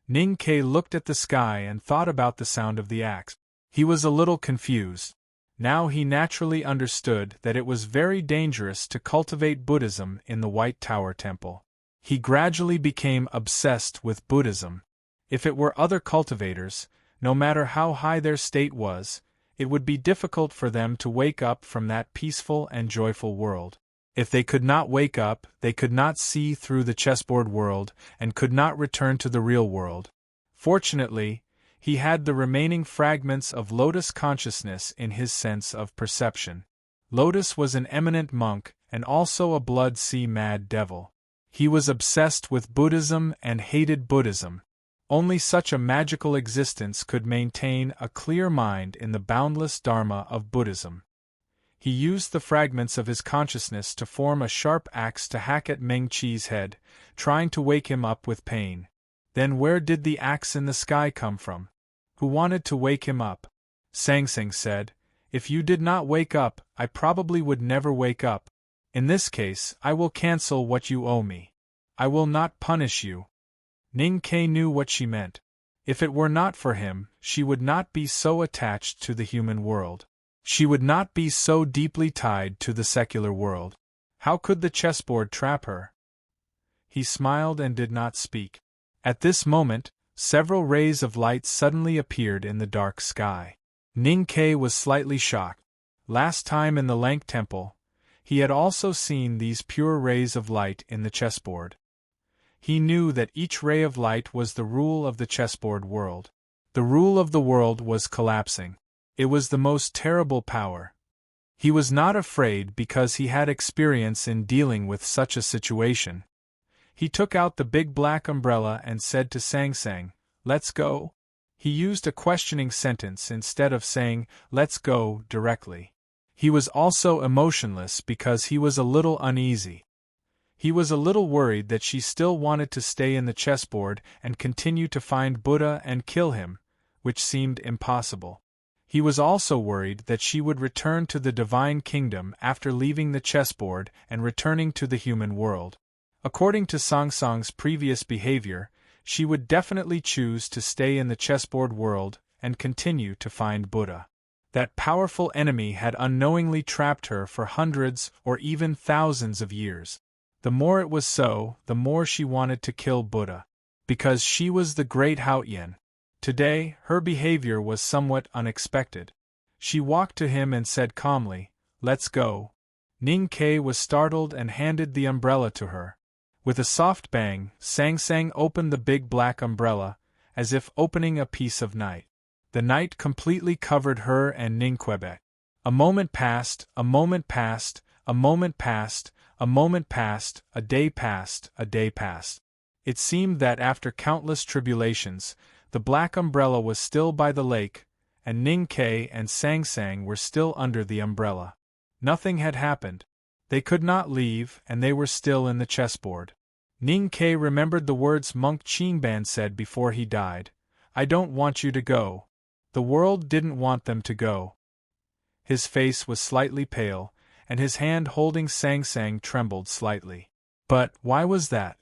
Ning Ke looked at the sky and thought about the sound of the axe. He was a little confused. Now he naturally understood that it was very dangerous to cultivate Buddhism in the White Tower Temple. He gradually became obsessed with Buddhism. If it were other cultivators, no matter how high their state was, it would be difficult for them to wake up from that peaceful and joyful world. If they could not wake up, they could not see through the chessboard world and could not return to the real world. Fortunately, he had the remaining fragments of Lotus consciousness in his sense of perception. Lotus was an eminent monk and also a blood sea mad devil. He was obsessed with Buddhism and hated Buddhism. Only such a magical existence could maintain a clear mind in the boundless Dharma of Buddhism. He used the fragments of his consciousness to form a sharp axe to hack at Meng Qi's head, trying to wake him up with pain. Then where did the axe in the sky come from? Who wanted to wake him up? Sang Sang said, "If you did not wake up, I probably would never wake up. In this case, I will cancel what you owe me. I will not punish you." Ning Ke knew what she meant. If it were not for him, she would not be so attached to the human world. She would not be so deeply tied to the secular world. How could the chessboard trap her? He smiled and did not speak. At this moment, several rays of light suddenly appeared in the dark sky. Ning Ke was slightly shocked. Last time in the Lank Temple, he had also seen these pure rays of light in the chessboard. He knew that each ray of light was the rule of the chessboard world. The rule of the world was collapsing. It was the most terrible power. He was not afraid because he had experience in dealing with such a situation. He took out the big black umbrella and said to Sang Sang, "Let's go." He used a questioning sentence instead of saying, "Let's go," directly. He was also emotionless because he was a little uneasy. He was a little worried that she still wanted to stay in the chessboard and continue to find Buddha and kill him, which seemed impossible. He was also worried that she would return to the divine kingdom after leaving the chessboard and returning to the human world. According to Song Song's previous behavior, she would definitely choose to stay in the chessboard world and continue to find Buddha. That powerful enemy had unknowingly trapped her for hundreds or even thousands of years. The more it was so, the more she wanted to kill Buddha. Because she was the great Haotian. Today, her behavior was somewhat unexpected. She walked to him and said calmly, "Let's go." Ning Ke was startled and handed the umbrella to her. With a soft bang, Sang Sang opened the big black umbrella, as if opening a piece of night. The night completely covered her and Ning Quebec. A moment passed, a moment passed, a moment passed, a moment passed, a day passed, a day passed. It seemed that after countless tribulations, the black umbrella was still by the lake, and Ning Ke and Sang Sang were still under the umbrella. Nothing had happened. They could not leave, and they were still in the chessboard. Ning Ke remembered the words Monk Qingban said before he died. "I don't want you to go." The world didn't want them to go. His face was slightly pale, and his hand holding Sang Sang trembled slightly. But why was that?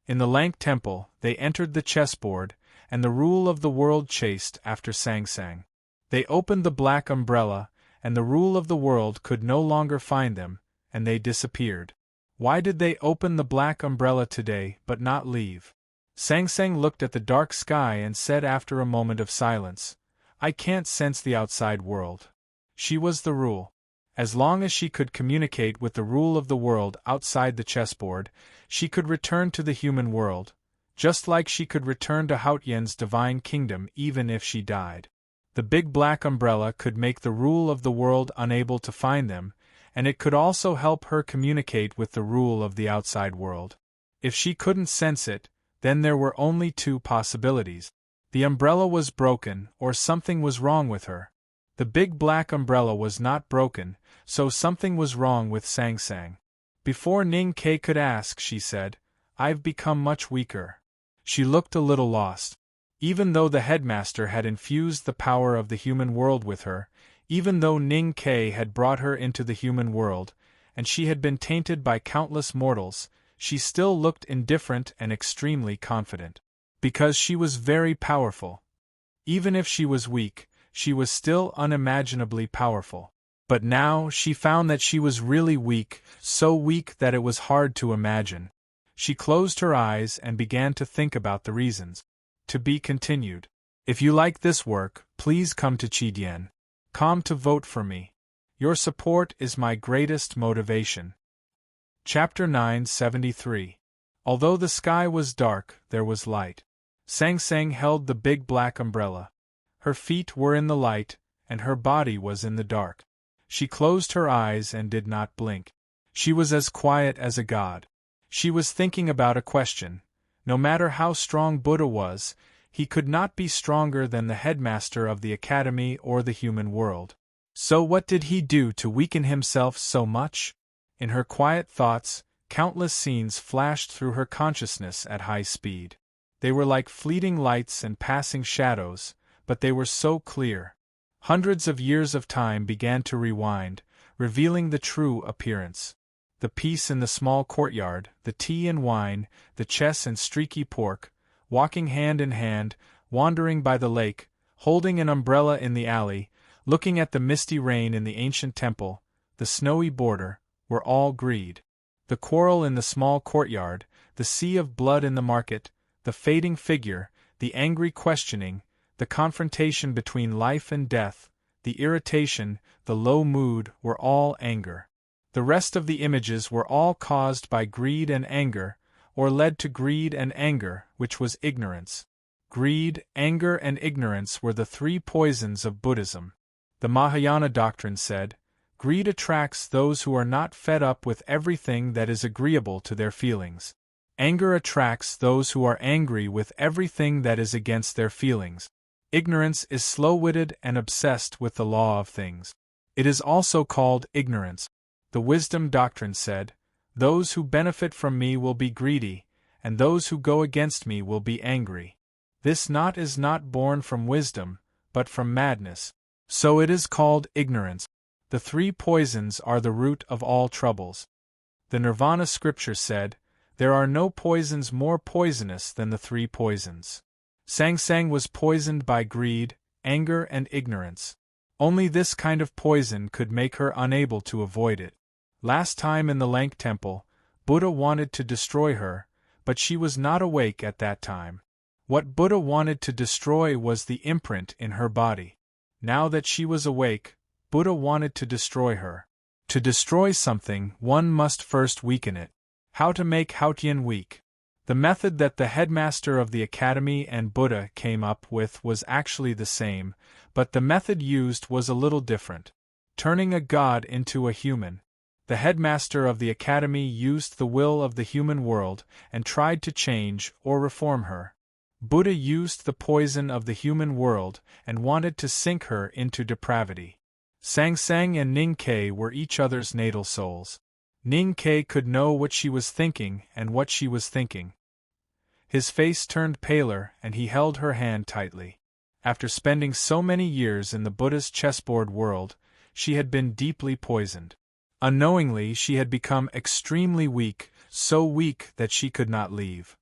In the Lank Temple, they entered the chessboard, and the rule of the world chased after Sang Sang. They opened the black umbrella, and the rule of the world could no longer find them, and they disappeared. Why did they open the black umbrella today but not leave? Sang Sang looked at the dark sky and said after a moment of silence, "I can't sense the outside world." She was the rule. As long as she could communicate with the rule of the world outside the chessboard, she could return to the human world, just like she could return to Haotian's divine kingdom even if she died. The big black umbrella could make the rule of the world unable to find them, and it could also help her communicate with the rule of the outside world. If she couldn't sense it, then there were only two possibilities. The umbrella was broken, or something was wrong with her. The big black umbrella was not broken, so something was wrong with Sang Sang. Before Ning Ke could ask, she said, "I've become much weaker." She looked a little lost. Even though the headmaster had infused the power of the human world with her, even though Ning Ke had brought her into the human world, and she had been tainted by countless mortals, she still looked indifferent and extremely confident. Because she was very powerful. Even if she was weak, she was still unimaginably powerful. But now she found that she was really weak, so weak that it was hard to imagine. She closed her eyes and began to think about the reasons. To be continued. If you like this work, please come to Chidien.com to vote for me. Your support is my greatest motivation. Chapter 973. Although the sky was dark, there was light. Sang Sang held the big black umbrella. Her feet were in the light, and her body was in the dark. She closed her eyes and did not blink. She was as quiet as a god. She was thinking about a question. No matter how strong Buddha was, he could not be stronger than the headmaster of the academy or the human world. So what did he do to weaken himself so much? In her quiet thoughts, countless scenes flashed through her consciousness at high speed. They were like fleeting lights and passing shadows, but they were so clear. Hundreds of years of time began to rewind, revealing the true appearance. The peace in the small courtyard, the tea and wine, the chess and streaky pork, walking hand in hand, wandering by the lake, holding an umbrella in the alley, looking at the misty rain in the ancient temple, the snowy border, were all greed. The quarrel in the small courtyard, the sea of blood in the market, the fading figure, the angry questioning, the confrontation between life and death, the irritation, the low mood were all anger. The rest of the images were all caused by greed and anger, or led to greed and anger, which was ignorance. Greed, anger, and ignorance were the three poisons of Buddhism. The Mahayana doctrine said, "Greed attracts those who are not fed up with everything that is agreeable to their feelings. Anger attracts those who are angry with everything that is against their feelings. Ignorance is slow-witted and obsessed with the law of things. It is also called ignorance." The wisdom doctrine said, "Those who benefit from me will be greedy, and those who go against me will be angry. This knot is not born from wisdom, but from madness." So it is called ignorance. The three poisons are the root of all troubles. The Nirvana scripture said, "There are no poisons more poisonous than the three poisons." Sangsang was poisoned by greed, anger, and ignorance. Only this kind of poison could make her unable to avoid it. Last time in the Lank Temple, Buddha wanted to destroy her, but she was not awake at that time. What Buddha wanted to destroy was the imprint in her body. Now that she was awake, Buddha wanted to destroy her. To destroy something, one must first weaken it. How to make Haotian weak? The method that the headmaster of the academy and Buddha came up with was actually the same, but the method used was a little different. Turning a god into a human. The headmaster of the academy used the will of the human world and tried to change or reform her. Buddha used the poison of the human world and wanted to sink her into depravity. Sangsang and Ning Ke were each other's natal souls. Ning Ke could know what she was thinking and what she was thinking. His face turned paler and he held her hand tightly. After spending so many years in the Buddha's chessboard world, she had been deeply poisoned. Unknowingly, she had become extremely weak, so weak that she could not leave.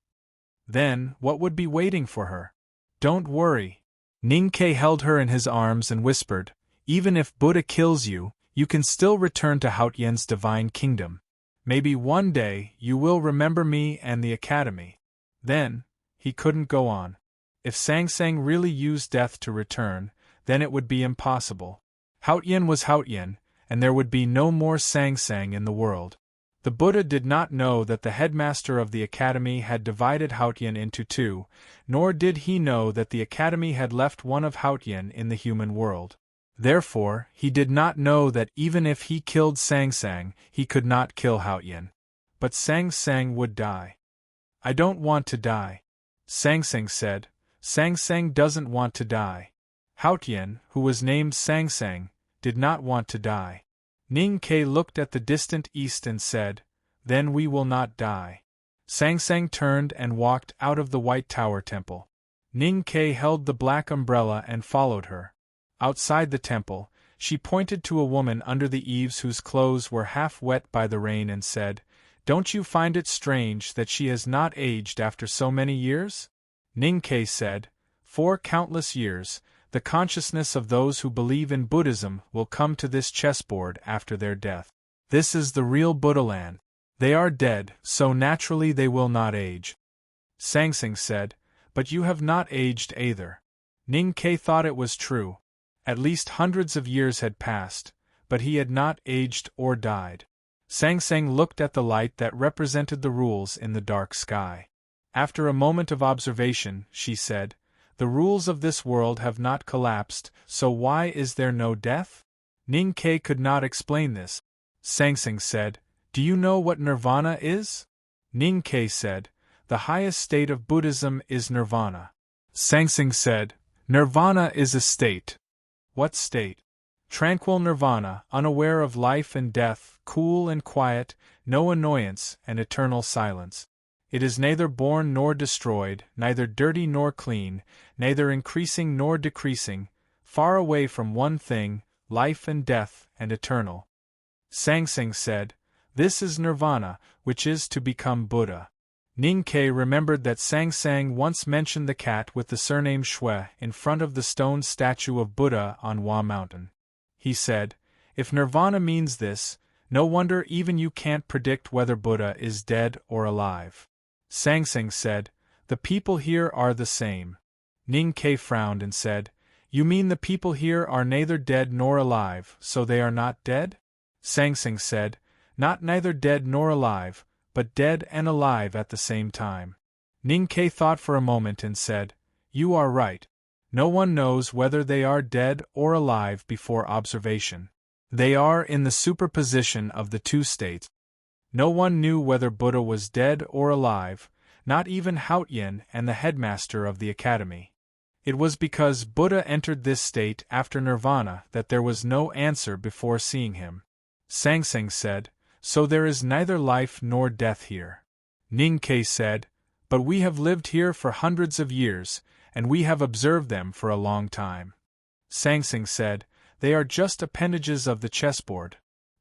Then, what would be waiting for her? Don't worry. Ning Ke held her in his arms and whispered, "Even if Buddha kills you, you can still return to Haotian's divine kingdom. Maybe one day you will remember me and the academy." Then, he couldn't go on. If Sangsang really used death to return, then it would be impossible. Haotian was Haotian, and there would be no more Sangsang in the world. The Buddha did not know that the headmaster of the academy had divided Haotian into two, nor did he know that the academy had left one of Haotian in the human world. Therefore, he did not know that even if he killed Sangsang, he could not kill Haotian. But Sangsang would die. "I don't want to die," Sangsang said. Sangsang doesn't want to die. Haotian, who was named Sangsang, did not want to die. Ning Ke looked at the distant east and said, "Then we will not die." Sangsang turned and walked out of the White Tower Temple. Ning Ke held the black umbrella and followed her. Outside the temple, she pointed to a woman under the eaves whose clothes were half wet by the rain and said, "Don't you find it strange that she has not aged after so many years?" Ning Ke said, "For countless years, the consciousness of those who believe in Buddhism will come to this chessboard after their death. This is the real Buddha land. They are dead, so naturally they will not age." Sangsang said, "But you have not aged either." Ning Ke thought it was true. At least hundreds of years had passed, but he had not aged or died. Sangsang looked at the light that represented the rules in the dark sky. After a moment of observation, she said, "The rules of this world have not collapsed, so why is there no death?" Ning Ke could not explain this. Sangsang said, "Do you know what nirvana is?" Ning Ke said, "The highest state of Buddhism is nirvana." Sangsang said, "Nirvana is a state." "What state?" "Tranquil nirvana, unaware of life and death, cool and quiet, no annoyance, and eternal silence. It is neither born nor destroyed, neither dirty nor clean, neither increasing nor decreasing, far away from one thing, life and death, and eternal." Sangsang said, "This is nirvana, which is to become Buddha." Ning Ke remembered that Sangsang once mentioned the cat with the surname Shui in front of the stone statue of Buddha on Hua Mountain. He said, "If nirvana means this, no wonder even you can't predict whether Buddha is dead or alive." Sangsang said, "The people here are the same." Ning Ke frowned and said, "You mean the people here are neither dead nor alive, so they are not dead?" Sangsang said, "Not neither dead nor alive, but dead and alive at the same time." Ning Ke thought for a moment and said, "You are right. No one knows whether they are dead or alive before observation. They are in the superposition of the two states. No one knew whether Buddha was dead or alive, not even Haotian and the headmaster of the academy. It was because Buddha entered this state after nirvana that there was no answer before seeing him." Sangsang said, "So there is neither life nor death here." Ning Ke said, "But we have lived here for hundreds of years, and we have observed them for a long time." Sangsang said, They are just appendages of the chessboard.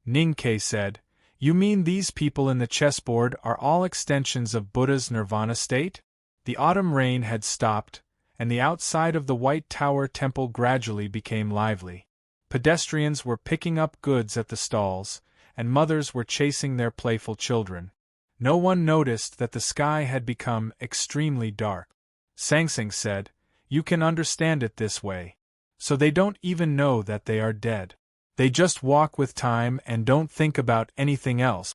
Ning-Ke said, You mean these people in the chessboard are all extensions of Buddha's nirvana state? The autumn rain had stopped, and the outside of the White Tower Temple gradually became lively. Pedestrians were picking up goods at the stalls, and mothers were chasing their playful children. No one noticed that the sky had become extremely dark. Sangsang said, You can understand it this way. So they don't even know that they are dead. They just walk with time and don't think about anything else.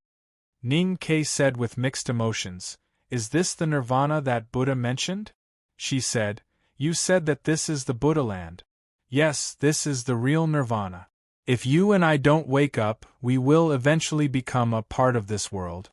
Ning-Ke said with mixed emotions, Is this the nirvana that Buddha mentioned? She said, You said that this is the Buddha land. Yes, this is the real nirvana. If you and I don't wake up, we will eventually become a part of this world.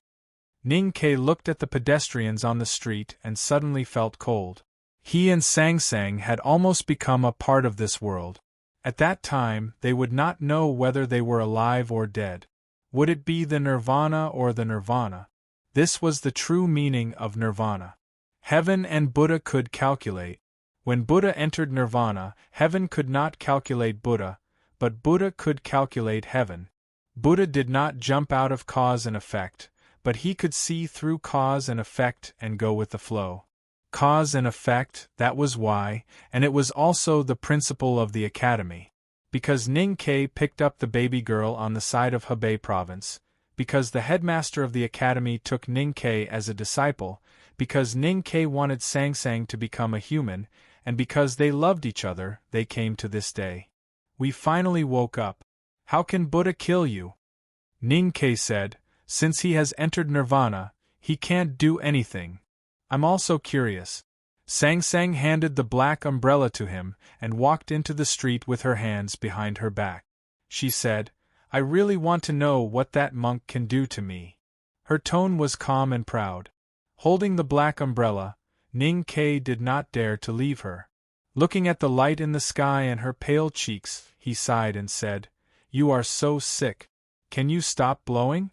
Ning-Ke looked at the pedestrians on the street and suddenly felt cold. He and Sangsang had almost become a part of this world. At that time, they would not know whether they were alive or dead. Would it be the nirvana or the nirvana? This was the true meaning of nirvana. Heaven and Buddha could calculate. When Buddha entered nirvana, heaven could not calculate Buddha, but Buddha could calculate heaven. Buddha did not jump out of cause and effect, but he could see through cause and effect and go with the flow. Cause and effect, that was why, and it was also the principle of the academy. Because Ning-Ke picked up the baby girl on the side of Hebei province, because the headmaster of the academy took Ning-Ke as a disciple, because Ning-Ke wanted Sangsang to become a human, and because they loved each other, they came to this day. We finally woke up. How can Buddha kill you? Ning-Ke said, Since he has entered nirvana, he can't do anything. I'm also curious. Sangsang handed the black umbrella to him and walked into the street with her hands behind her back. She said, I really want to know what that monk can do to me. Her tone was calm and proud. Holding the black umbrella, Ning-Ke did not dare to leave her. Looking at the light in the sky and her pale cheeks, he sighed and said, You are so sick. Can you stop blowing?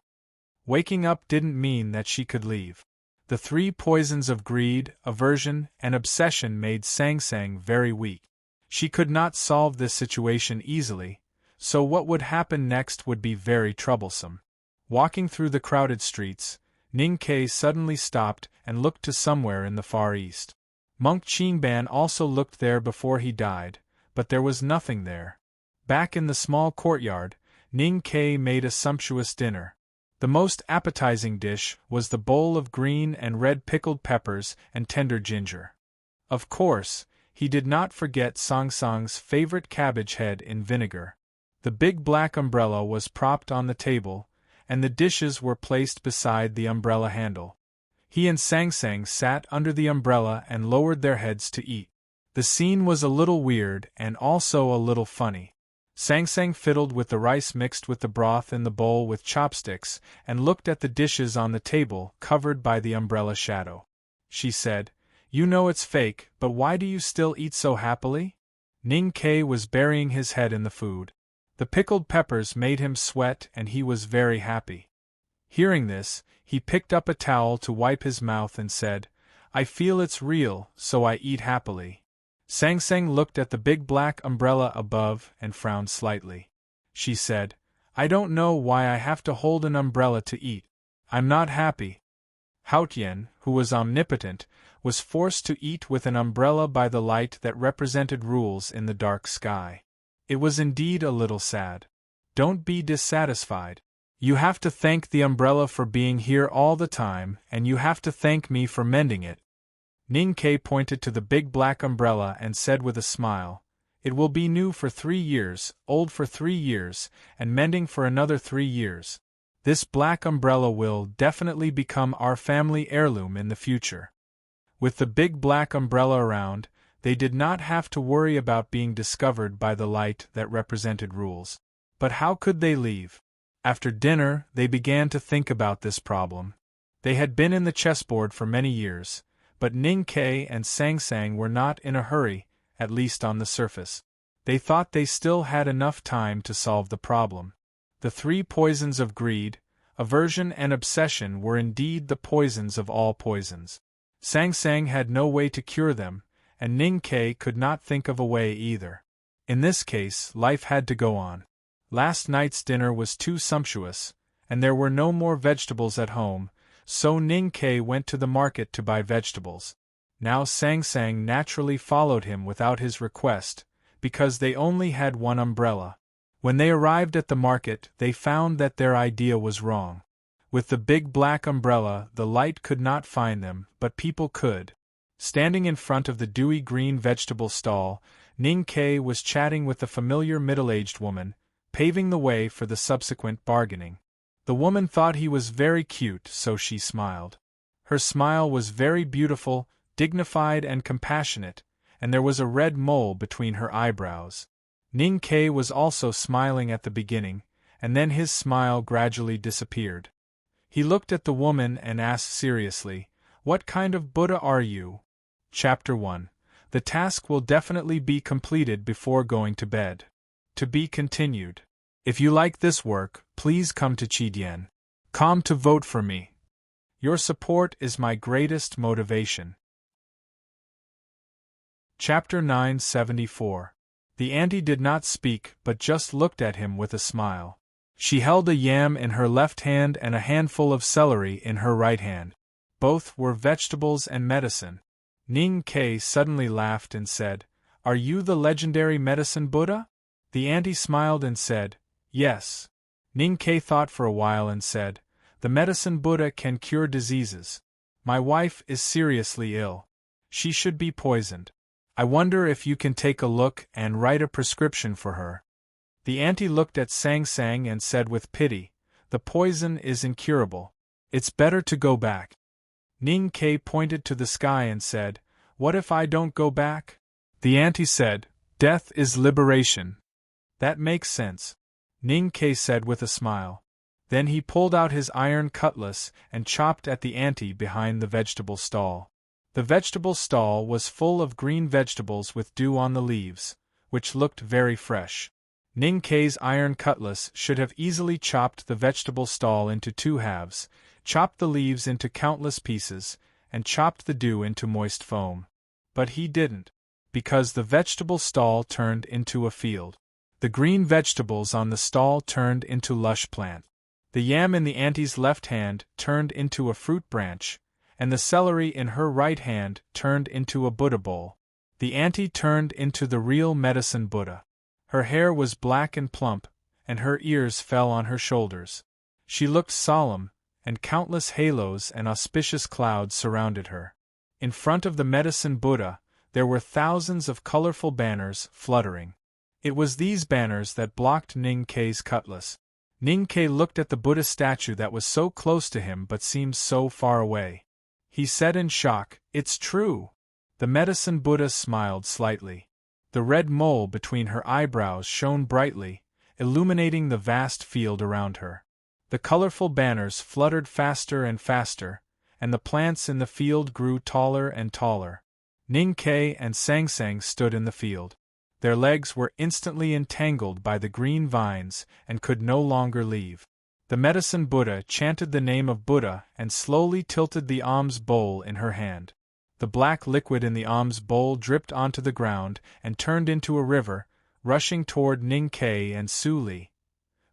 Waking up didn't mean that she could leave. The 3 poisons of greed, aversion, and obsession made Sangsang very weak. She could not solve this situation easily, so what would happen next would be very troublesome. Walking through the crowded streets, Ning-Ke suddenly stopped and looked to somewhere in the far east. Monk Qingban also looked there before he died, but there was nothing there. Back in the small courtyard, Ning-Ke made a sumptuous dinner. The most appetizing dish was the bowl of green and red pickled peppers and tender ginger. Of course, he did not forget Sangsang's favorite cabbage head in vinegar. The big black umbrella was propped on the table, and the dishes were placed beside the umbrella handle. He and Sangsang sat under the umbrella and lowered their heads to eat. The scene was a little weird and also a little funny. Sangsang fiddled with the rice mixed with the broth in the bowl with chopsticks and looked at the dishes on the table covered by the umbrella shadow. She said, You know it's fake, but why do you still eat so happily? Ning-Ke was burying his head in the food. The pickled peppers made him sweat and he was very happy. Hearing this, he picked up a towel to wipe his mouth and said, I feel it's real, so I eat happily. Sangsang looked at the big black umbrella above and frowned slightly. She said, I don't know why I have to hold an umbrella to eat. I'm not happy. Haotian, who was omnipotent, was forced to eat with an umbrella by the light that represented rules in the dark sky. It was indeed a little sad. Don't be dissatisfied. You have to thank the umbrella for being here all the time, and you have to thank me for mending it. Ning-Ke pointed to the big black umbrella and said with a smile, It will be new for 3 years, old for 3 years, and mending for another 3 years. This black umbrella will definitely become our family heirloom in the future. With the big black umbrella around, they did not have to worry about being discovered by the light that represented rules. But how could they leave? After dinner, they began to think about this problem. They had been in the chessboard for many years, but Ning-Ke and Sangsang were not in a hurry, at least on the surface. They thought they still had enough time to solve the problem. The 3 poisons of greed, aversion and obsession were indeed the poisons of all poisons. Sangsang had no way to cure them, and Ning-Ke could not think of a way either. In this case, life had to go on. Last night's dinner was too sumptuous, and there were no more vegetables at home, so Ning Kei went to the market to buy vegetables. Now Sang Sang naturally followed him without his request, because they only had one umbrella. When they arrived at the market, they found that their idea was wrong. With the big black umbrella, the light could not find them, but people could. Standing in front of the dewy green vegetable stall, Ning Kei was chatting with the familiar middle-aged woman, paving the way for the subsequent bargaining. The woman thought he was very cute, so she smiled. Her smile was very beautiful, dignified and compassionate, and there was a red mole between her eyebrows. Ning Kei was also smiling at the beginning, and then his smile gradually disappeared. He looked at the woman and asked seriously, "What kind of Buddha are you?" Chapter 1. The task will definitely be completed before going to bed. To be continued. If you like this work, please come to Chidien.com to vote for me. Your support is my greatest motivation. Chapter 974. The auntie did not speak but just looked at him with a smile. She held a yam in her left hand and a handful of celery in her right hand. Both were vegetables and medicine. Ning Kei suddenly laughed and said, "Are you the legendary medicine Buddha?" The auntie smiled and said, "Yes." Ning Kei thought for a while and said, "The medicine Buddha can cure diseases. My wife is seriously ill. She should be poisoned. I wonder if you can take a look and write a prescription for her." The auntie looked at Sang Sang and said with pity, "The poison is incurable. It's better to go back." Ning Kei pointed to the sky and said, "What if I don't go back?" The auntie said, "Death is liberation." "That makes sense," Ning Kei said with a smile. Then he pulled out his iron cutlass and chopped at the auntie behind the vegetable stall. The vegetable stall was full of green vegetables with dew on the leaves, which looked very fresh. Ning Kei's iron cutlass should have easily chopped the vegetable stall into two halves, chopped the leaves into countless pieces, and chopped the dew into moist foam. But he didn't, because the vegetable stall turned into a field. The green vegetables on the stall turned into lush plant. The yam in the auntie's left hand turned into a fruit branch, and the celery in her right hand turned into a Buddha bowl. The auntie turned into the real medicine Buddha. Her hair was black and plump, and her ears fell on her shoulders. She looked solemn, and countless halos and auspicious clouds surrounded her. In front of the medicine Buddha, there were thousands of colorful banners fluttering. It was these banners that blocked Ning Kei's cutlass. Ning Kei looked at the Buddha statue that was so close to him but seemed so far away. He said in shock, "It's true." The medicine Buddha smiled slightly. The red mole between her eyebrows shone brightly, illuminating the vast field around her. The colorful banners fluttered faster and faster, and the plants in the field grew taller and taller. Ning Kei and Sang Sang stood in the field. Their legs were instantly entangled by the green vines and could no longer leave. The medicine Buddha chanted the name of Buddha and slowly tilted the alms bowl in her hand. The black liquid in the alms bowl dripped onto the ground and turned into a river, rushing toward Ning Kei and Su Li.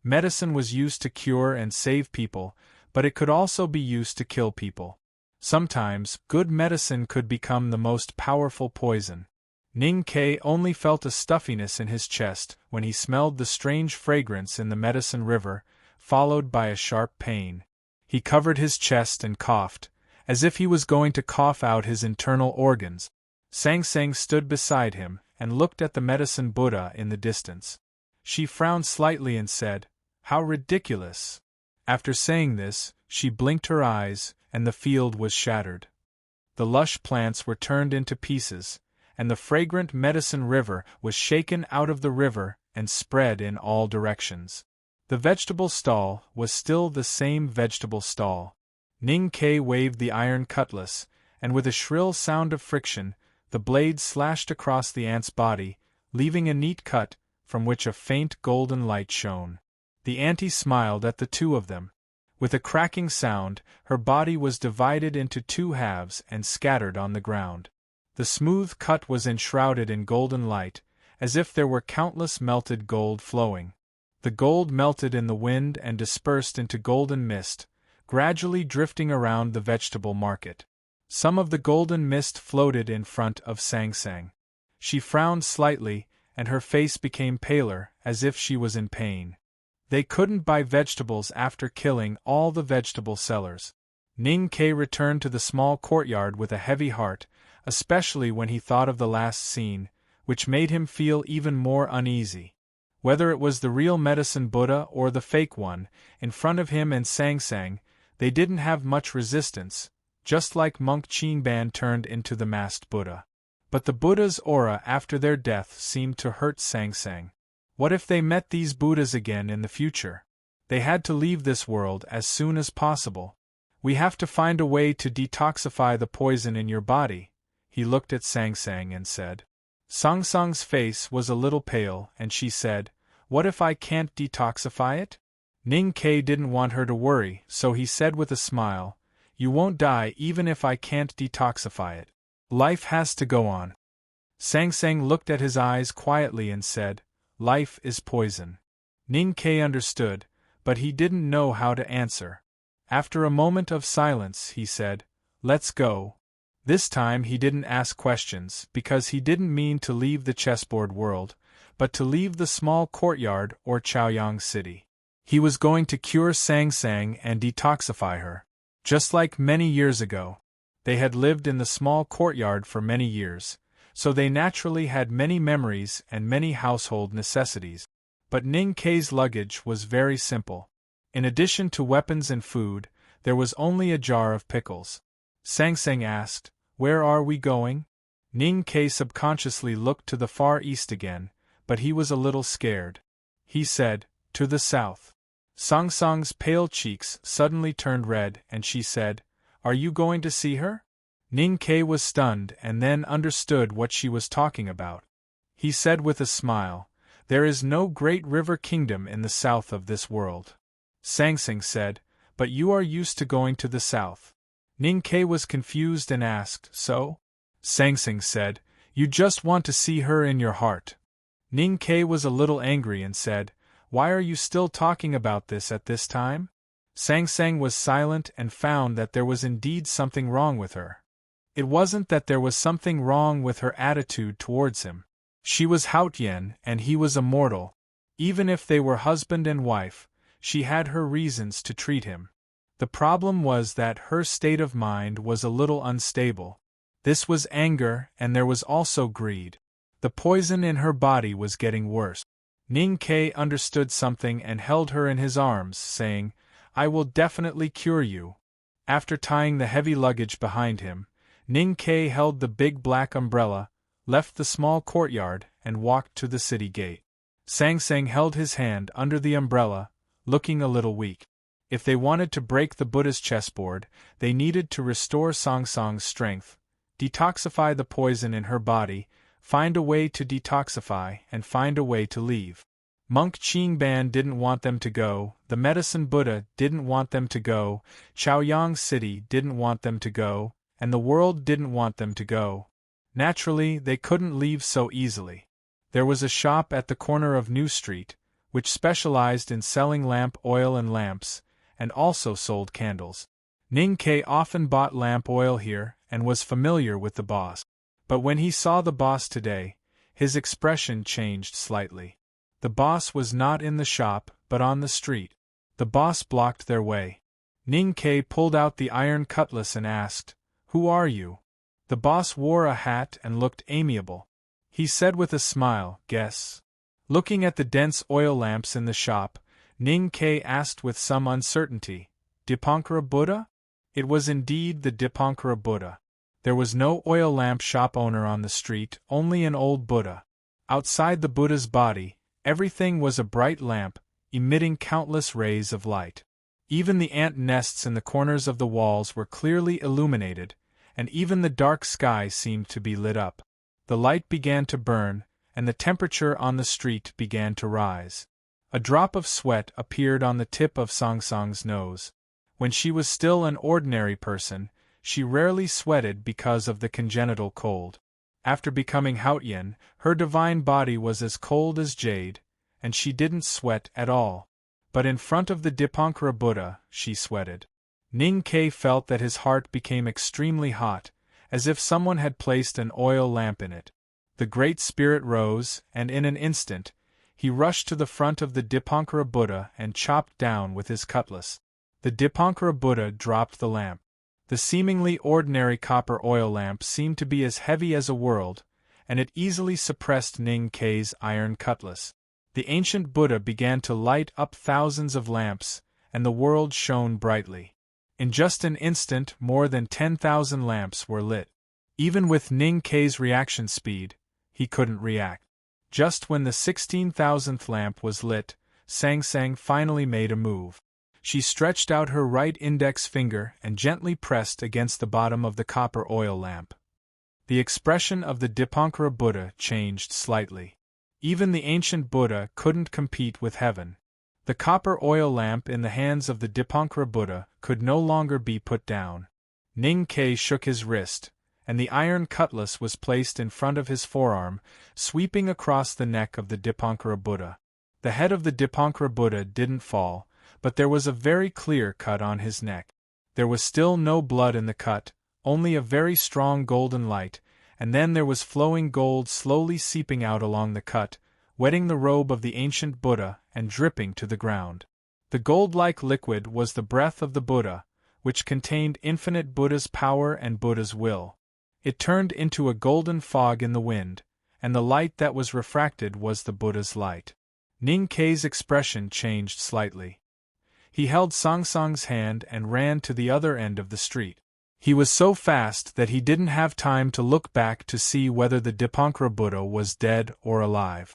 Medicine was used to cure and save people, but it could also be used to kill people. Sometimes, good medicine could become the most powerful poison. Ning Kei only felt a stuffiness in his chest when he smelled the strange fragrance in the medicine river, followed by a sharp pain. He covered his chest and coughed, as if he was going to cough out his internal organs. Sang Sang stood beside him and looked at the medicine Buddha in the distance. She frowned slightly and said, "How ridiculous." After saying this, she blinked her eyes, and the field was shattered. The lush plants were turned into pieces, and the fragrant medicine river was shaken out of the river and spread in all directions. The vegetable stall was still the same vegetable stall. Ning Kei waved the iron cutlass, and with a shrill sound of friction, the blade slashed across the ant's body, leaving a neat cut, from which a faint golden light shone. The auntie smiled at the two of them. With a cracking sound, her body was divided into two halves and scattered on the ground. The smooth cut was enshrouded in golden light, as if there were countless melted gold flowing. The gold melted in the wind and dispersed into golden mist, gradually drifting around the vegetable market. Some of the golden mist floated in front of Sang Sang. She frowned slightly, and her face became paler, as if she was in pain. They couldn't buy vegetables after killing all the vegetable sellers. Ning Ke returned to the small courtyard with a heavy heart, especially when he thought of the last scene, which made him feel even more uneasy. Whether it was the real medicine Buddha or the fake one, in front of him and Sang Sang, they didn't have much resistance, just like Monk Qingban turned into the masked Buddha. But the Buddha's aura after their death seemed to hurt Sang Sang. What if they met these Buddhas again in the future? They had to leave this world as soon as possible. We have to find a way to detoxify the poison in your body, he looked at Sang Sang and said. Sang Sang's face was a little pale, and she said, "What if I can't detoxify it?" Ning Ke didn't want her to worry, so he said with a smile, "You won't die even if I can't detoxify it. Life has to go on." Sang Sang looked at his eyes quietly and said, "Life is poison." Ning Ke understood, but he didn't know how to answer. After a moment of silence, he said, "Let's go." This time he didn't ask questions, because he didn't mean to leave the chessboard world, but to leave the small courtyard or Chaoyang city. He was going to cure Sang Sang and detoxify her. Just like many years ago. They had lived in the small courtyard for many years, so they naturally had many memories and many household necessities. But Ning Ke's luggage was very simple. In addition to weapons and food, there was only a jar of pickles. Sang Sang asked, "Where are we going?" Ning Ke subconsciously looked to the far east again, but he was a little scared. He said, "To the south." Sang Sang's pale cheeks suddenly turned red and she said, "Are you going to see her?" Ning Ke was stunned and then understood what she was talking about. He said with a smile, "There is no great river kingdom in the south of this world." Sang Sang said, "But you are used to going to the south." Ning Ke was confused and asked, "So?" Sang Sang said, "You just want to see her in your heart." Ning Ke was a little angry and said, "Why are you still talking about this at this time?" Sang Sang was silent and found that there was indeed something wrong with her. It wasn't that there was something wrong with her attitude towards him. She was Haotian and he was a mortal. Even if they were husband and wife, she had her reasons to treat him. The problem was that her state of mind was a little unstable. This was anger, and there was also greed. The poison in her body was getting worse. Ning Ke understood something and held her in his arms, saying, "I will definitely cure you." After tying the heavy luggage behind him, Ning Ke held the big black umbrella, left the small courtyard, and walked to the city gate. Sang Sang held his hand under the umbrella, looking a little weak. If they wanted to break the Buddha's chessboard, they needed to restore Sang Sang's strength, detoxify the poison in her body, find a way to detoxify, and find a way to leave. Monk Qingban didn't want them to go, the Medicine Buddha didn't want them to go, Chaoyang City didn't want them to go, and the world didn't want them to go. Naturally, they couldn't leave so easily. There was a shop at the corner of New Street, which specialized in selling lamp oil and lamps, and also sold candles. Ning Ke often bought lamp oil here and was familiar with the boss. But when he saw the boss today, his expression changed slightly. The boss was not in the shop, but on the street. The boss blocked their way. Ning Ke pulled out the iron cutlass and asked, "Who are you?" The boss wore a hat and looked amiable. He said with a smile, "Guess." Looking at the dense oil lamps in the shop, Ning Ke asked with some uncertainty, "Dipankara Buddha?" It was indeed the Dipankara Buddha. There was no oil lamp shop owner on the street, only an old Buddha. Outside the Buddha's body, everything was a bright lamp, emitting countless rays of light. Even the ant nests in the corners of the walls were clearly illuminated, and even the dark sky seemed to be lit up. The light began to burn, and the temperature on the street began to rise. A drop of sweat appeared on the tip of Sang Sang's nose. When she was still an ordinary person, she rarely sweated because of the congenital cold. After becoming Haotian, her divine body was as cold as jade, and she didn't sweat at all. But in front of the Dipankara Buddha, she sweated. Ning Ke felt that his heart became extremely hot, as if someone had placed an oil lamp in it. The Great Spirit rose, and in an instant, he rushed to the front of the Dipankara Buddha and chopped down with his cutlass. The Dipankara Buddha dropped the lamp. The seemingly ordinary copper oil lamp seemed to be as heavy as a world, and it easily suppressed Ning Ke's iron cutlass. The ancient Buddha began to light up thousands of lamps, and the world shone brightly. In just an instant, more than 10,000 lamps were lit. Even with Ning Ke's reaction speed, he couldn't react. Just when the 16,000th lamp was lit, Sang Sang finally made a move. She stretched out her right index finger and gently pressed against the bottom of the copper oil lamp. The expression of the Dipankara Buddha changed slightly. Even the ancient Buddha couldn't compete with heaven. The copper oil lamp in the hands of the Dipankara Buddha could no longer be put down. Ning Ke shook his wrist, and the iron cutlass was placed in front of his forearm, sweeping across the neck of the Dipankara Buddha. The head of the Dipankara Buddha didn't fall, but there was a very clear cut on his neck. There was still no blood in the cut, only a very strong golden light, and then there was flowing gold slowly seeping out along the cut, wetting the robe of the ancient Buddha and dripping to the ground. The gold-like liquid was the breath of the Buddha, which contained infinite Buddha's power and Buddha's will. It turned into a golden fog in the wind, and the light that was refracted was the Buddha's light. Ning Ke's expression changed slightly. He held Sang Sang's hand and ran to the other end of the street. He was so fast that he didn't have time to look back to see whether the Dipankara Buddha was dead or alive.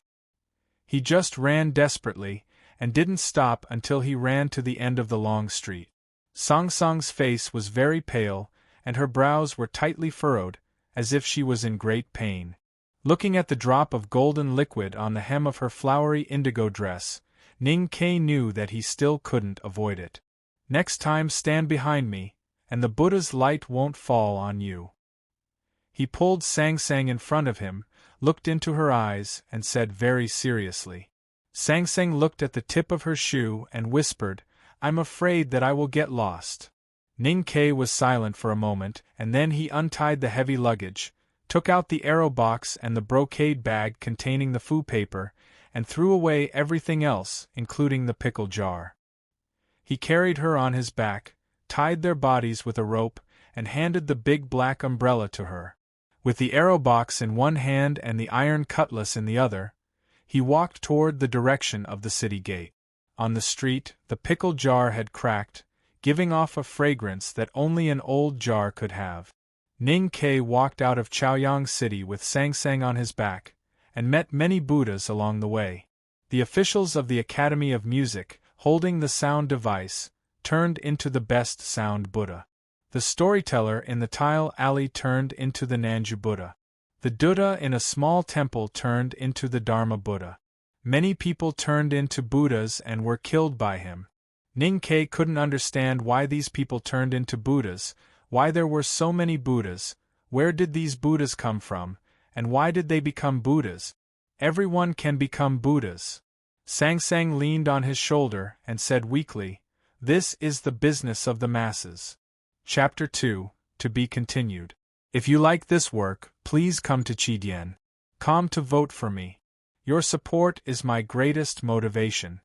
He just ran desperately, and didn't stop until he ran to the end of the long street. Sang Sang's face was very pale, and her brows were tightly furrowed, as if she was in great pain. Looking at the drop of golden liquid on the hem of her flowery indigo dress, Ning Ke knew that he still couldn't avoid it. Next time stand behind me, and the Buddha's light won't fall on you. He pulled Sang Sang in front of him, looked into her eyes, and said very seriously. Sang Sang looked at the tip of her shoe and whispered, "I'm afraid that I will get lost." Ning Ke was silent for a moment, and then he untied the heavy luggage, took out the arrow box and the brocade bag containing the fu paper, and threw away everything else, including the pickle jar. He carried her on his back, tied their bodies with a rope, and handed the big black umbrella to her. With the arrow box in one hand and the iron cutlass in the other, he walked toward the direction of the city gate. On the street, the pickle jar had cracked, giving off a fragrance that only an old jar could have. Ning Ke walked out of Chaoyang City with Sang Sang on his back, and met many Buddhas along the way. The officials of the Academy of Music, holding the sound device, turned into the best sound Buddha. The storyteller in the tile alley turned into the Nanju Buddha. The Buddha in a small temple turned into the Dharma Buddha. Many people turned into Buddhas and were killed by him. Ning Ke couldn't understand why these people turned into Buddhas, why there were so many Buddhas, where did these Buddhas come from, and why did they become Buddhas? Everyone can become Buddhas. Sang Sang leaned on his shoulder and said weakly, "This is the business of the masses." Chapter 2, to be continued. If you like this work, please come to Chidien.com to vote for me. Your support is my greatest motivation.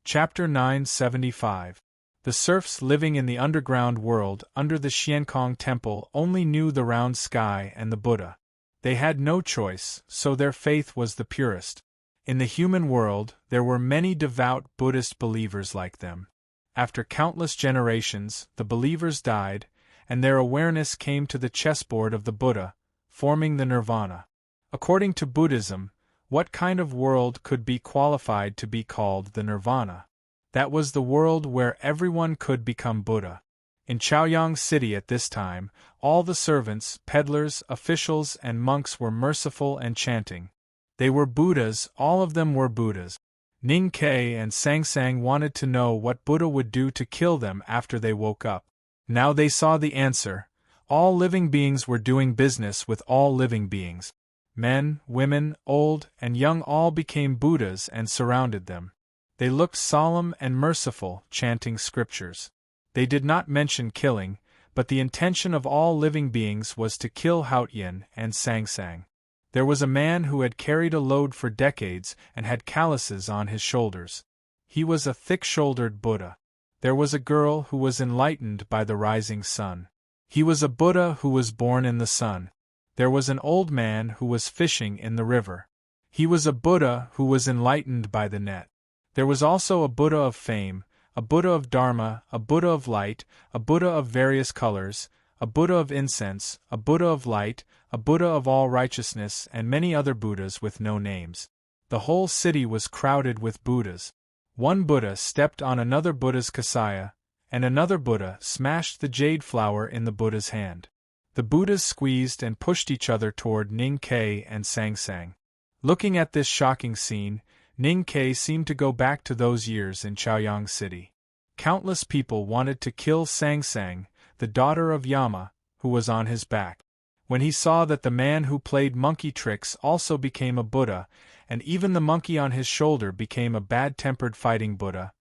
Chapter 975. The serfs living in the underground world under the Xiankong Temple only knew the round sky and the Buddha. They had no choice, so their faith was the purest. In the human world, there were many devout Buddhist believers like them. After countless generations, the believers died, and their awareness came to the chessboard of the Buddha, forming the nirvana. According to Buddhism, what kind of world could be qualified to be called the nirvana? That was the world where everyone could become Buddha. In Chaoyang City at this time, all the servants, peddlers, officials, and monks were merciful and chanting. They were Buddhas, all of them were Buddhas. Ning Ke and Sang Sang wanted to know what Buddha would do to kill them after they woke up. Now they saw the answer. All living beings were doing business with all living beings. Men, women, old, and young all became Buddhas and surrounded them. They looked solemn and merciful, chanting scriptures. They did not mention killing, but the intention of all living beings was to kill Haotian and Sangsang. There was a man who had carried a load for decades and had calluses on his shoulders. He was a thick-shouldered Buddha. There was a girl who was enlightened by the rising sun. He was a Buddha who was born in the sun. There was an old man who was fishing in the river. He was a Buddha who was enlightened by the net. There was also a Buddha of fame, a Buddha of Dharma, a Buddha of light, a Buddha of various colors, a Buddha of incense, a Buddha of light, a Buddha of all righteousness, and many other Buddhas with no names. The whole city was crowded with Buddhas. One Buddha stepped on another Buddha's kasaya, and another Buddha smashed the jade flower in the Buddha's hand. The Buddhas squeezed and pushed each other toward Ning Ke and Sangsang. Looking at this shocking scene, Ning Ke seemed to go back to those years in Chaoyang City. Countless people wanted to kill Sangsang, the daughter of Yama, who was on his back. When he saw that the man who played monkey tricks also became a Buddha, and even the monkey on his shoulder became a bad-tempered fighting Buddha,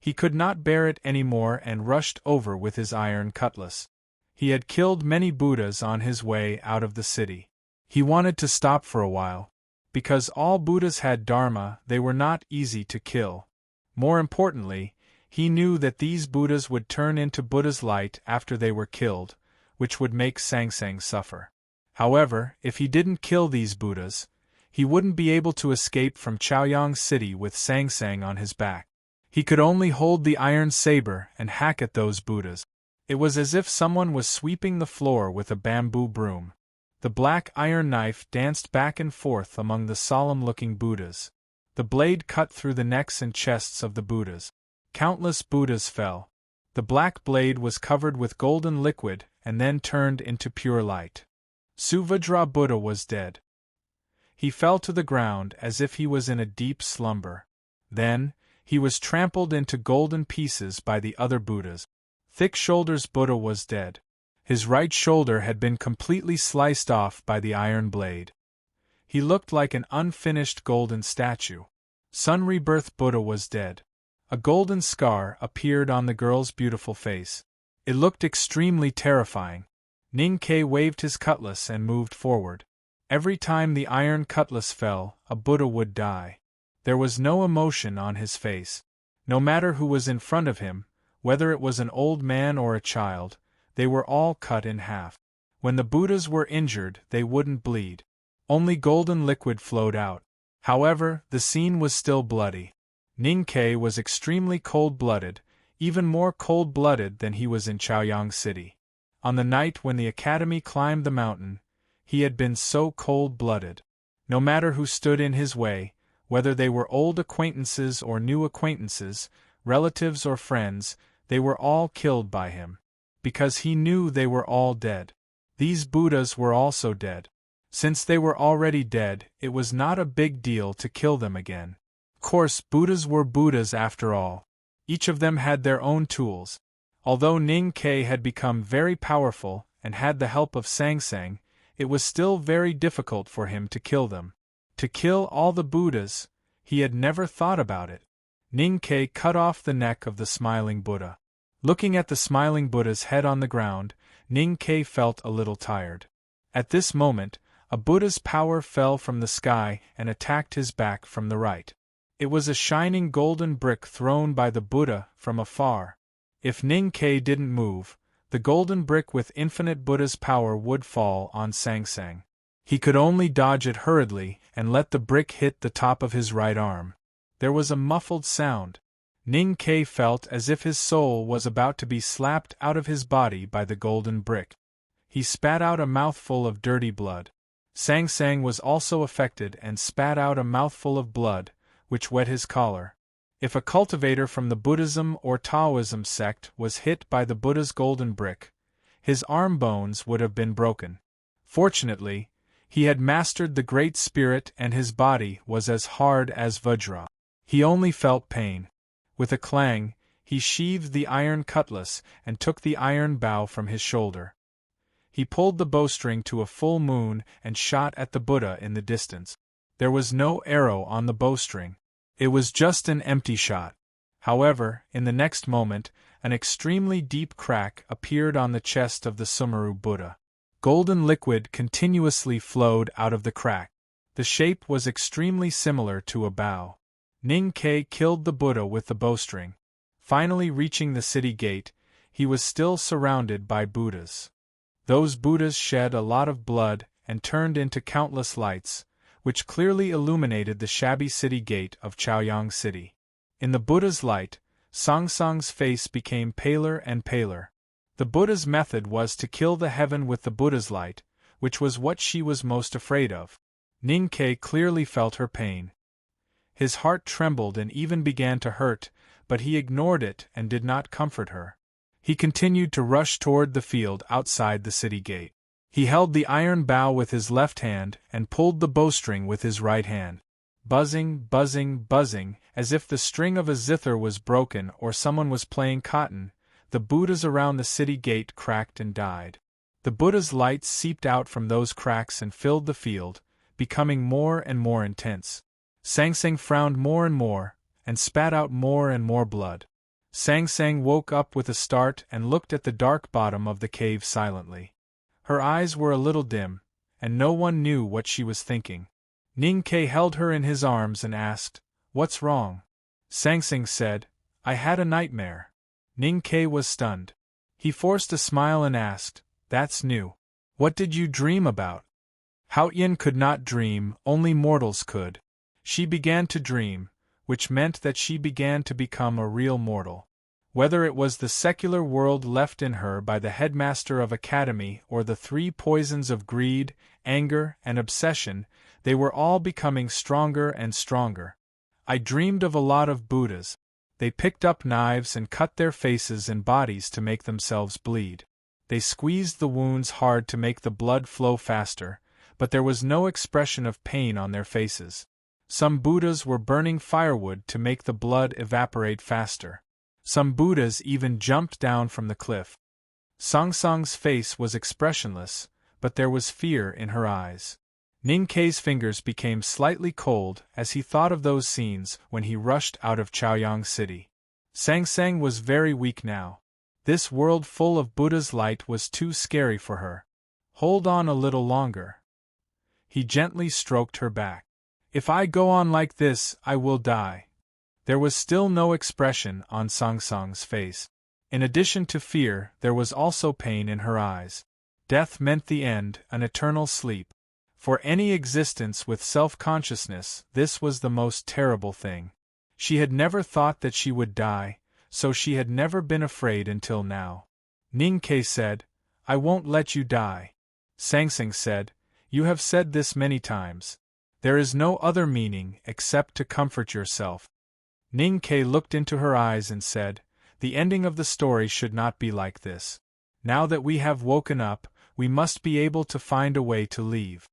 he could not bear it any more and rushed over with his iron cutlass. He had killed many Buddhas on his way out of the city. He wanted to stop for a while. Because all Buddhas had Dharma, they were not easy to kill. More importantly, he knew that these Buddhas would turn into Buddha's light after they were killed, which would make Sangsang suffer. However, if he didn't kill these Buddhas, he wouldn't be able to escape from Chaoyang City with Sangsang on his back. He could only hold the iron saber and hack at those Buddhas. It was as if someone was sweeping the floor with a bamboo broom. The black iron knife danced back and forth among the solemn-looking Buddhas. The blade cut through the necks and chests of the Buddhas. Countless Buddhas fell. The black blade was covered with golden liquid and then turned into pure light. Subhadra Buddha was dead. He fell to the ground as if he was in a deep slumber. Then, he was trampled into golden pieces by the other Buddhas. Thick Shoulders Buddha was dead. His right shoulder had been completely sliced off by the iron blade. He looked like an unfinished golden statue. Sun Rebirth Buddha was dead. A golden scar appeared on the girl's beautiful face. It looked extremely terrifying. Ning Ke waved his cutlass and moved forward. Every time the iron cutlass fell, a Buddha would die. There was no emotion on his face. No matter who was in front of him, whether it was an old man or a child, they were all cut in half. When the Buddhas were injured, they wouldn't bleed. Only golden liquid flowed out. However, the scene was still bloody. Ning Ke was extremely cold-blooded, even more cold-blooded than he was in Chaoyang City. On the night when the Academy climbed the mountain, he had been so cold-blooded. No matter who stood in his way, whether they were old acquaintances or new acquaintances, relatives or friends, they were all killed by him. Because he knew they were all dead. These Buddhas were also dead. Since they were already dead, it was not a big deal to kill them again. Of course, Buddhas were Buddhas after all. Each of them had their own tools. Although Ning Ke had become very powerful and had the help of Sangsang, it was still very difficult for him to kill them. To kill all the Buddhas, he had never thought about it. Ning Ke cut off the neck of the smiling Buddha. Looking at the smiling Buddha's head on the ground, Ning Ke felt a little tired. At this moment, a Buddha's power fell from the sky and attacked his back from the right. It was a shining golden brick thrown by the Buddha from afar. If Ning Ke didn't move, the golden brick with infinite Buddha's power would fall on Sangsang. He could only dodge it hurriedly and let the brick hit the top of his right arm. There was a muffled sound. Ning Ke felt as if his soul was about to be slapped out of his body by the golden brick. He spat out a mouthful of dirty blood. Sangsang was also affected and spat out a mouthful of blood, which wet his collar. If a cultivator from the Buddhism or Taoism sect was hit by the Buddha's golden brick, his arm bones would have been broken. Fortunately, he had mastered the Great Spirit and his body was as hard as Vajra. He only felt pain. With a clang, he sheathed the iron cutlass and took the iron bow from his shoulder. He pulled the bowstring to a full moon and shot at the Buddha in the distance. There was no arrow on the bowstring. It was just an empty shot. However, in the next moment, an extremely deep crack appeared on the chest of the Sumeru Buddha. Golden liquid continuously flowed out of the crack. The shape was extremely similar to a bow. Ning-Ke killed the Buddha with the bowstring. Finally reaching the city gate, he was still surrounded by Buddhas. Those Buddhas shed a lot of blood and turned into countless lights, which clearly illuminated the shabby city gate of Chaoyang City. In the Buddha's light, Song Song's face became paler and paler. The Buddha's method was to kill the heaven with the Buddha's light, which was what she was most afraid of. Ning-Ke clearly felt her pain. His heart trembled and even began to hurt, but he ignored it and did not comfort her. He continued to rush toward the field outside the city gate. He held the iron bow with his left hand and pulled the bowstring with his right hand. Buzzing, buzzing, buzzing, as if the string of a zither was broken or someone was playing cotton, the Buddhas around the city gate cracked and died. The Buddha's light seeped out from those cracks and filled the field, becoming more and more intense. Sang Sang frowned more and spat out more and more blood. Sang Sang woke up with a start and looked at the dark bottom of the cave silently. Her eyes were a little dim, and no one knew what she was thinking. Ning-Ke held her in his arms and asked, "What's wrong?" Sang Sang said, "I had a nightmare." Ning-Ke was stunned. He forced a smile and asked, "That's new. What did you dream about?" Haotian could not dream, only mortals could. She began to dream, which meant that she began to become a real mortal. Whether it was the secular world left in her by the headmaster of academy or the three poisons of greed, anger, and obsession, they were all becoming stronger and stronger. I dreamed of a lot of Buddhas. They picked up knives and cut their faces and bodies to make themselves bleed. They squeezed the wounds hard to make the blood flow faster, but there was no expression of pain on their faces. Some Buddhas were burning firewood to make the blood evaporate faster. Some Buddhas even jumped down from the cliff. Song Song's face was expressionless, but there was fear in her eyes. Ning-Ke's fingers became slightly cold as he thought of those scenes when he rushed out of Chaoyang City. Sang Sang was very weak now. This world full of Buddha's light was too scary for her. Hold on a little longer. He gently stroked her back. If I go on like this, I will die. There was still no expression on Song Song's face. In addition to fear, there was also pain in her eyes. Death meant the end, an eternal sleep. For any existence with self-consciousness, this was the most terrible thing. She had never thought that she would die, so she had never been afraid until now. Ning-Ke said, "I won't let you die." Sang Sang said, "You have said this many times. There is no other meaning except to comfort yourself." Ning-Ke looked into her eyes and said, "The ending of the story should not be like this. Now that we have woken up, we must be able to find a way to leave."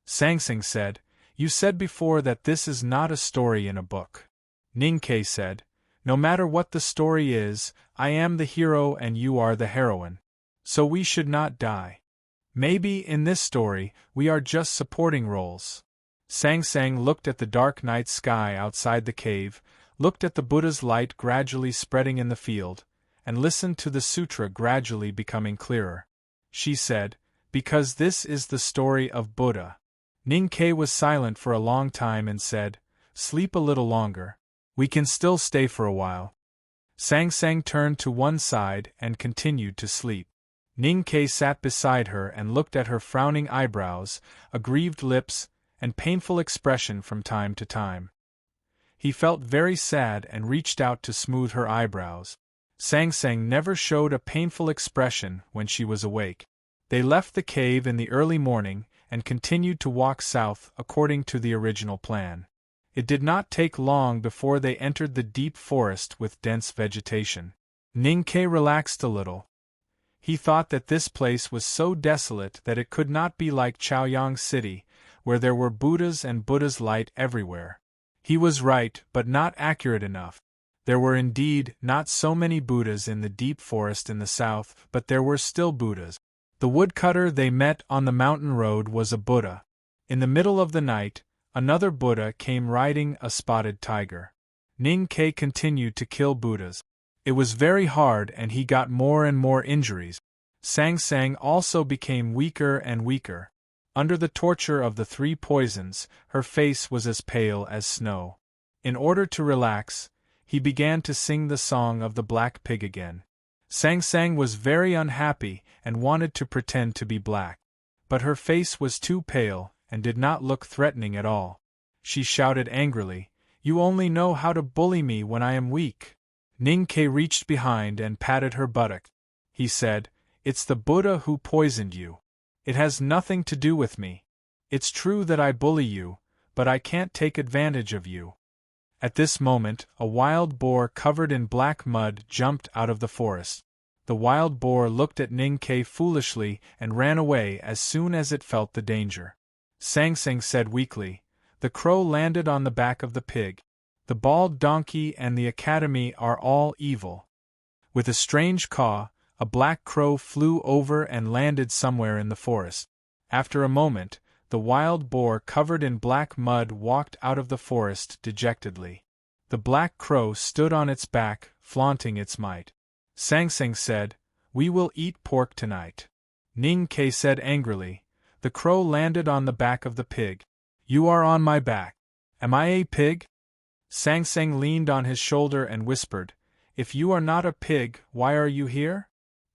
Sang Sang said, "You said before that this is not a story in a book." Ning-Ke said, "No matter what the story is, I am the hero and you are the heroine. So we should not die. Maybe in this story, we are just supporting roles." Sang Sang looked at the dark night sky outside the cave, looked at the Buddha's light gradually spreading in the field, and listened to the sutra gradually becoming clearer. She said, "Because this is the story of Buddha." Ning-Ke was silent for a long time and said, "Sleep a little longer. We can still stay for a while." Sang Sang turned to one side and continued to sleep. Ning-Ke sat beside her and looked at her frowning eyebrows, aggrieved lips, and painful expression from time to time. He felt very sad and reached out to smooth her eyebrows. Sang Sang never showed a painful expression when she was awake. They left the cave in the early morning and continued to walk south according to the original plan. It did not take long before they entered the deep forest with dense vegetation. Ning-Ke relaxed a little. He thought that this place was so desolate that it could not be like Chaoyang City, where there were Buddhas and Buddha's light everywhere. He was right, but not accurate enough. There were indeed not so many Buddhas in the deep forest in the south, but there were still Buddhas. The woodcutter they met on the mountain road was a Buddha. In the middle of the night, another Buddha came riding a spotted tiger. Ning-Ke continued to kill Buddhas. It was very hard and he got more and more injuries. Sang-Sang also became weaker and weaker. Under the torture of the 3 poisons, her face was as pale as snow. In order to relax, he began to sing the song of the black pig again. Sang-Sang was very unhappy and wanted to pretend to be black. But her face was too pale and did not look threatening at all. She shouted angrily, "You only know how to bully me when I am weak." Ning-Ke reached behind and patted her buttock. He said, "It's the Buddha who poisoned you. It has nothing to do with me. It's true that I bully you, but I can't take advantage of you." At this moment, a wild boar covered in black mud jumped out of the forest. The wild boar looked at Ning-Ke foolishly and ran away as soon as it felt the danger. Sang-Sang said weakly, "The crow landed on the back of the pig. The bald donkey and the academy are all evil." With a strange caw, a black crow flew over and landed somewhere in the forest. After a moment, the wild boar covered in black mud walked out of the forest dejectedly. The black crow stood on its back, flaunting its might. Sang-Sang said, "We will eat pork tonight." Ning-Ke said angrily, "The crow landed on the back of the pig. You are on my back. Am I a pig?" Sang-Sang leaned on his shoulder and whispered, "If you are not a pig, why are you here?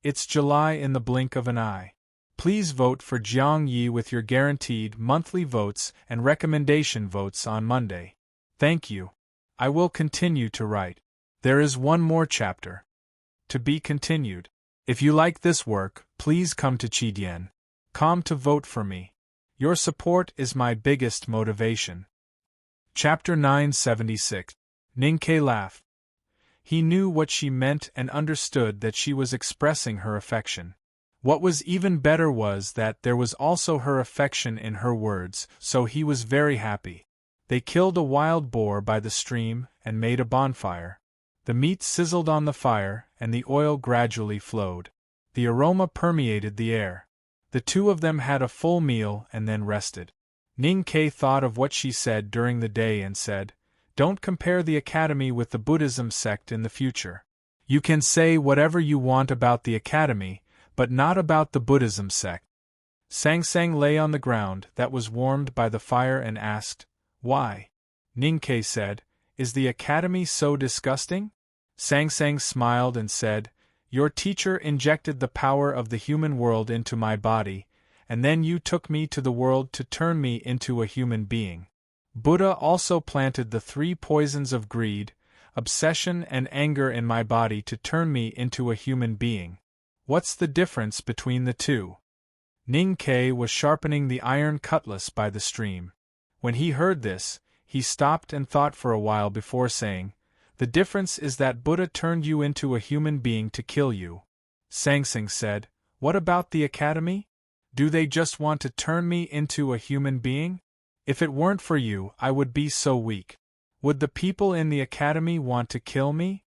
It's July in the blink of an eye. Please vote for Jiang Yi with your guaranteed monthly votes and recommendation votes on Monday. Thank you. I will continue to write. There is one more chapter. To be continued. If you like this work, please come to Chidian.com to vote for me. Your support is my biggest motivation. Chapter 976. Ning-Ke laughed. He knew what she meant and understood that she was expressing her affection. What was even better was that there was also her affection in her words, so he was very happy. They killed a wild boar by the stream and made a bonfire. The meat sizzled on the fire and the oil gradually flowed. The aroma permeated the air. The 2 of them had a full meal and then rested. Ning-Ke thought of what she said during the day and said, "Don't compare the academy with the Buddhism sect in the future. You can say whatever you want about the academy, but not about the Buddhism sect." Sang-Sang lay on the ground that was warmed by the fire and asked, "Why?" Ning-Ke said, "Is the academy so disgusting?" Sang-Sang smiled and said, "Your teacher injected the power of the human world into my body, and then you took me to the world to turn me into a human being. Buddha also planted the 3 poisons of greed, obsession and anger in my body to turn me into a human being. What's the difference between the 2? Ning-Ke was sharpening the iron cutlass by the stream. When he heard this, he stopped and thought for a while before saying, "The difference is that Buddha turned you into a human being to kill you." Sang-Sang said, "What about the academy? Do they just want to turn me into a human being? If it weren't for you, I would be so weak. Would the people in the academy want to kill me?"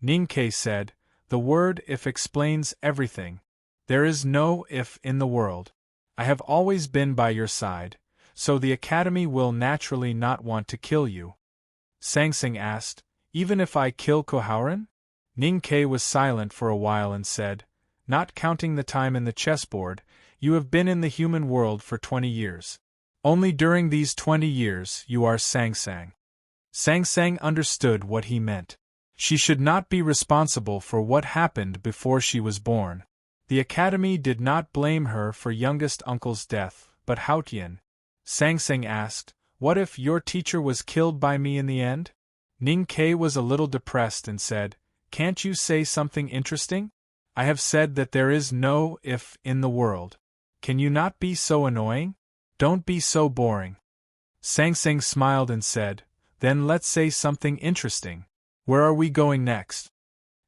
Ning-Ke said, "The word if explains everything. There is no if in the world. I have always been by your side, so the academy will naturally not want to kill you." Sang-Sang asked, "Even if I kill Koharan?" Ning-Ke was silent for a while and said, "Not counting the time in the chessboard, you have been in the human world for 20 years. Only during these 20 years you are Sang-Sang." Sang-Sang understood what he meant. She should not be responsible for what happened before she was born. The academy did not blame her for youngest uncle's death, but Haotian. Sang-Sang asked, "What if your teacher was killed by me in the end?" Ning-Ke was a little depressed and said, "Can't you say something interesting? I have said that there is no if in the world. Can you not be so annoying? Don't be so boring." Sang-Sang smiled and said, "Then let's say something interesting. Where are we going next?"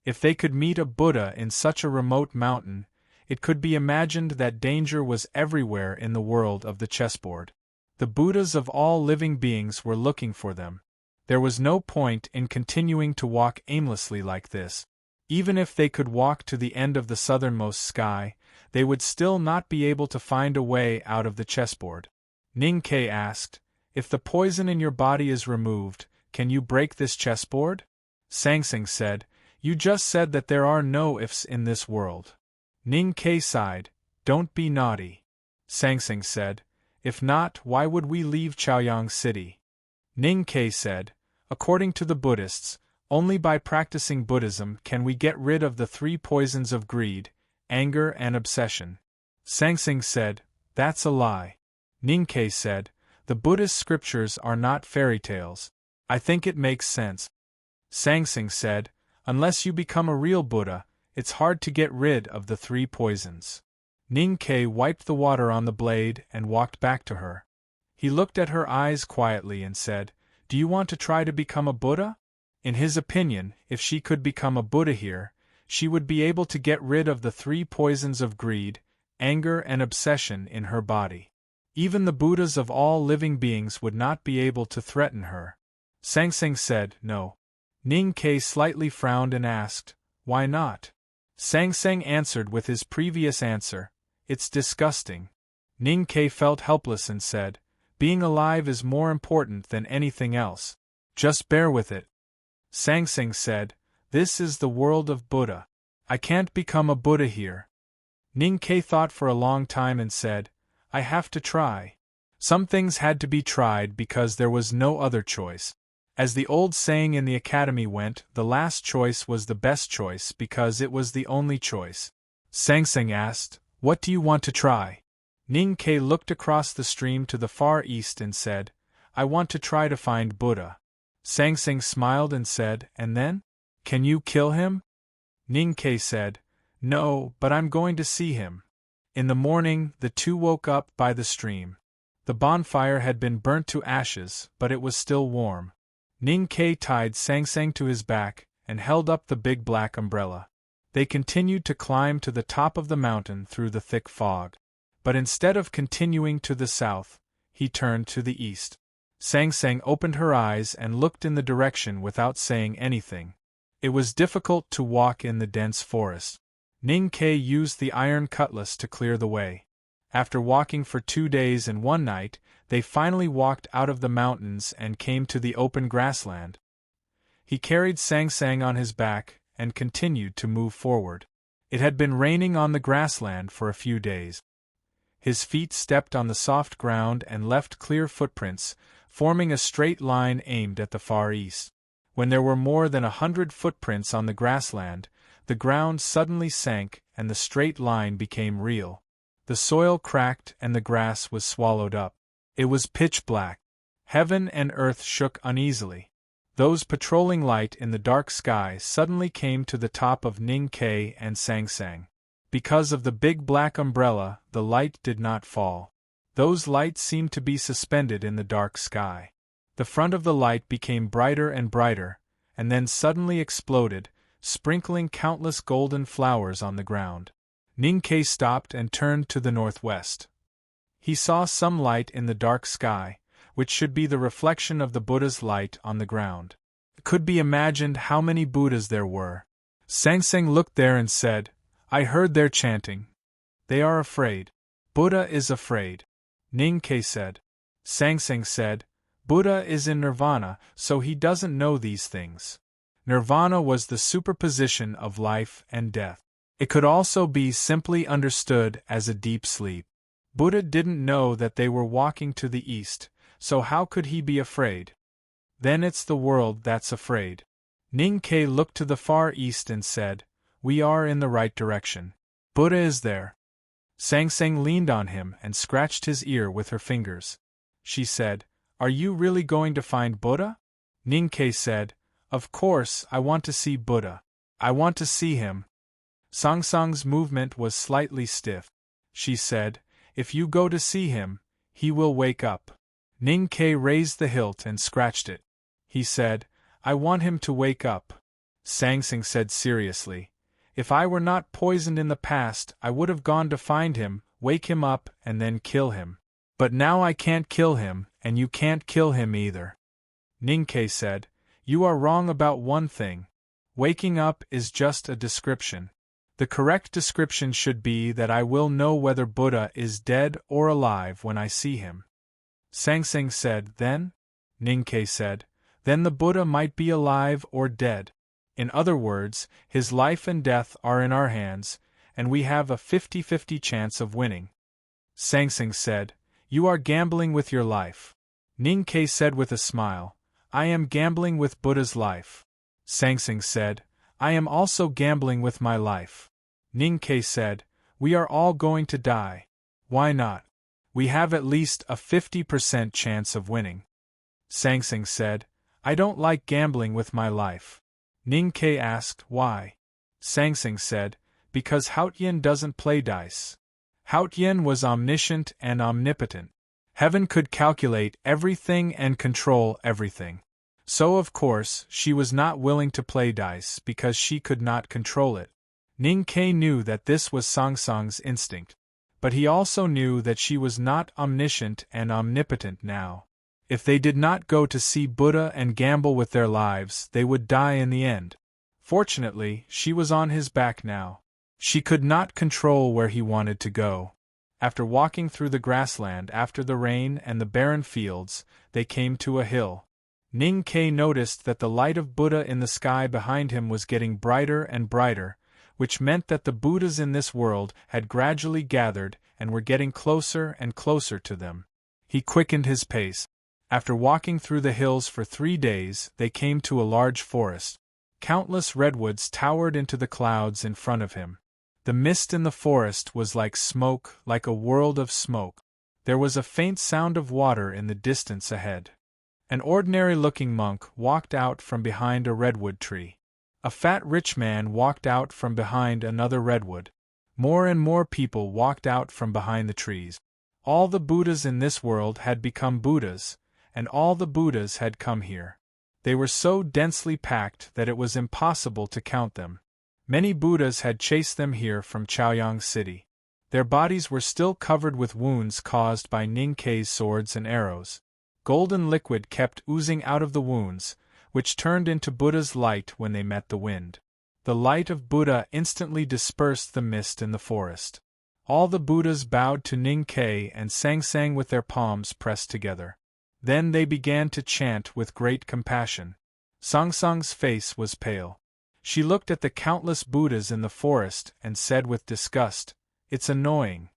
If they could meet a Buddha in such a remote mountain, it could be imagined that danger was everywhere in the world of the chessboard. The Buddhas of all living beings were looking for them. There was no point in continuing to walk aimlessly like this. Even if they could walk to the end of the southernmost sky, they would still not be able to find a way out of the chessboard. Ning Ke asked, "If the poison in your body is removed, can you break this chessboard?" Sangsang said, "You just said that there are no ifs in this world." Ning Ke sighed, "Don't be naughty." Sangsang said, "If not, why would we leave Chaoyang City?" Ning Ke said, "According to the Buddhists, only by practicing Buddhism can we get rid of the three poisons of greed, anger and obsession." Sangsang said, "That's a lie." Ning Ke said, "The Buddhist scriptures are not fairy tales. I think it makes sense." Sangsang said, "Unless you become a real Buddha, it's hard to get rid of the three poisons." Ning Ke wiped the water on the blade and walked back to her. He looked at her eyes quietly and said, "Do you want to try to become a Buddha?" In his opinion, if she could become a Buddha here, she would be able to get rid of the three poisons of greed, anger and obsession in her body. Even the Buddhas of all living beings would not be able to threaten her. Sangsang said, "No." Ning Ke slightly frowned and asked, "Why not?" Sangsang answered with his previous answer, "It's disgusting." Ning Ke felt helpless and said, "Being alive is more important than anything else. Just bear with it." Sangsang said, "This is the world of Buddha. I can't become a Buddha here." Ning Ke thought for a long time and said, "I have to try." Some things had to be tried because there was no other choice. As the old saying in the academy went, the last choice was the best choice because it was the only choice. Sangsang asked, "What do you want to try?" Ning Ke looked across the stream to the far east and said, "I want to try to find Buddha." Sangsang smiled and said, "And then? Can you kill him?" Ning Ke said, "No, but I'm going to see him." In the morning, the two woke up by the stream. The bonfire had been burnt to ashes, but it was still warm. Ning Ke tied Sangsang to his back and held up the big black umbrella. They continued to climb to the top of the mountain through the thick fog. But instead of continuing to the south, he turned to the east. Sangsang opened her eyes and looked in the direction without saying anything. It was difficult to walk in the dense forest. Ning Ke used the iron cutlass to clear the way. After walking for 2 days and 1 night, they finally walked out of the mountains and came to the open grassland. He carried Sangsang on his back and continued to move forward. It had been raining on the grassland for a few days. His feet stepped on the soft ground and left clear footprints, forming a straight line aimed at the far east. When there were more than 100 footprints on the grassland, the ground suddenly sank and the straight line became real. The soil cracked and the grass was swallowed up. It was pitch black. Heaven and earth shook uneasily. Those patrolling light in the dark sky suddenly came to the top of Ning Ke and Sangsang. Because of the big black umbrella, the light did not fall. Those lights seemed to be suspended in the dark sky. The front of the light became brighter and brighter, and then suddenly exploded, sprinkling countless golden flowers on the ground. Ning Ke stopped and turned to the northwest. He saw some light in the dark sky, which should be the reflection of the Buddha's light on the ground. It could be imagined how many Buddhas there were. Sangsang looked there and said, "I heard their chanting. They are afraid. Buddha is afraid." Ning Ke said. Sangsang said, "Buddha is in nirvana, so he doesn't know these things." Nirvana was the superposition of life and death. It could also be simply understood as a deep sleep. Buddha didn't know that they were walking to the east, so how could he be afraid? Then it's the world that's afraid. Ning Ke looked to the far east and said, "We are in the right direction. Buddha is there." Sangsang leaned on him and scratched his ear with her fingers. She said, "Are you really going to find Buddha?" Ning Ke said, "Of course, I want to see Buddha. I want to see him." Sangsang's movement was slightly stiff. She said, "If you go to see him, he will wake up." Ning Ke raised the hilt and scratched it. He said, "I want him to wake up." Sangsang said seriously, "If I were not poisoned in the past, I would have gone to find him, wake him up, and then kill him. But now I can't kill him, and you can't kill him either." Ning Ke said, "You are wrong about one thing. Waking up is just a description. The correct description should be that I will know whether Buddha is dead or alive when I see him. Sangsang said, then? Ninkei said, then the Buddha might be alive or dead. In other words, his life and death are in our hands, and we have a 50-50 chance of winning. Sangsang said, you are gambling with your life. Ninkei said with a smile, I am gambling with Buddha's life. Sangsang said, I am also gambling with my life. Ninkei said, we are all going to die. Why not? We have at least a 50% chance of winning. Sangsang said, I don't like gambling with my life. Ninkei asked, why? Sangsang said, because Haotian doesn't play dice. Haotian was omniscient and omnipotent. Heaven could calculate everything and control everything. So of course, she was not willing to play dice because she could not control it. Ninkei knew that this was Sangsang's instinct. But he also knew that she was not omniscient and omnipotent now. If they did not go to see Buddha and gamble with their lives, they would die in the end. Fortunately, she was on his back now. She could not control where he wanted to go. After walking through the grassland after the rain and the barren fields, they came to a hill. Ninkei noticed that the light of Buddha in the sky behind him was getting brighter and brighter, which meant that the Buddhas in this world had gradually gathered and were getting closer and closer to them. He quickened his pace. After walking through the hills for 3 days, they came to a large forest. Countless redwoods towered into the clouds in front of him. The mist in the forest was like smoke, like a world of smoke. There was a faint sound of water in the distance ahead. An ordinary-looking monk walked out from behind a redwood tree. A fat rich man walked out from behind another redwood. More and more people walked out from behind the trees. All the Buddhas in this world had become Buddhas, and all the Buddhas had come here. They were so densely packed that it was impossible to count them. Many Buddhas had chased them here from Chaoyang City. Their bodies were still covered with wounds caused by Ninkei's swords and arrows. Golden liquid kept oozing out of the wounds, which turned into Buddha's light when they met the wind. The light of Buddha instantly dispersed the mist in the forest. All the Buddhas bowed to Ninkei and Sangsang with their palms pressed together. Then they began to chant with great compassion. Sangsang's face was pale. She looked at the countless Buddhas in the forest and said with disgust, "It's annoying."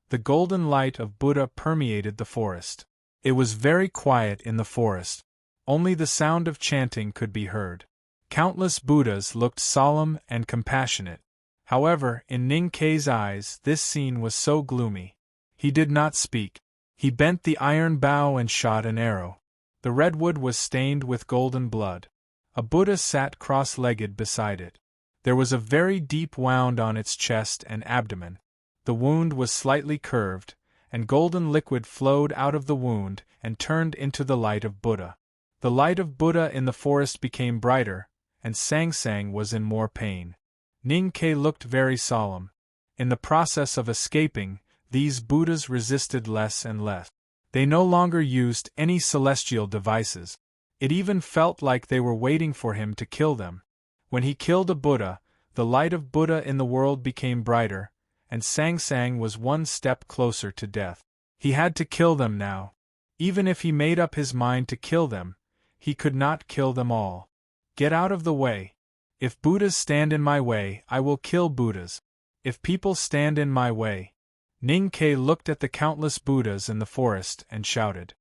The golden light of Buddha permeated the forest. It was very quiet in the forest. Only the sound of chanting could be heard. Countless Buddhas looked solemn and compassionate. However, in Ninkei's eyes, this scene was so gloomy. He did not speak. He bent the iron bow and shot an arrow. The redwood was stained with golden blood. A Buddha sat cross-legged beside it. There was a very deep wound on its chest and abdomen. The wound was slightly curved, and golden liquid flowed out of the wound and turned into the light of Buddha. The light of Buddha in the forest became brighter, and Sangsang was in more pain. Ninkei looked very solemn. In the process of escaping, these Buddhas resisted less and less. They no longer used any celestial devices. It even felt like they were waiting for him to kill them. When he killed a Buddha, the light of Buddha in the world became brighter, and Sangsang was one step closer to death. He had to kill them now. Even if he made up his mind to kill them, he could not kill them all. Get out of the way. If Buddhas stand in my way, I will kill Buddhas. If people stand in my way. Ninkei looked at the countless Buddhas in the forest and shouted.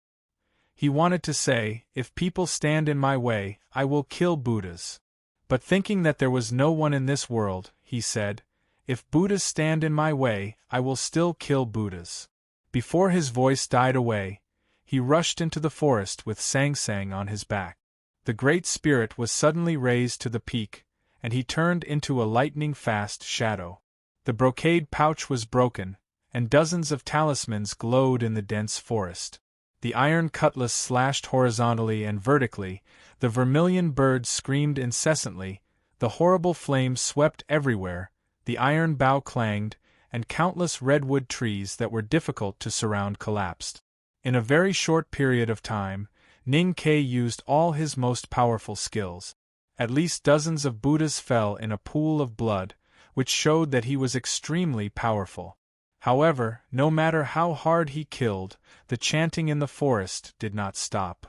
He wanted to say, if people stand in my way, I will kill Buddhas. But thinking that there was no one in this world, he said, if Buddhas stand in my way, I will still kill Buddhas. Before his voice died away, he rushed into the forest with Sangsang on his back. The Great Spirit was suddenly raised to the peak, and he turned into a lightning-fast shadow. The brocade pouch was broken, and dozens of talismans glowed in the dense forest. The iron cutlass slashed horizontally and vertically, the vermilion birds screamed incessantly, the horrible flames swept everywhere, the iron bow clanged, and countless redwood trees that were difficult to surround collapsed. In a very short period of time, Ninkei used all his most powerful skills. At least dozens of Buddhas fell in a pool of blood, which showed that he was extremely powerful. However, no matter how hard he killed, the chanting in the forest did not stop.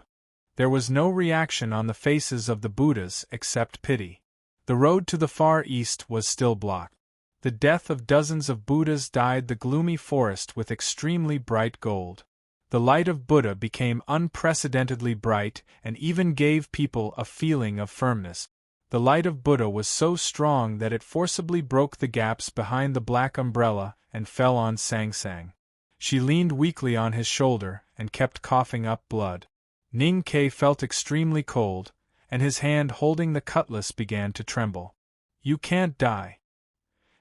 There was no reaction on the faces of the Buddhas except pity. The road to the far east was still blocked. The death of dozens of Buddhas dyed the gloomy forest with extremely bright gold. The light of Buddha became unprecedentedly bright and even gave people a feeling of firmness. The light of Buddha was so strong that it forcibly broke the gaps behind the black umbrella and fell on Sang Sang. She leaned weakly on his shoulder and kept coughing up blood. Ning Ke felt extremely cold, and his hand holding the cutlass began to tremble. "You can't die."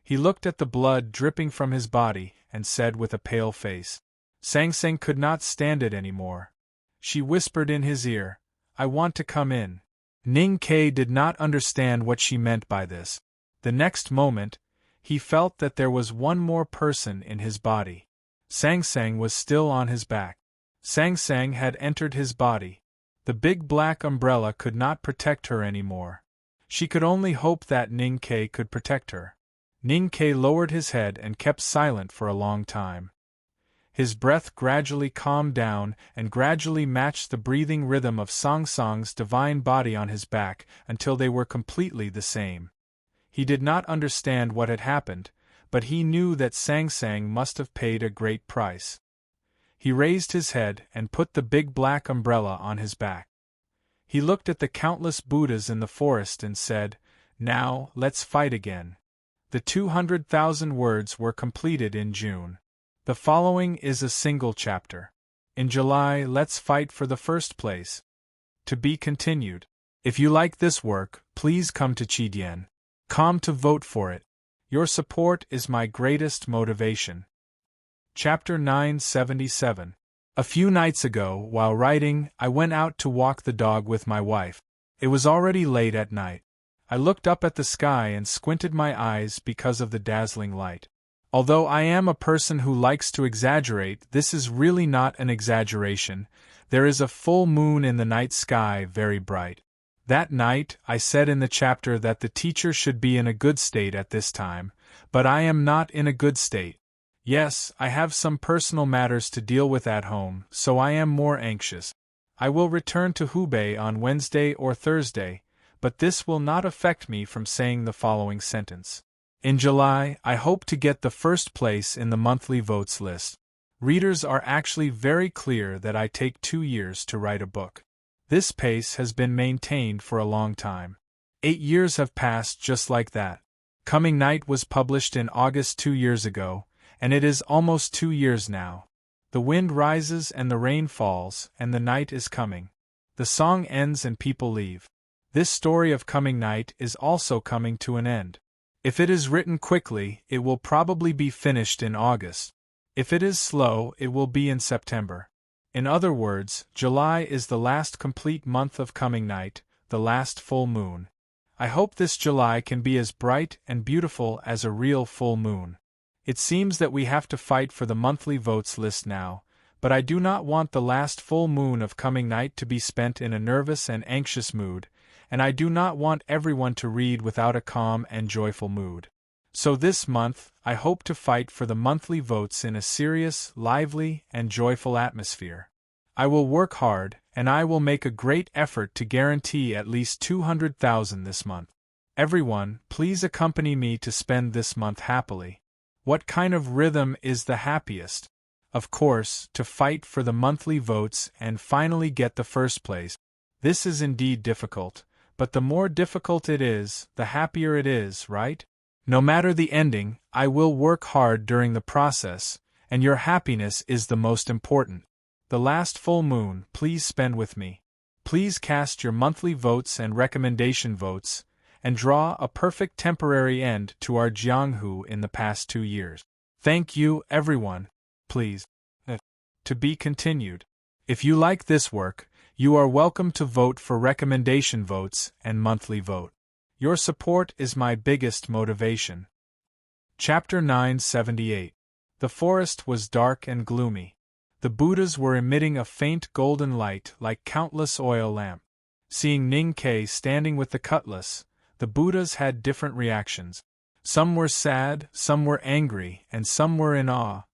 He looked at the blood dripping from his body and said with a pale face. Sang Sang could not stand it anymore. She whispered in his ear, "I want to come in." Ning Ke did not understand what she meant by this. The next moment, he felt that there was one more person in his body. Sang Sang was still on his back. Sang Sang had entered his body. The big black umbrella could not protect her anymore. She could only hope that Ning Ke could protect her. Ning Ke lowered his head and kept silent for a long time. His breath gradually calmed down and gradually matched the breathing rhythm of Sang Sang's divine body on his back until they were completely the same. He did not understand what had happened, but he knew that Sang Sang must have paid a great price. He raised his head and put the big black umbrella on his back. He looked at the countless Buddhas in the forest and said, "Now, let's fight again." The 200,000 words were completed in June. The following is a single chapter. In July, let's fight for the first place. To be continued. If you like this work, please come to Chidien.com to vote for it. Your support is my greatest motivation. Chapter 977. A few nights ago, while writing, I went out to walk the dog with my wife. It was already late at night. I looked up at the sky and squinted my eyes because of the dazzling light. Although I am a person who likes to exaggerate, this is really not an exaggeration. There is a full moon in the night sky, very bright. That night, I said in the chapter that the teacher should be in a good state at this time, but I am not in a good state. Yes, I have some personal matters to deal with at home, so I am more anxious. I will return to Hubei on Wednesday or Thursday, but this will not affect me from saying the following sentence. In July, I hope to get the first place in the monthly votes list. Readers are actually very clear that I take 2 years to write a book. This pace has been maintained for a long time. 8 years have passed just like that. Coming Night was published in August 2 years ago, and it is almost 2 years now. The wind rises and the rain falls, and the night is coming. The song ends and people leave. This story of Coming Night is also coming to an end. If it is written quickly, it will probably be finished in August. If it is slow, it will be in September. In other words, July is the last complete month of Coming Night, the last full moon. I hope this July can be as bright and beautiful as a real full moon. It seems that we have to fight for the monthly votes list now, but I do not want the last full moon of Coming Night to be spent in a nervous and anxious mood, and I do not want everyone to read without a calm and joyful mood. So this month, I hope to fight for the monthly votes in a serious, lively, and joyful atmosphere. I will work hard, and I will make a great effort to guarantee at least 200,000 this month. Everyone, please accompany me to spend this month happily. What kind of rhythm is the happiest? Of course, to fight for the monthly votes and finally get the first place. This is indeed difficult, but the more difficult it is, the happier it is, right? No matter the ending, I will work hard during the process, and your happiness is the most important. The last full moon, please spend with me. Please cast your monthly votes and recommendation votes, and draw a perfect temporary end to our Jianghu in the past 2 years. Thank you, everyone. Please. To be continued. If you like this work, you are welcome to vote for recommendation votes and monthly vote. Your support is my biggest motivation. Chapter 978. The forest was dark and gloomy. The Buddhas were emitting a faint golden light like countless oil lamps. Seeing Ning Ke standing with the cutlass, the Buddhas had different reactions. Some were sad, some were angry, and some were in awe.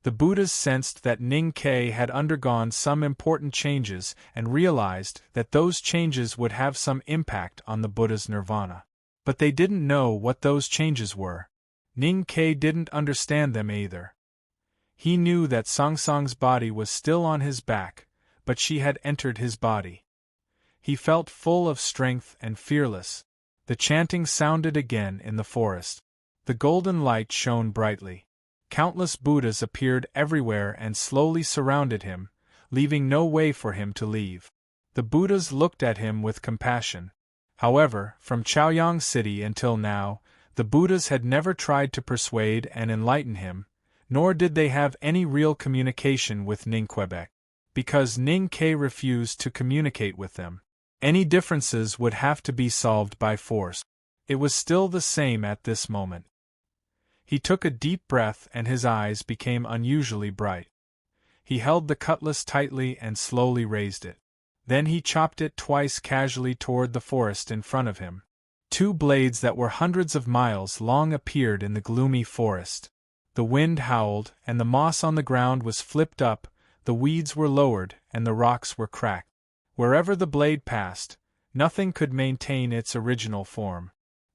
The Buddhas sensed that Ning-Ke had undergone some important changes and realized that those changes would have some impact on the Buddha's nirvana. But they didn't know what those changes were. Ning-Ke didn't understand them either. He knew that Songsong's body was still on his back, but she had entered his body. He felt full of strength and fearless. The chanting sounded again in the forest. The golden light shone brightly. Countless Buddhas appeared everywhere and slowly surrounded him, leaving no way for him to leave. The Buddhas looked at him with compassion. However, from Chaoyang City until now, the Buddhas had never tried to persuade and enlighten him, nor did they have any real communication with Ning-Quebec. Because Ning-Ke refused to communicate with them, any differences would have to be solved by force. It was still the same at this moment. He took a deep breath and his eyes became unusually bright. He held the cutlass tightly and slowly raised it. Then he chopped it twice casually toward the forest in front of him. Two blades that were hundreds of miles long appeared in the gloomy forest. The wind howled, and the moss on the ground was flipped up, the weeds were lowered, and the rocks were cracked. Wherever the blade passed, nothing could maintain its original form.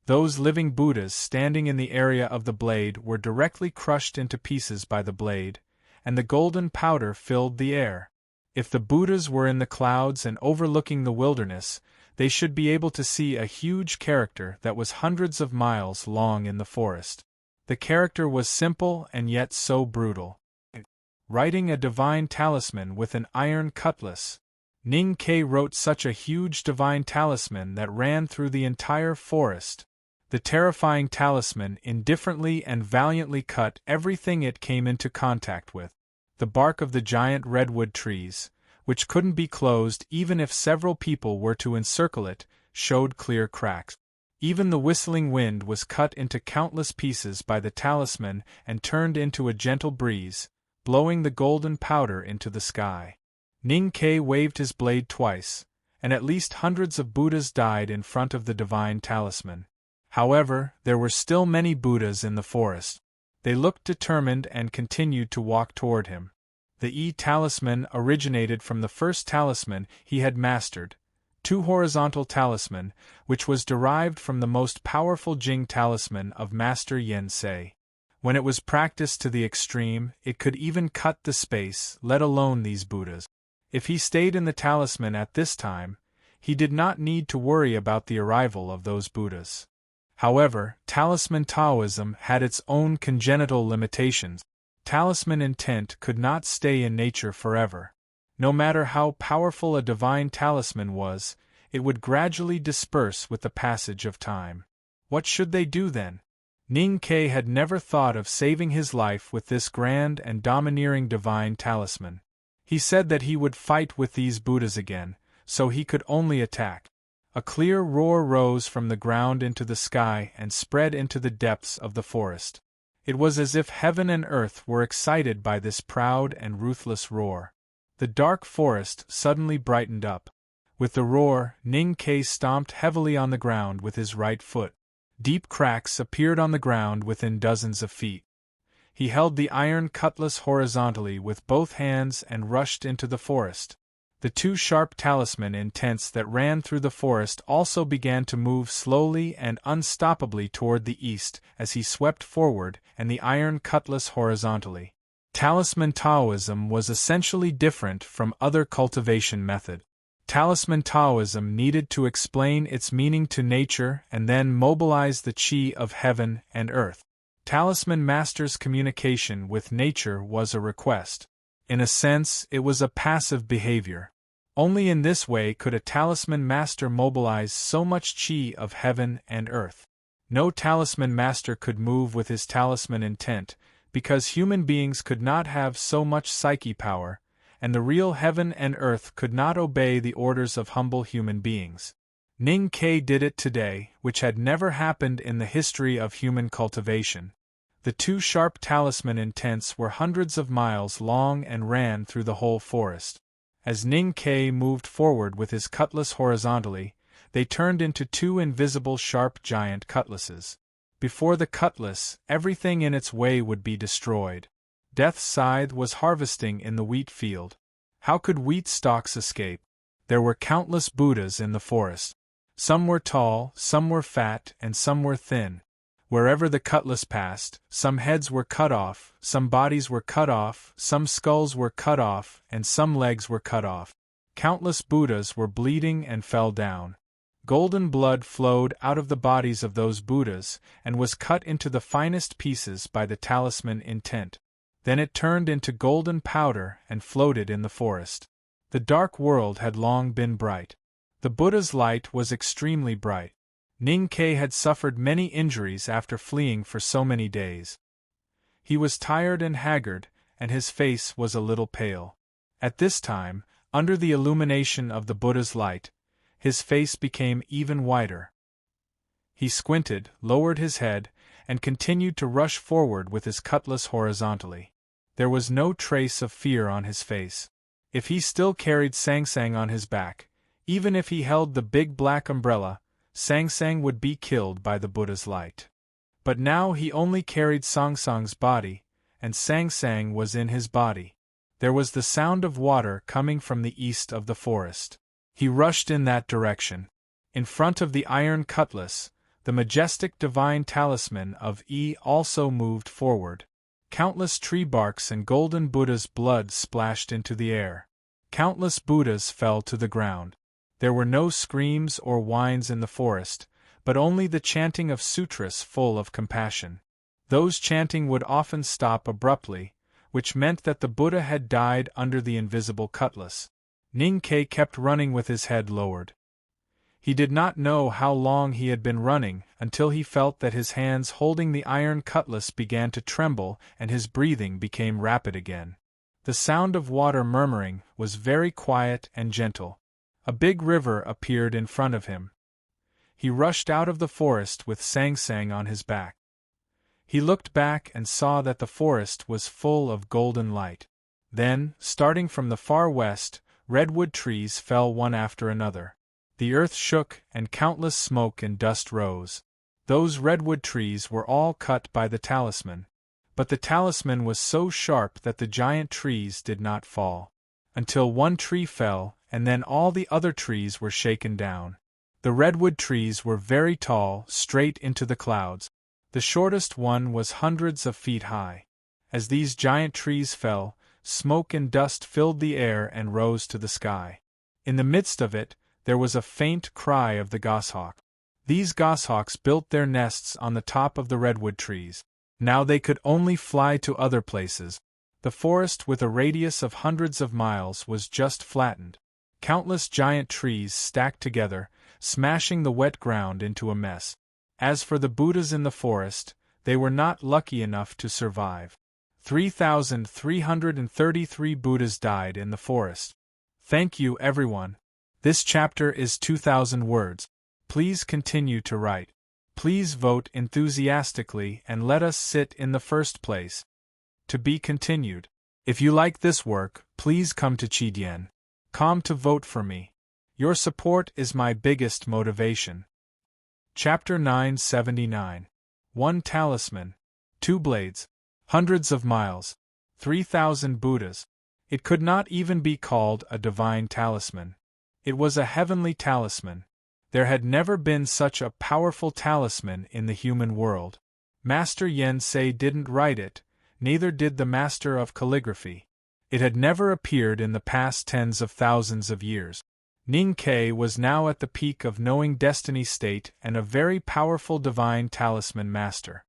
Those living Buddhas standing in the area of the blade were directly crushed into pieces by the blade, and the golden powder filled the air. If the Buddhas were in the clouds and overlooking the wilderness, they should be able to see a huge character that was hundreds of miles long in the forest. The character was simple and yet so brutal. Writing a divine talisman with an iron cutlass. Ning-Ke wrote such a huge divine talisman that ran through the entire forest. The terrifying talisman indifferently and valiantly cut everything it came into contact with. The bark of the giant redwood trees, which couldn't be closed even if several people were to encircle it, showed clear cracks. Even the whistling wind was cut into countless pieces by the talisman and turned into a gentle breeze, blowing the golden powder into the sky. Ning-Ke waved his blade twice, and at least hundreds of Buddhas died in front of the divine talisman. However, there were still many Buddhas in the forest. They looked determined and continued to walk toward him. The E-talisman originated from the first talisman he had mastered, two horizontal talisman, which was derived from the most powerful Jing talisman of Master Yen Sei. When it was practiced to the extreme, it could even cut the space, let alone these Buddhas. If he stayed in the talisman at this time, he did not need to worry about the arrival of those Buddhas. However, talisman Taoism had its own congenital limitations. Talisman intent could not stay in nature forever. No matter how powerful a divine talisman was, it would gradually disperse with the passage of time. What should they do then? Ning-Ke had never thought of saving his life with this grand and domineering divine talisman. He said that he would fight with these Buddhas again, so he could only attack. A clear roar rose from the ground into the sky and spread into the depths of the forest. It was as if heaven and earth were excited by this proud and ruthless roar. The dark forest suddenly brightened up. With the roar, Ning-Ke stomped heavily on the ground with his right foot. Deep cracks appeared on the ground within dozens of feet. He held the iron cutlass horizontally with both hands and rushed into the forest. The two sharp talisman intents that ran through the forest also began to move slowly and unstoppably toward the east as he swept forward and the iron cutlass horizontally. Talisman Taoism was essentially different from other cultivation method. Talisman Taoism needed to explain its meaning to nature and then mobilize the qi of heaven and earth. Talisman Master's communication with nature was a request. In a sense, it was a passive behavior. Only in this way could a talisman master mobilize so much qi of heaven and earth. No talisman master could move with his talisman intent, because human beings could not have so much psyche power, and the real heaven and earth could not obey the orders of humble human beings. Ning-Ke did it today, which had never happened in the history of human cultivation. The two sharp talisman intents were hundreds of miles long and ran through the whole forest. As Ning-Ke moved forward with his cutlass horizontally, they turned into two invisible sharp giant cutlasses. Before the cutlass, everything in its way would be destroyed. Death's scythe was harvesting in the wheat field. How could wheat stalks escape? There were countless Buddhas in the forest. Some were tall, some were fat, and some were thin. Wherever the cutlass passed, some heads were cut off, some bodies were cut off, some skulls were cut off, and some legs were cut off. Countless Buddhas were bleeding and fell down. Golden blood flowed out of the bodies of those Buddhas and was cut into the finest pieces by the talisman intent. Then it turned into golden powder and floated in the forest. The dark world had long been bright. The Buddha's light was extremely bright. Ning-Ke had suffered many injuries after fleeing for so many days. He was tired and haggard, and his face was a little pale. At this time, under the illumination of the Buddha's light, his face became even whiter. He squinted, lowered his head, and continued to rush forward with his cutlass horizontally. There was no trace of fear on his face. If he still carried Sang Sang on his back, even if he held the big black umbrella, Sang Sang would be killed by the Buddha's light. But now he only carried Sang Sang's body, and Sang Sang was in his body. There was the sound of water coming from the east of the forest. He rushed in that direction. In front of the iron cutlass, the majestic divine talisman of E also moved forward. Countless tree barks and golden Buddha's blood splashed into the air. Countless Buddhas fell to the ground. There were no screams or whines in the forest, but only the chanting of sutras full of compassion. Those chanting would often stop abruptly, which meant that the Buddha had died under the invisible cutlass. Ning-Ke kept running with his head lowered. He did not know how long he had been running until he felt that his hands holding the iron cutlass began to tremble and his breathing became rapid again. The sound of water murmuring was very quiet and gentle. A big river appeared in front of him. He rushed out of the forest with Sang Sang on his back. He looked back and saw that the forest was full of golden light. Then, starting from the far west, redwood trees fell one after another. The earth shook and countless smoke and dust rose. Those redwood trees were all cut by the talisman. But the talisman was so sharp that the giant trees did not fall. Until one tree fell, and then all the other trees were shaken down. The redwood trees were very tall, straight into the clouds. The shortest one was hundreds of feet high. As these giant trees fell, smoke and dust filled the air and rose to the sky. In the midst of it, there was a faint cry of the goshawk. These goshawks built their nests on the top of the redwood trees. Now they could only fly to other places. The forest with a radius of hundreds of miles was just flattened. Countless giant trees stacked together, smashing the wet ground into a mess. As for the Buddhas in the forest, they were not lucky enough to survive. 3,333 Buddhas died in the forest. Thank you, everyone. This chapter is 2,000 words. Please continue to write. Please vote enthusiastically and let us sit in the first place. To be continued. If you like this work, please come to Chidien.com to vote for me. Your support is my biggest motivation. Chapter 979. 1 Talisman. 2 Blades. Hundreds of miles. 3,000 Buddhas. It could not even be called a divine talisman. It was a heavenly talisman. There had never been such a powerful talisman in the human world. Master Yen Sei didn't write it, neither did the master of calligraphy. It had never appeared in the past tens of thousands of years. Ning-Ke was now at the peak of knowing destiny state and a very powerful divine talisman master.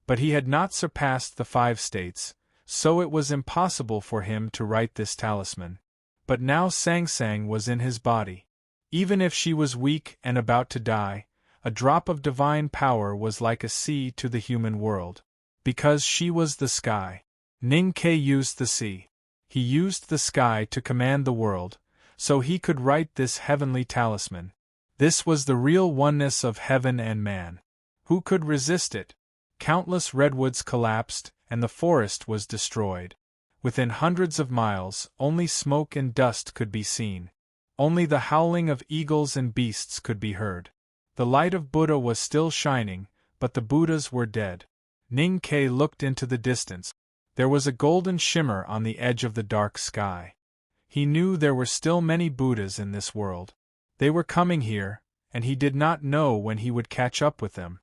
But he had not surpassed the 5 states, so it was impossible for him to write this talisman. But now Sang Sang was in his body. Even if she was weak and about to die, a drop of divine power was like a sea to the human world. Because she was the sky. Ning-Ke used the sea. He used the sky to command the world, so he could write this heavenly talisman. This was the real oneness of heaven and man. Who could resist it? Countless redwoods collapsed, and the forest was destroyed. Within hundreds of miles, only smoke and dust could be seen. Only the howling of eagles and beasts could be heard. The light of Buddha was still shining, but the Buddhas were dead. Ning Ke looked into the distance. There was a golden shimmer on the edge of the dark sky. He knew there were still many Buddhas in this world. They were coming here, and he did not know when he would catch up with them.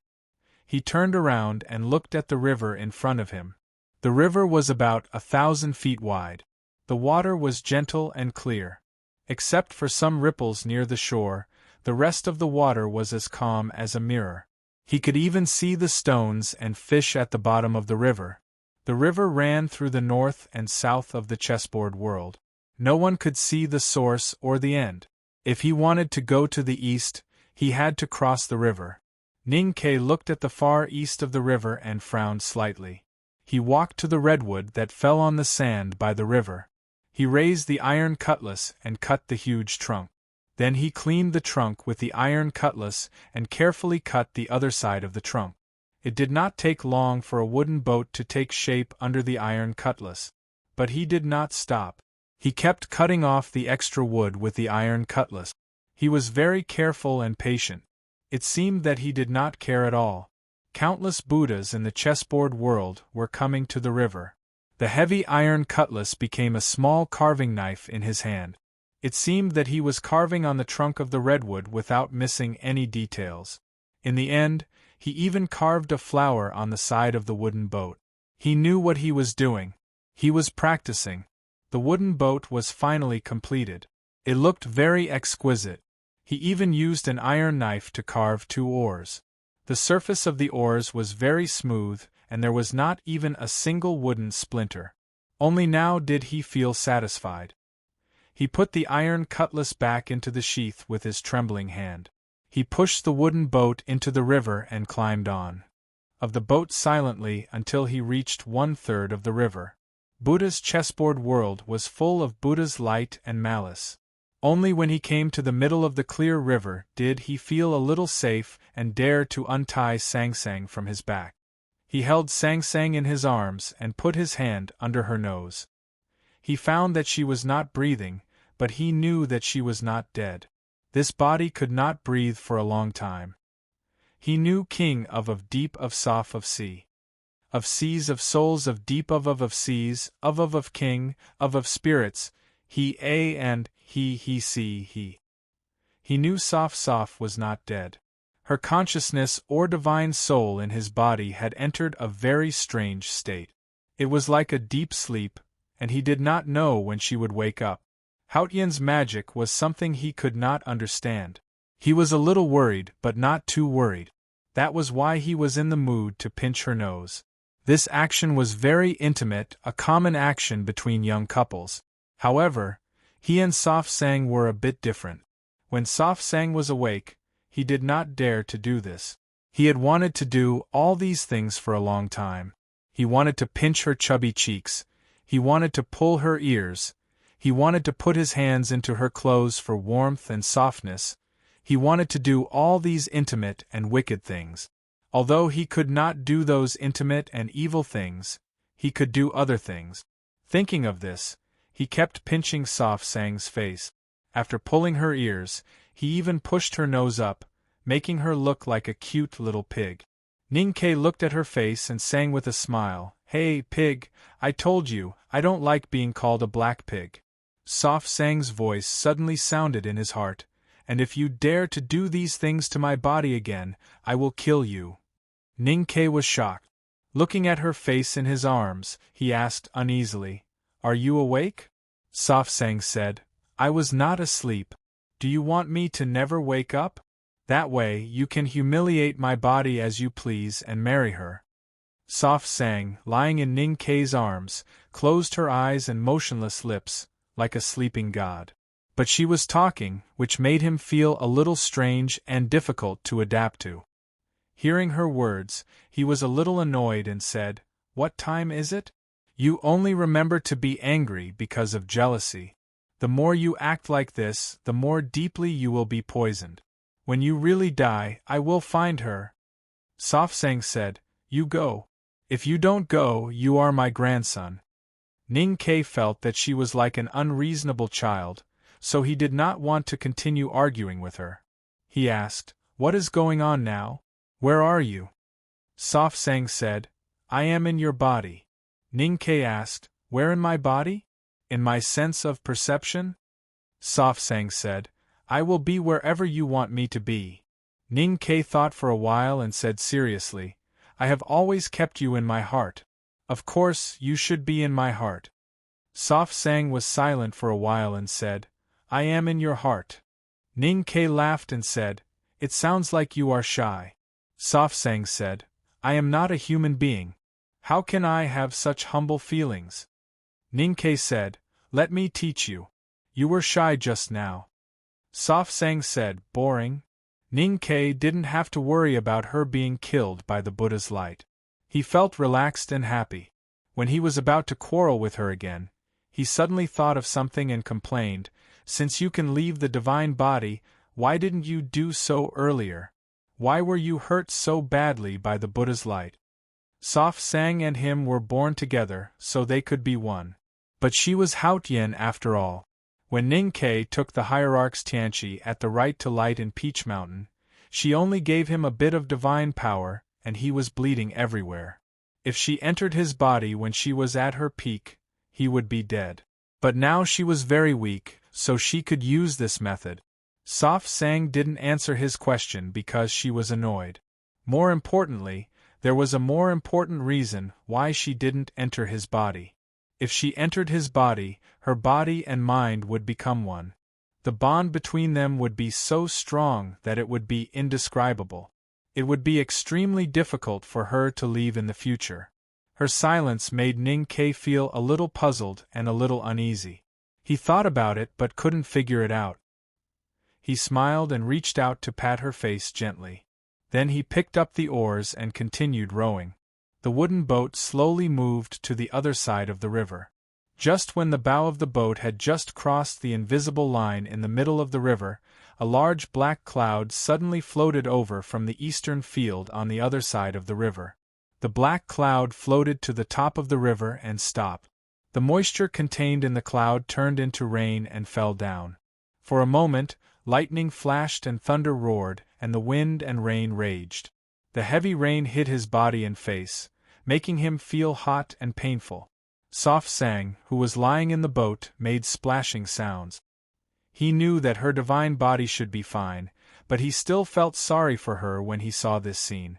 He turned around and looked at the river in front of him. The river was about 1,000 feet wide. The water was gentle and clear. Except for some ripples near the shore, the rest of the water was as calm as a mirror. He could even see the stones and fish at the bottom of the river. The river ran through the north and south of the chessboard world. No one could see the source or the end. If he wanted to go to the east, he had to cross the river. Ning Ke looked at the far east of the river and frowned slightly. He walked to the redwood that fell on the sand by the river. He raised the iron cutlass and cut the huge trunk. Then he cleaned the trunk with the iron cutlass and carefully cut the other side of the trunk. It did not take long for a wooden boat to take shape under the iron cutlass. But he did not stop. He kept cutting off the extra wood with the iron cutlass. He was very careful and patient. It seemed that he did not care at all. Countless Buddhas in the chessboard world were coming to the river. The heavy iron cutlass became a small carving knife in his hand. It seemed that he was carving on the trunk of the redwood without missing any details. In the end, he even carved a flower on the side of the wooden boat. He knew what he was doing. He was practicing. The wooden boat was finally completed. It looked very exquisite. He even used an iron knife to carve 2 oars. The surface of the oars was very smooth, and there was not even a single wooden splinter. Only now did he feel satisfied. He put the iron cutlass back into the sheath with his trembling hand. He pushed the wooden boat into the river and climbed on of the boat silently until he reached 1/3 of the river. Buddha's chessboard world was full of Buddha's light and malice. Only when he came to the middle of the clear river did he feel a little safe and dare to untie Sang Sang from his back. He held Sang Sang in his arms and put his hand under her nose. He found that she was not breathing, but he knew that she was not dead. This body could not breathe for a long time. He knew king of deep of soft of sea. Of seas of souls of deep of seas, of king, of spirits, he a and he see he. He knew soft was not dead. Her consciousness or divine soul in his body had entered a very strange state. It was like a deep sleep, and he did not know when she would wake up. Haotian's magic was something he could not understand. He was a little worried, but not too worried. That was why he was in the mood to pinch her nose. This action was very intimate, a common action between young couples. However, he and Soft Sang were a bit different. When Soft Sang was awake, he did not dare to do this. He had wanted to do all these things for a long time. He wanted to pinch her chubby cheeks. He wanted to pull her ears. He wanted to put his hands into her clothes for warmth and softness. He wanted to do all these intimate and wicked things. Although he could not do those intimate and evil things, he could do other things. Thinking of this, he kept pinching Soft Sang's face. After pulling her ears, he even pushed her nose up, making her look like a cute little pig. Ning Ke looked at her face and sang with a smile, "Hey, pig, I told you, I don't like being called a black pig." Soft Sang's voice suddenly sounded in his heart, "And if you dare to do these things to my body again, I will kill you." Ning Ke was shocked. Looking at her face in his arms, he asked uneasily, "Are you awake?" Soft Sang said, "I was not asleep. Do you want me to never wake up? That way you can humiliate my body as you please and marry her." Soft Sang, lying in Ning Ke's arms, closed her eyes and motionless lips, like a sleeping god. But she was talking, which made him feel a little strange and difficult to adapt to. Hearing her words, he was a little annoyed and said, "What time is it? You only remember to be angry because of jealousy. The more you act like this, the more deeply you will be poisoned. When you really die, I will find her." Soft Sang said, "You go. If you don't go, you are my grandson." Ning Ke felt that she was like an unreasonable child, so he did not want to continue arguing with her. He asked, "What is going on now? Where are you?" Soft Sang said, I am in your body. Ning Ke asked, Where in my body? In my sense of perception? Soft Sang said, I will be wherever you want me to be. Ning Ke thought for a while and said seriously, I have always kept you in my heart. Of course, you should be in my heart. Soft Sang was silent for a while and said, I am in your heart. Ning Ke laughed and said, It sounds like you are shy. Soft Sang said, I am not a human being. How can I have such humble feelings? Ning Ke said, Let me teach you. You were shy just now. Soft Sang said, Boring. Ning Ke didn't have to worry about her being killed by the Buddha's light. He felt relaxed and happy. When he was about to quarrel with her again, he suddenly thought of something and complained, Since you can leave the divine body, why didn't you do so earlier? Why were you hurt so badly by the Buddha's light? Soft Sang and him were born together so they could be one. But she was Haotian after all. When Ning Ke took the hierarch's Tianqi at the right to light in Peach Mountain, she only gave him a bit of divine power, and he was bleeding everywhere. If she entered his body when she was at her peak, he would be dead. But now she was very weak, so she could use this method. Soft Sang didn't answer his question because she was annoyed. More importantly, there was a more important reason why she didn't enter his body. If she entered his body, her body and mind would become one. The bond between them would be so strong that it would be indescribable. It would be extremely difficult for her to leave in the future. Her silence made Ning Ke feel a little puzzled and a little uneasy. He thought about it but couldn't figure it out. He smiled and reached out to pat her face gently. Then he picked up the oars and continued rowing. The wooden boat slowly moved to the other side of the river. Just when the bow of the boat had just crossed the invisible line in the middle of the river, a large black cloud suddenly floated over from the eastern field on the other side of the river. The black cloud floated to the top of the river and stopped. The moisture contained in the cloud turned into rain and fell down. For a moment, lightning flashed and thunder roared, and the wind and rain raged. The heavy rain hit his body and face, making him feel hot and painful. Soft Sang, who was lying in the boat, made splashing sounds. He knew that her divine body should be fine, but he still felt sorry for her when he saw this scene.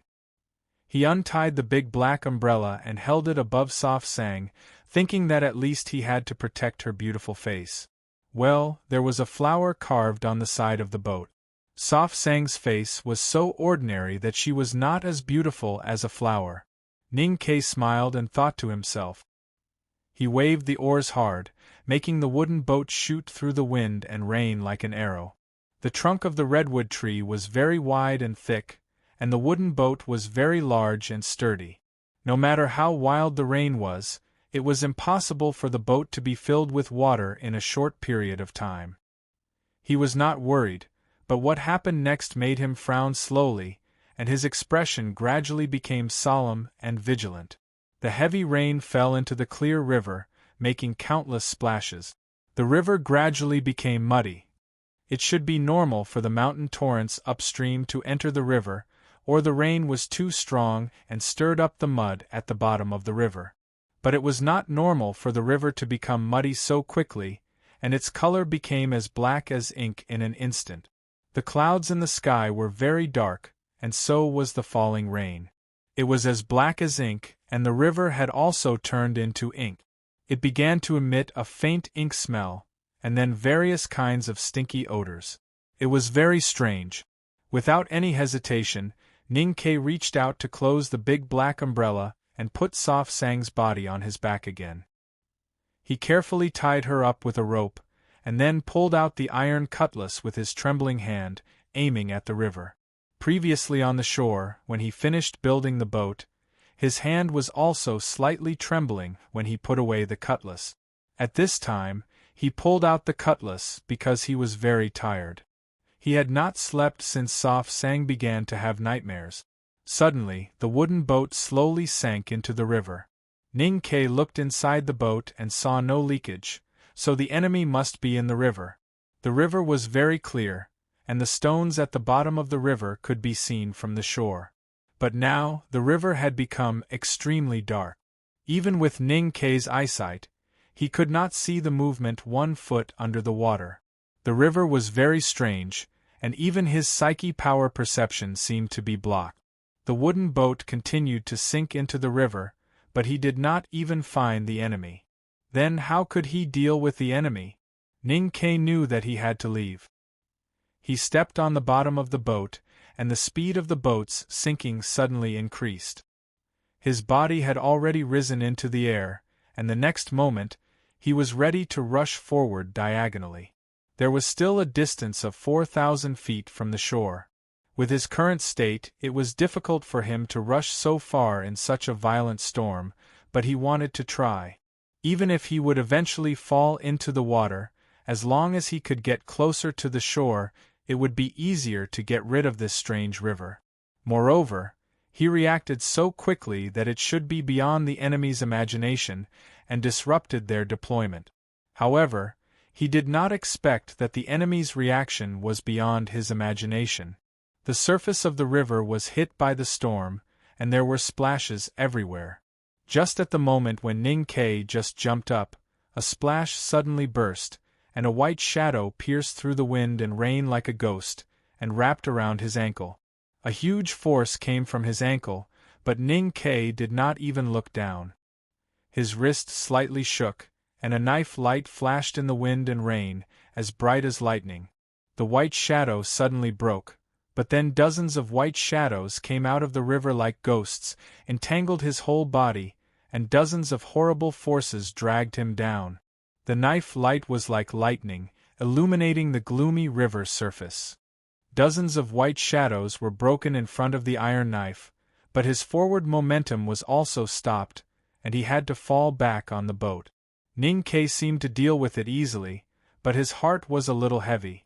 He untied the big black umbrella and held it above Soft Sang, thinking that at least he had to protect her beautiful face. Well, there was a flower carved on the side of the boat. Soft Sang's face was so ordinary that she was not as beautiful as a flower. Ning Ke smiled and thought to himself. He waved the oars hard, making the wooden boat shoot through the wind and rain like an arrow. The trunk of the redwood tree was very wide and thick, and the wooden boat was very large and sturdy. No matter how wild the rain was, it was impossible for the boat to be filled with water in a short period of time. He was not worried, but what happened next made him frown slowly, and his expression gradually became solemn and vigilant. The heavy rain fell into the clear river, making countless splashes. The river gradually became muddy. It should be normal for the mountain torrents upstream to enter the river, or the rain was too strong and stirred up the mud at the bottom of the river. But it was not normal for the river to become muddy so quickly, and its color became as black as ink in an instant. The clouds in the sky were very dark, and so was the falling rain. It was as black as ink, and the river had also turned into ink. It began to emit a faint ink smell, and then various kinds of stinky odors. It was very strange. Without any hesitation, Ning Ke reached out to close the big black umbrella and put Soft Sang's body on his back again. He carefully tied her up with a rope, and then pulled out the iron cutlass with his trembling hand, aiming at the river. Previously on the shore, when he finished building the boat, his hand was also slightly trembling when he put away the cutlass. At this time, he pulled out the cutlass because he was very tired. He had not slept since Soft Sang began to have nightmares. Suddenly, the wooden boat slowly sank into the river. Ning Ke looked inside the boat and saw no leakage, so the enemy must be in the river. The river was very clear, and the stones at the bottom of the river could be seen from the shore. But now, the river had become extremely dark. Even with Ning Kei's eyesight, he could not see the movement 1 foot under the water. The river was very strange, and even his psyche power perception seemed to be blocked. The wooden boat continued to sink into the river, but he did not even find the enemy. Then how could he deal with the enemy? Ning Kei knew that he had to leave. He stepped on the bottom of the boat, and the speed of the boat's sinking suddenly increased. His body had already risen into the air, and the next moment, he was ready to rush forward diagonally. There was still a distance of 4,000 feet from the shore. With his current state, it was difficult for him to rush so far in such a violent storm, but he wanted to try. Even if he would eventually fall into the water, as long as he could get closer to the shore, it would be easier to get rid of this strange river. Moreover, he reacted so quickly that it should be beyond the enemy's imagination, and disrupted their deployment. However, he did not expect that the enemy's reaction was beyond his imagination. The surface of the river was hit by the storm, and there were splashes everywhere. Just at the moment when Ning Kei just jumped up, a splash suddenly burst, and a white shadow pierced through the wind and rain like a ghost, and wrapped around his ankle. A huge force came from his ankle, but Ning Kei did not even look down. His wrist slightly shook, and a knife light flashed in the wind and rain, as bright as lightning. The white shadow suddenly broke, but then dozens of white shadows came out of the river like ghosts, entangled his whole body, and dozens of horrible forces dragged him down. The knife light was like lightning, illuminating the gloomy river surface. Dozens of white shadows were broken in front of the iron knife, but his forward momentum was also stopped, and he had to fall back on the boat. Ning Kei seemed to deal with it easily, but his heart was a little heavy.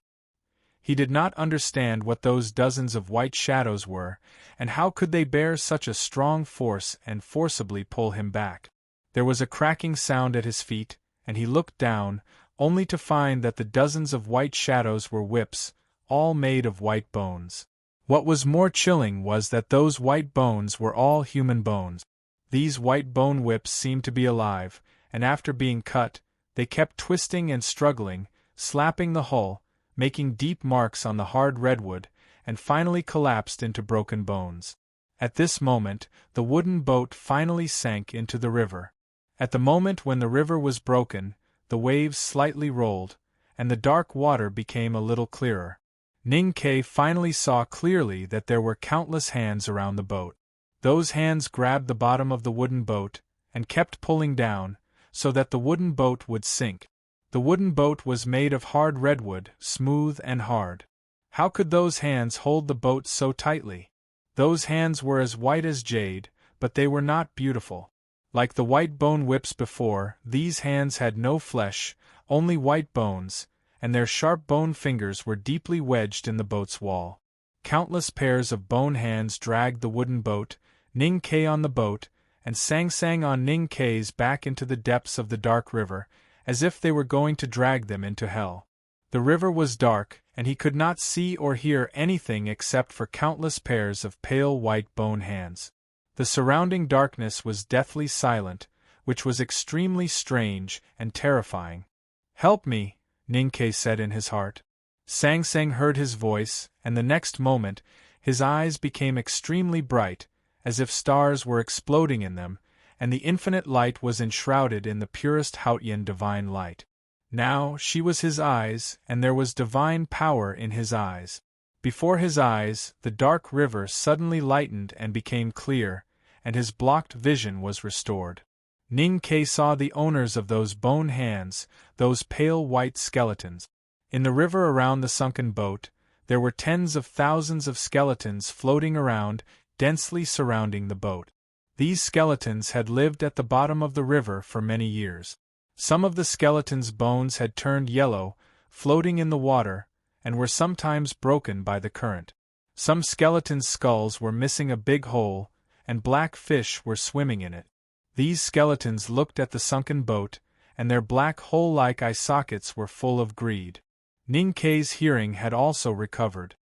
He did not understand what those dozens of white shadows were, and how could they bear such a strong force and forcibly pull him back. There was a cracking sound at his feet, and he looked down, only to find that the dozens of white shadows were whips, all made of white bones. What was more chilling was that those white bones were all human bones. These white bone whips seemed to be alive, and after being cut, they kept twisting and struggling, slapping the hull, making deep marks on the hard redwood, and finally collapsed into broken bones. At this moment, the wooden boat finally sank into the river. At the moment when the river was broken, the waves slightly rolled, and the dark water became a little clearer. Ning Kei finally saw clearly that there were countless hands around the boat. Those hands grabbed the bottom of the wooden boat, and kept pulling down, so that the wooden boat would sink. The wooden boat was made of hard redwood, smooth and hard. How could those hands hold the boat so tightly? Those hands were as white as jade, but they were not beautiful. Like the white bone whips before, these hands had no flesh, only white bones, and their sharp bone fingers were deeply wedged in the boat's wall. Countless pairs of bone hands dragged the wooden boat, Ning Kei on the boat, and Sang on Ning Kei's back into the depths of the dark river, as if they were going to drag them into hell. The river was dark, and he could not see or hear anything except for countless pairs of pale white bone hands. The surrounding darkness was deathly silent, which was extremely strange and terrifying. "Help me," Ning Kei said in his heart. Sang heard his voice, and the next moment, his eyes became extremely bright, as if stars were exploding in them, and the infinite light was enshrouded in the purest Haotian divine light. Now she was his eyes, and there was divine power in his eyes. Before his eyes, the dark river suddenly lightened and became clear, and his blocked vision was restored. Ning Kei saw the owners of those bone hands, those pale white skeletons. In the river around the sunken boat, there were tens of thousands of skeletons floating around, densely surrounding the boat. These skeletons had lived at the bottom of the river for many years. Some of the skeletons' bones had turned yellow, floating in the water, and were sometimes broken by the current. Some skeletons' skulls were missing a big hole, and black fish were swimming in it. These skeletons looked at the sunken boat, and their black hole-like eye sockets were full of greed. Ning Kei's hearing had also recovered.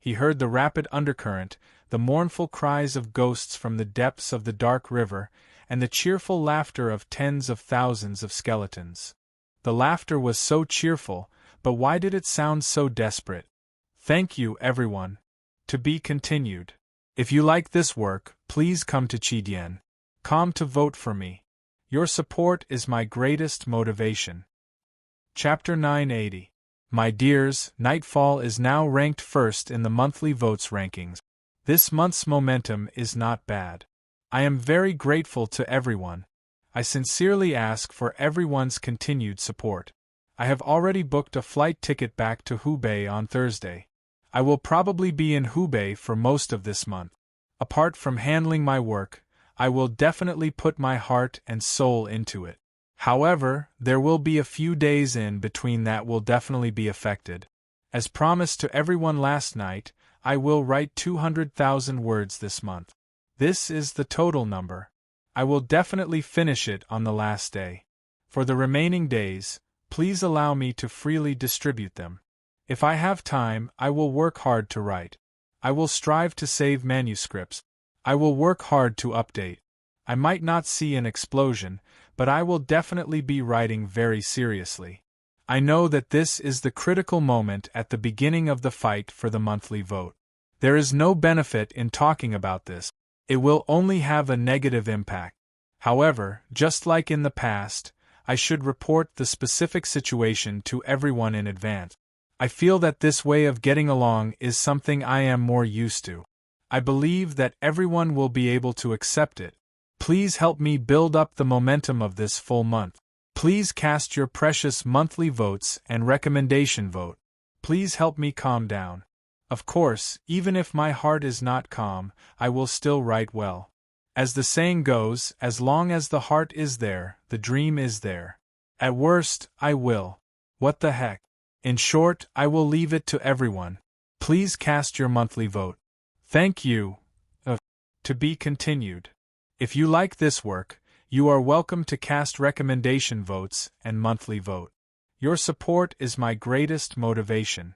He heard the rapid undercurrent, the mournful cries of ghosts from the depths of the dark river, and the cheerful laughter of tens of thousands of skeletons. The laughter was so cheerful, but why did it sound so desperate? Thank you, everyone. To be continued. If you like this work, please come to Chidien.com to vote for me. Your support is my greatest motivation. Chapter 980. My dears, Nightfall is now ranked first in the monthly votes rankings. This month's momentum is not bad. I am very grateful to everyone. I sincerely ask for everyone's continued support. I have already booked a flight ticket back to Hubei on Thursday. I will probably be in Hubei for most of this month. Apart from handling my work, I will definitely put my heart and soul into it. However, there will be a few days in between that will definitely be affected. As promised to everyone last night, I will write 200,000 words this month. This is the total number. I will definitely finish it on the last day. For the remaining days, please allow me to freely distribute them. If I have time, I will work hard to write. I will strive to save manuscripts. I will work hard to update. I might not see an explosion, but I will definitely be writing very seriously. I know that this is the critical moment at the beginning of the fight for the monthly vote. There is no benefit in talking about this. It will only have a negative impact. However, just like in the past, I should report the specific situation to everyone in advance. I feel that this way of getting along is something I am more used to. I believe that everyone will be able to accept it. Please help me build up the momentum of this full month. Please cast your precious monthly votes and recommendation vote. Please help me calm down. Of course, even if my heart is not calm, I will still write well. As the saying goes, as long as the heart is there, the dream is there. At worst, I will. What the heck? In short, I will leave it to everyone. Please cast your monthly vote. Thank you. To be continued. If you like this work, you are welcome to cast recommendation votes and monthly vote. Your support is my greatest motivation.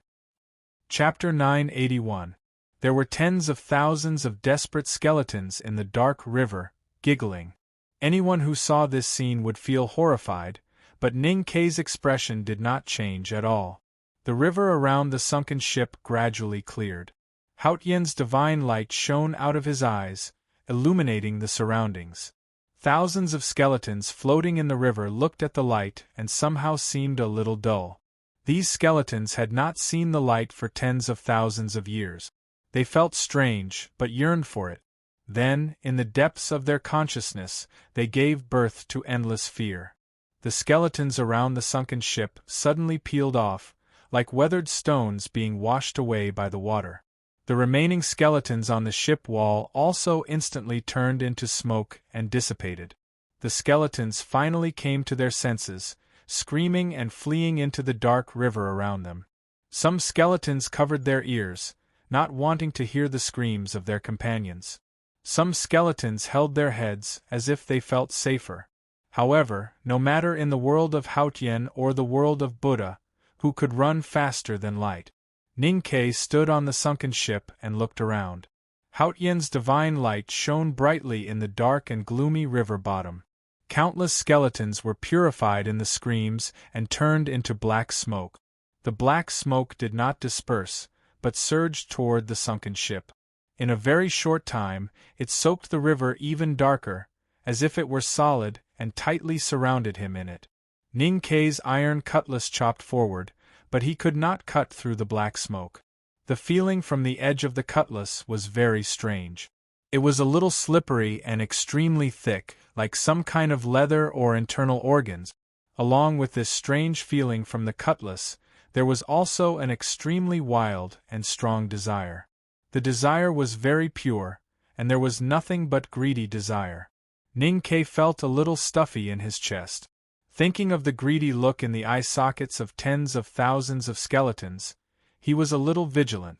Chapter 981. There were tens of thousands of desperate skeletons in the dark river, giggling. Anyone who saw this scene would feel horrified, but Ning Kei's expression did not change at all. The river around the sunken ship gradually cleared. Hao Tian's divine light shone out of his eyes, illuminating the surroundings. Thousands of skeletons floating in the river looked at the light and somehow seemed a little dull. These skeletons had not seen the light for tens of thousands of years. They felt strange, but yearned for it. Then, in the depths of their consciousness, they gave birth to endless fear. The skeletons around the sunken ship suddenly peeled off, like weathered stones being washed away by the water. The remaining skeletons on the ship wall also instantly turned into smoke and dissipated. The skeletons finally came to their senses, screaming and fleeing into the dark river around them. Some skeletons covered their ears, not wanting to hear the screams of their companions. Some skeletons held their heads as if they felt safer. However, no matter in the world of Hao Tian or the world of Buddha, who could run faster than light. Ning Kei stood on the sunken ship and looked around. Hao Tian's divine light shone brightly in the dark and gloomy river bottom. Countless skeletons were purified in the screams and turned into black smoke. The black smoke did not disperse, but surged toward the sunken ship. In a very short time, it soaked the river even darker, as if it were solid and tightly surrounded him in it. Ning Kei's iron cutlass chopped forward, but he could not cut through the black smoke. The feeling from the edge of the cutlass was very strange. It was a little slippery and extremely thick, like some kind of leather or internal organs. Along with this strange feeling from the cutlass, there was also an extremely wild and strong desire. The desire was very pure, and there was nothing but greedy desire. Ning Kei felt a little stuffy in his chest. Thinking of the greedy look in the eye sockets of tens of thousands of skeletons, he was a little vigilant.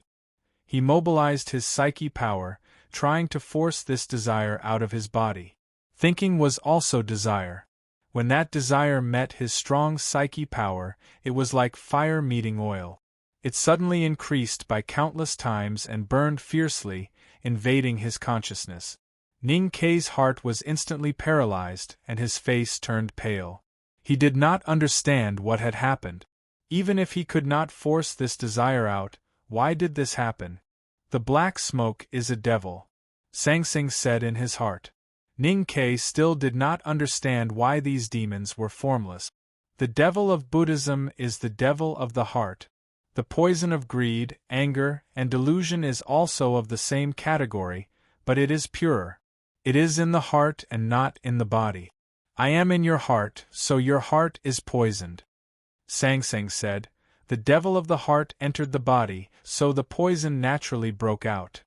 He mobilized his psyche power, trying to force this desire out of his body. Thinking was also desire. When that desire met his strong psyche power, it was like fire meeting oil. It suddenly increased by countless times and burned fiercely, invading his consciousness. Ning Kei's heart was instantly paralyzed and his face turned pale. He did not understand what had happened. Even if he could not force this desire out, why did this happen? The black smoke is a devil, Sangsang said in his heart. Ning Kei still did not understand why these demons were formless. The devil of Buddhism is the devil of the heart. The poison of greed, anger, and delusion is also of the same category, but it is purer. It is in the heart and not in the body. I am in your heart, so your heart is poisoned. Sangsang said. The devil of the heart entered the body, so the poison naturally broke out.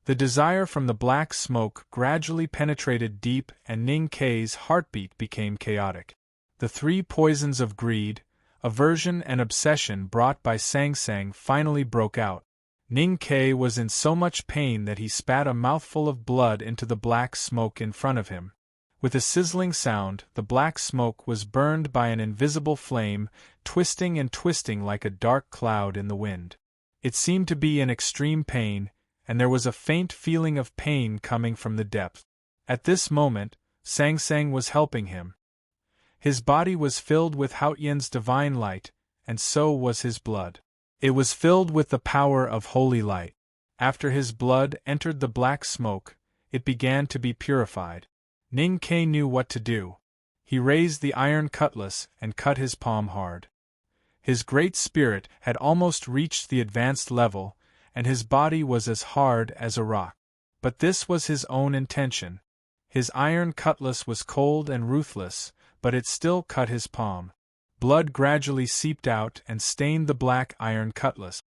The desire from the black smoke gradually penetrated deep and Ning Kei's heartbeat became chaotic. The three poisons of greed, aversion and obsession brought by Sangsang finally broke out. Ning Kei was in so much pain that he spat a mouthful of blood into the black smoke in front of him. With a sizzling sound, the black smoke was burned by an invisible flame, twisting and twisting like a dark cloud in the wind. It seemed to be in extreme pain, and there was a faint feeling of pain coming from the depth. At this moment, Sangsang was helping him. His body was filled with Haotian's divine light, and so was his blood. It was filled with the power of holy light. After his blood entered the black smoke, it began to be purified. Ning Kei knew what to do. He raised the iron cutlass and cut his palm hard. His great spirit had almost reached the advanced level, and his body was as hard as a rock. But this was his own intention. His iron cutlass was cold and ruthless, but it still cut his palm. Blood gradually seeped out and stained the black iron cutlass.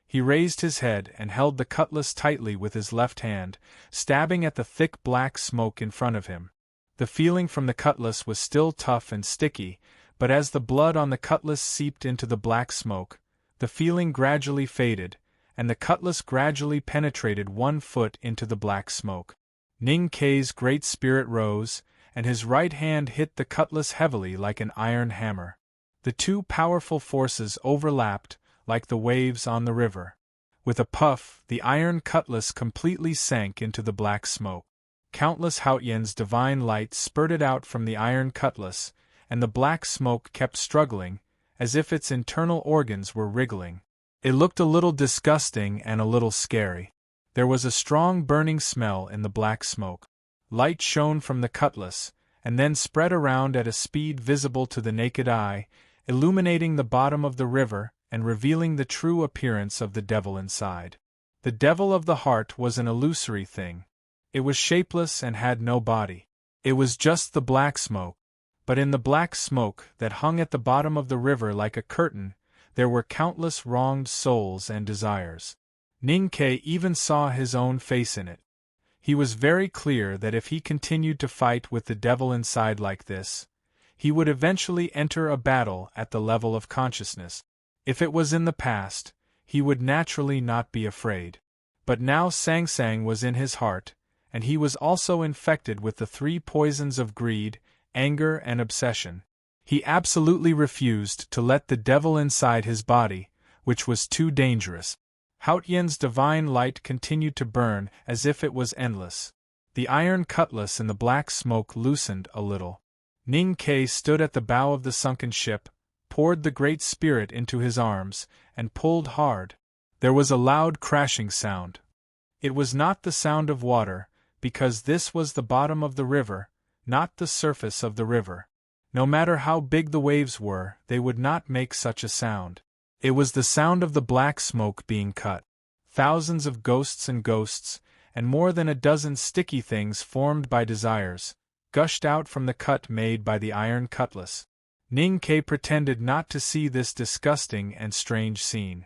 He raised his head and held the cutlass tightly with his left hand, stabbing at the thick black smoke in front of him. The feeling from the cutlass was still tough and sticky, but as the blood on the cutlass seeped into the black smoke, the feeling gradually faded, and the cutlass gradually penetrated 1 foot into the black smoke. Ning Kei's great spirit rose, and his right hand hit the cutlass heavily like an iron hammer. The two powerful forces overlapped, like the waves on the river. With a puff, the iron cutlass completely sank into the black smoke. Countless Haotian's divine light spurted out from the iron cutlass, and the black smoke kept struggling, as if its internal organs were wriggling. It looked a little disgusting and a little scary. There was a strong burning smell in the black smoke. Light shone from the cutlass, and then spread around at a speed visible to the naked eye, illuminating the bottom of the river and revealing the true appearance of the devil inside. The devil of the heart was an illusory thing. It was shapeless and had no body. It was just the black smoke. But in the black smoke that hung at the bottom of the river like a curtain, there were countless wronged souls and desires. Ning Kei even saw his own face in it. He was very clear that if he continued to fight with the devil inside like this, he would eventually enter a battle at the level of consciousness. If it was in the past, he would naturally not be afraid. But now Sangsang was in his heart, and he was also infected with the three poisons of greed, anger, and obsession. He absolutely refused to let the devil inside his body, which was too dangerous. Haotian's divine light continued to burn as if it was endless. The iron cutlass in the black smoke loosened a little. Ning Kei stood at the bow of the sunken ship, poured the Great Spirit into his arms, and pulled hard. There was a loud crashing sound. It was not the sound of water, because this was the bottom of the river, not the surface of the river. No matter how big the waves were, they would not make such a sound. It was the sound of the black smoke being cut. Thousands of ghosts, and more than a dozen sticky things formed by desires, gushed out from the cut made by the iron cutlass. Ning Kei pretended not to see this disgusting and strange scene.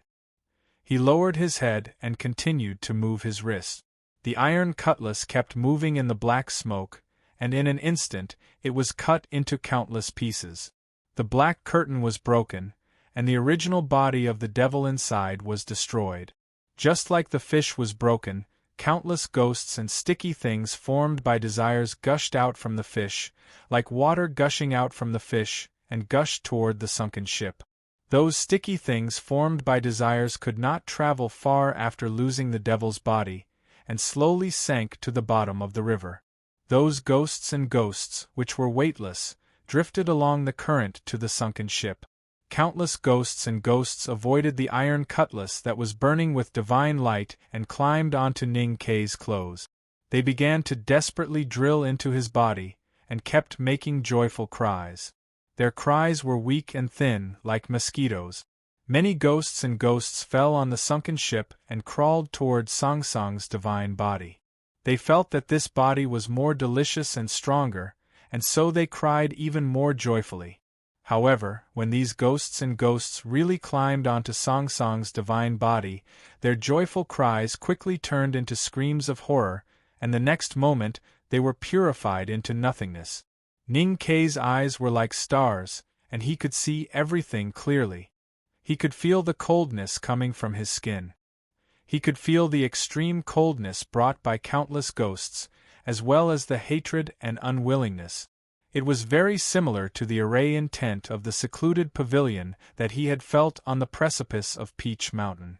He lowered his head and continued to move his wrist. The iron cutlass kept moving in the black smoke, and in an instant it was cut into countless pieces. The black curtain was broken, and the original body of the devil inside was destroyed. Just like the fish was broken, countless ghosts and sticky things formed by desires gushed out from the fish, like water gushing out from the fish, and gushed toward the sunken ship. Those sticky things formed by desires could not travel far after losing the devil's body, and slowly sank to the bottom of the river. Those ghosts and ghosts, which were weightless, drifted along the current to the sunken ship. Countless ghosts and ghosts avoided the iron cutlass that was burning with divine light and climbed onto Ning Kei's clothes. They began to desperately drill into his body, and kept making joyful cries. Their cries were weak and thin, like mosquitoes. Many ghosts and ghosts fell on the sunken ship and crawled toward Song Song's divine body. They felt that this body was more delicious and stronger, and so they cried even more joyfully. However, when these ghosts and ghosts really climbed onto Song Song's divine body, their joyful cries quickly turned into screams of horror, and the next moment they were purified into nothingness. Ning Kei's eyes were like stars, and he could see everything clearly. He could feel the coldness coming from his skin. He could feel the extreme coldness brought by countless ghosts, as well as the hatred and unwillingness. It was very similar to the array tent of the secluded pavilion that he had felt on the precipice of Peach Mountain.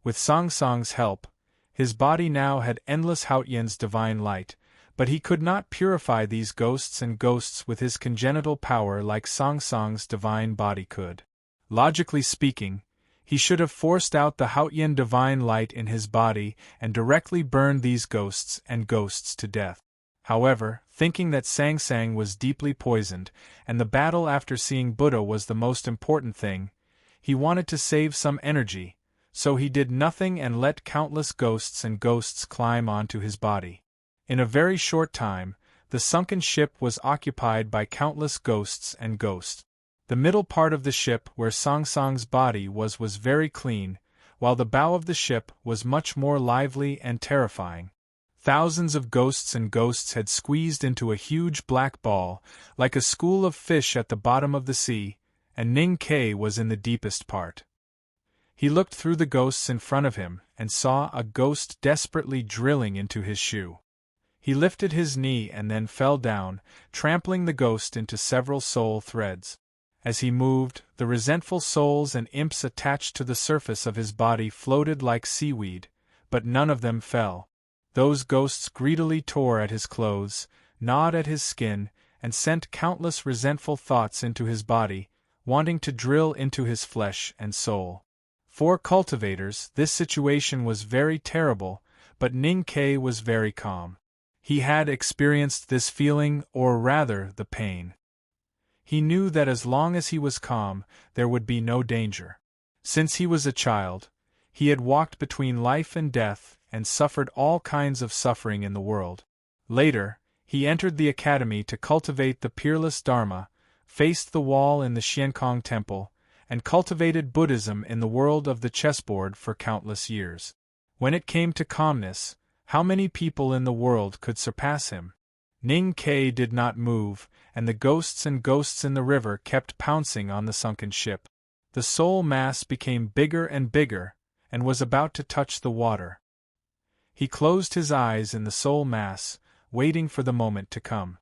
With Song Song's help, his body now had endless Haotian's divine light, but he could not purify these ghosts and ghosts with his congenital power like Song Song's divine body could. Logically speaking, he should have forced out the Haotian divine light in his body and directly burned these ghosts and ghosts to death. However, thinking that Sang Sang was deeply poisoned, and the battle after seeing Buddha was the most important thing, he wanted to save some energy, so he did nothing and let countless ghosts and ghosts climb onto his body. In a very short time, the sunken ship was occupied by countless ghosts and ghosts. The middle part of the ship where Song Song's body was very clean, while the bow of the ship was much more lively and terrifying. Thousands of ghosts and ghosts had squeezed into a huge black ball, like a school of fish at the bottom of the sea, and Ning Kei was in the deepest part. He looked through the ghosts in front of him and saw a ghost desperately drilling into his shoe. He lifted his knee and then fell down, trampling the ghost into several soul threads. As he moved, the resentful souls and imps attached to the surface of his body floated like seaweed, but none of them fell. Those ghosts greedily tore at his clothes, gnawed at his skin, and sent countless resentful thoughts into his body, wanting to drill into his flesh and soul. For cultivators, this situation was very terrible, but Ning Kei was very calm. He had experienced this feeling, or rather, the pain. He knew that as long as he was calm, there would be no danger. Since he was a child, he had walked between life and death and suffered all kinds of suffering in the world. Later, he entered the academy to cultivate the peerless Dharma, faced the wall in the Xiankong temple, and cultivated Buddhism in the world of the chessboard for countless years. When it came to calmness, how many people in the world could surpass him? Ning Kei did not move, and the ghosts and ghosts in the river kept pouncing on the sunken ship. The soul mass became bigger and bigger, and was about to touch the water. He closed his eyes in the soul mass, waiting for the moment to come.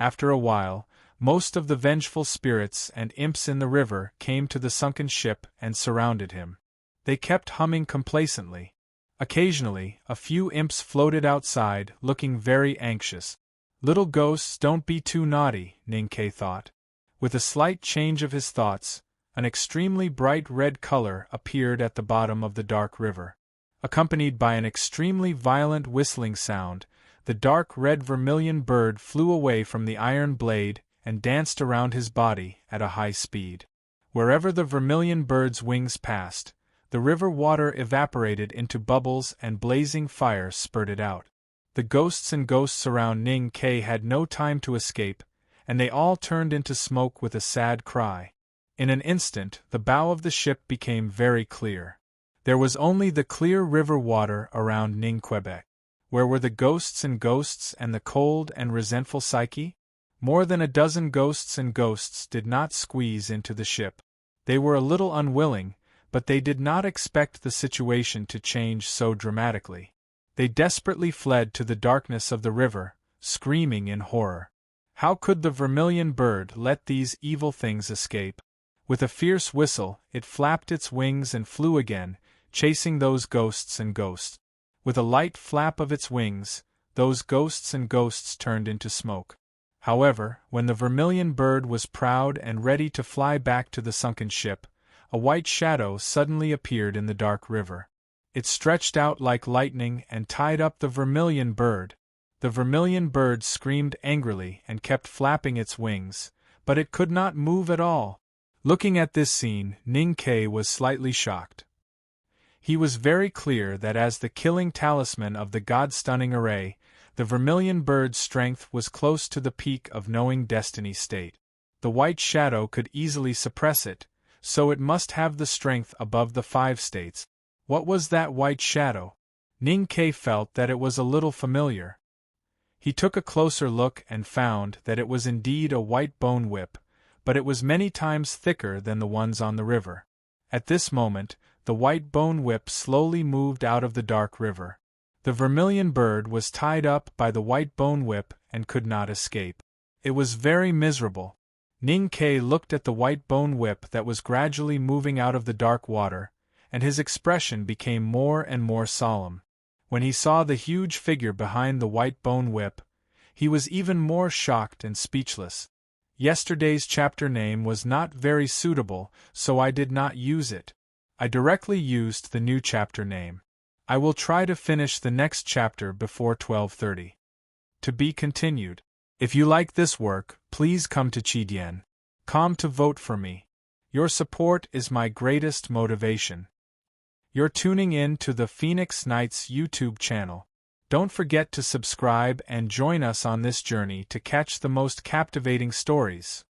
After a while, most of the vengeful spirits and imps in the river came to the sunken ship and surrounded him. They kept humming complacently. Occasionally, a few imps floated outside, looking very anxious. Little ghosts, don't be too naughty, Ning Kei thought. With a slight change of his thoughts, an extremely bright red color appeared at the bottom of the dark river. Accompanied by an extremely violent whistling sound, the dark red vermilion bird flew away from the iron blade and danced around his body at a high speed. Wherever the vermilion bird's wings passed, the river water evaporated into bubbles and blazing fire spurted out. The ghosts and ghosts around Ning Kei had no time to escape, and they all turned into smoke with a sad cry. In an instant, the bow of the ship became very clear. There was only the clear river water around Ning Quebec. Where were the ghosts and the cold and resentful psyche? More than a dozen ghosts and ghosts did not squeeze into the ship. They were a little unwilling, but they did not expect the situation to change so dramatically. They desperately fled to the darkness of the river, screaming in horror. How could the vermilion bird let these evil things escape? With a fierce whistle, it flapped its wings and flew again, chasing those ghosts and ghosts. With a light flap of its wings, those ghosts and ghosts turned into smoke. However, when the vermilion bird was proud and ready to fly back to the sunken ship, a white shadow suddenly appeared in the dark river. It stretched out like lightning and tied up the vermilion bird. The vermilion bird screamed angrily and kept flapping its wings, but it could not move at all. Looking at this scene, Ning Ke was slightly shocked. He was very clear that as the killing talisman of the god-stunning array, the vermilion bird's strength was close to the peak of knowing destiny state. The white shadow could easily suppress it, so it must have the strength above the 5 states. What was that white shadow? Ning Ke felt that it was a little familiar. He took a closer look and found that it was indeed a white bone whip, but it was many times thicker than the ones on the river. At this moment, the white bone whip slowly moved out of the dark river. The vermilion bird was tied up by the white bone whip and could not escape. It was very miserable. Ning Ke looked at the white bone whip that was gradually moving out of the dark water, and his expression became more and more solemn. When he saw the huge figure behind the white bone whip, he was even more shocked and speechless. Yesterday's chapter name was not very suitable, so I did not use it. I directly used the new chapter name. I will try to finish the next chapter before 12:30. To be continued. If you like this work, please come to Chidian.com to vote for me. Your support is my greatest motivation. You're tuning in to the Phoenix Knights YouTube channel. Don't forget to subscribe and join us on this journey to catch the most captivating stories.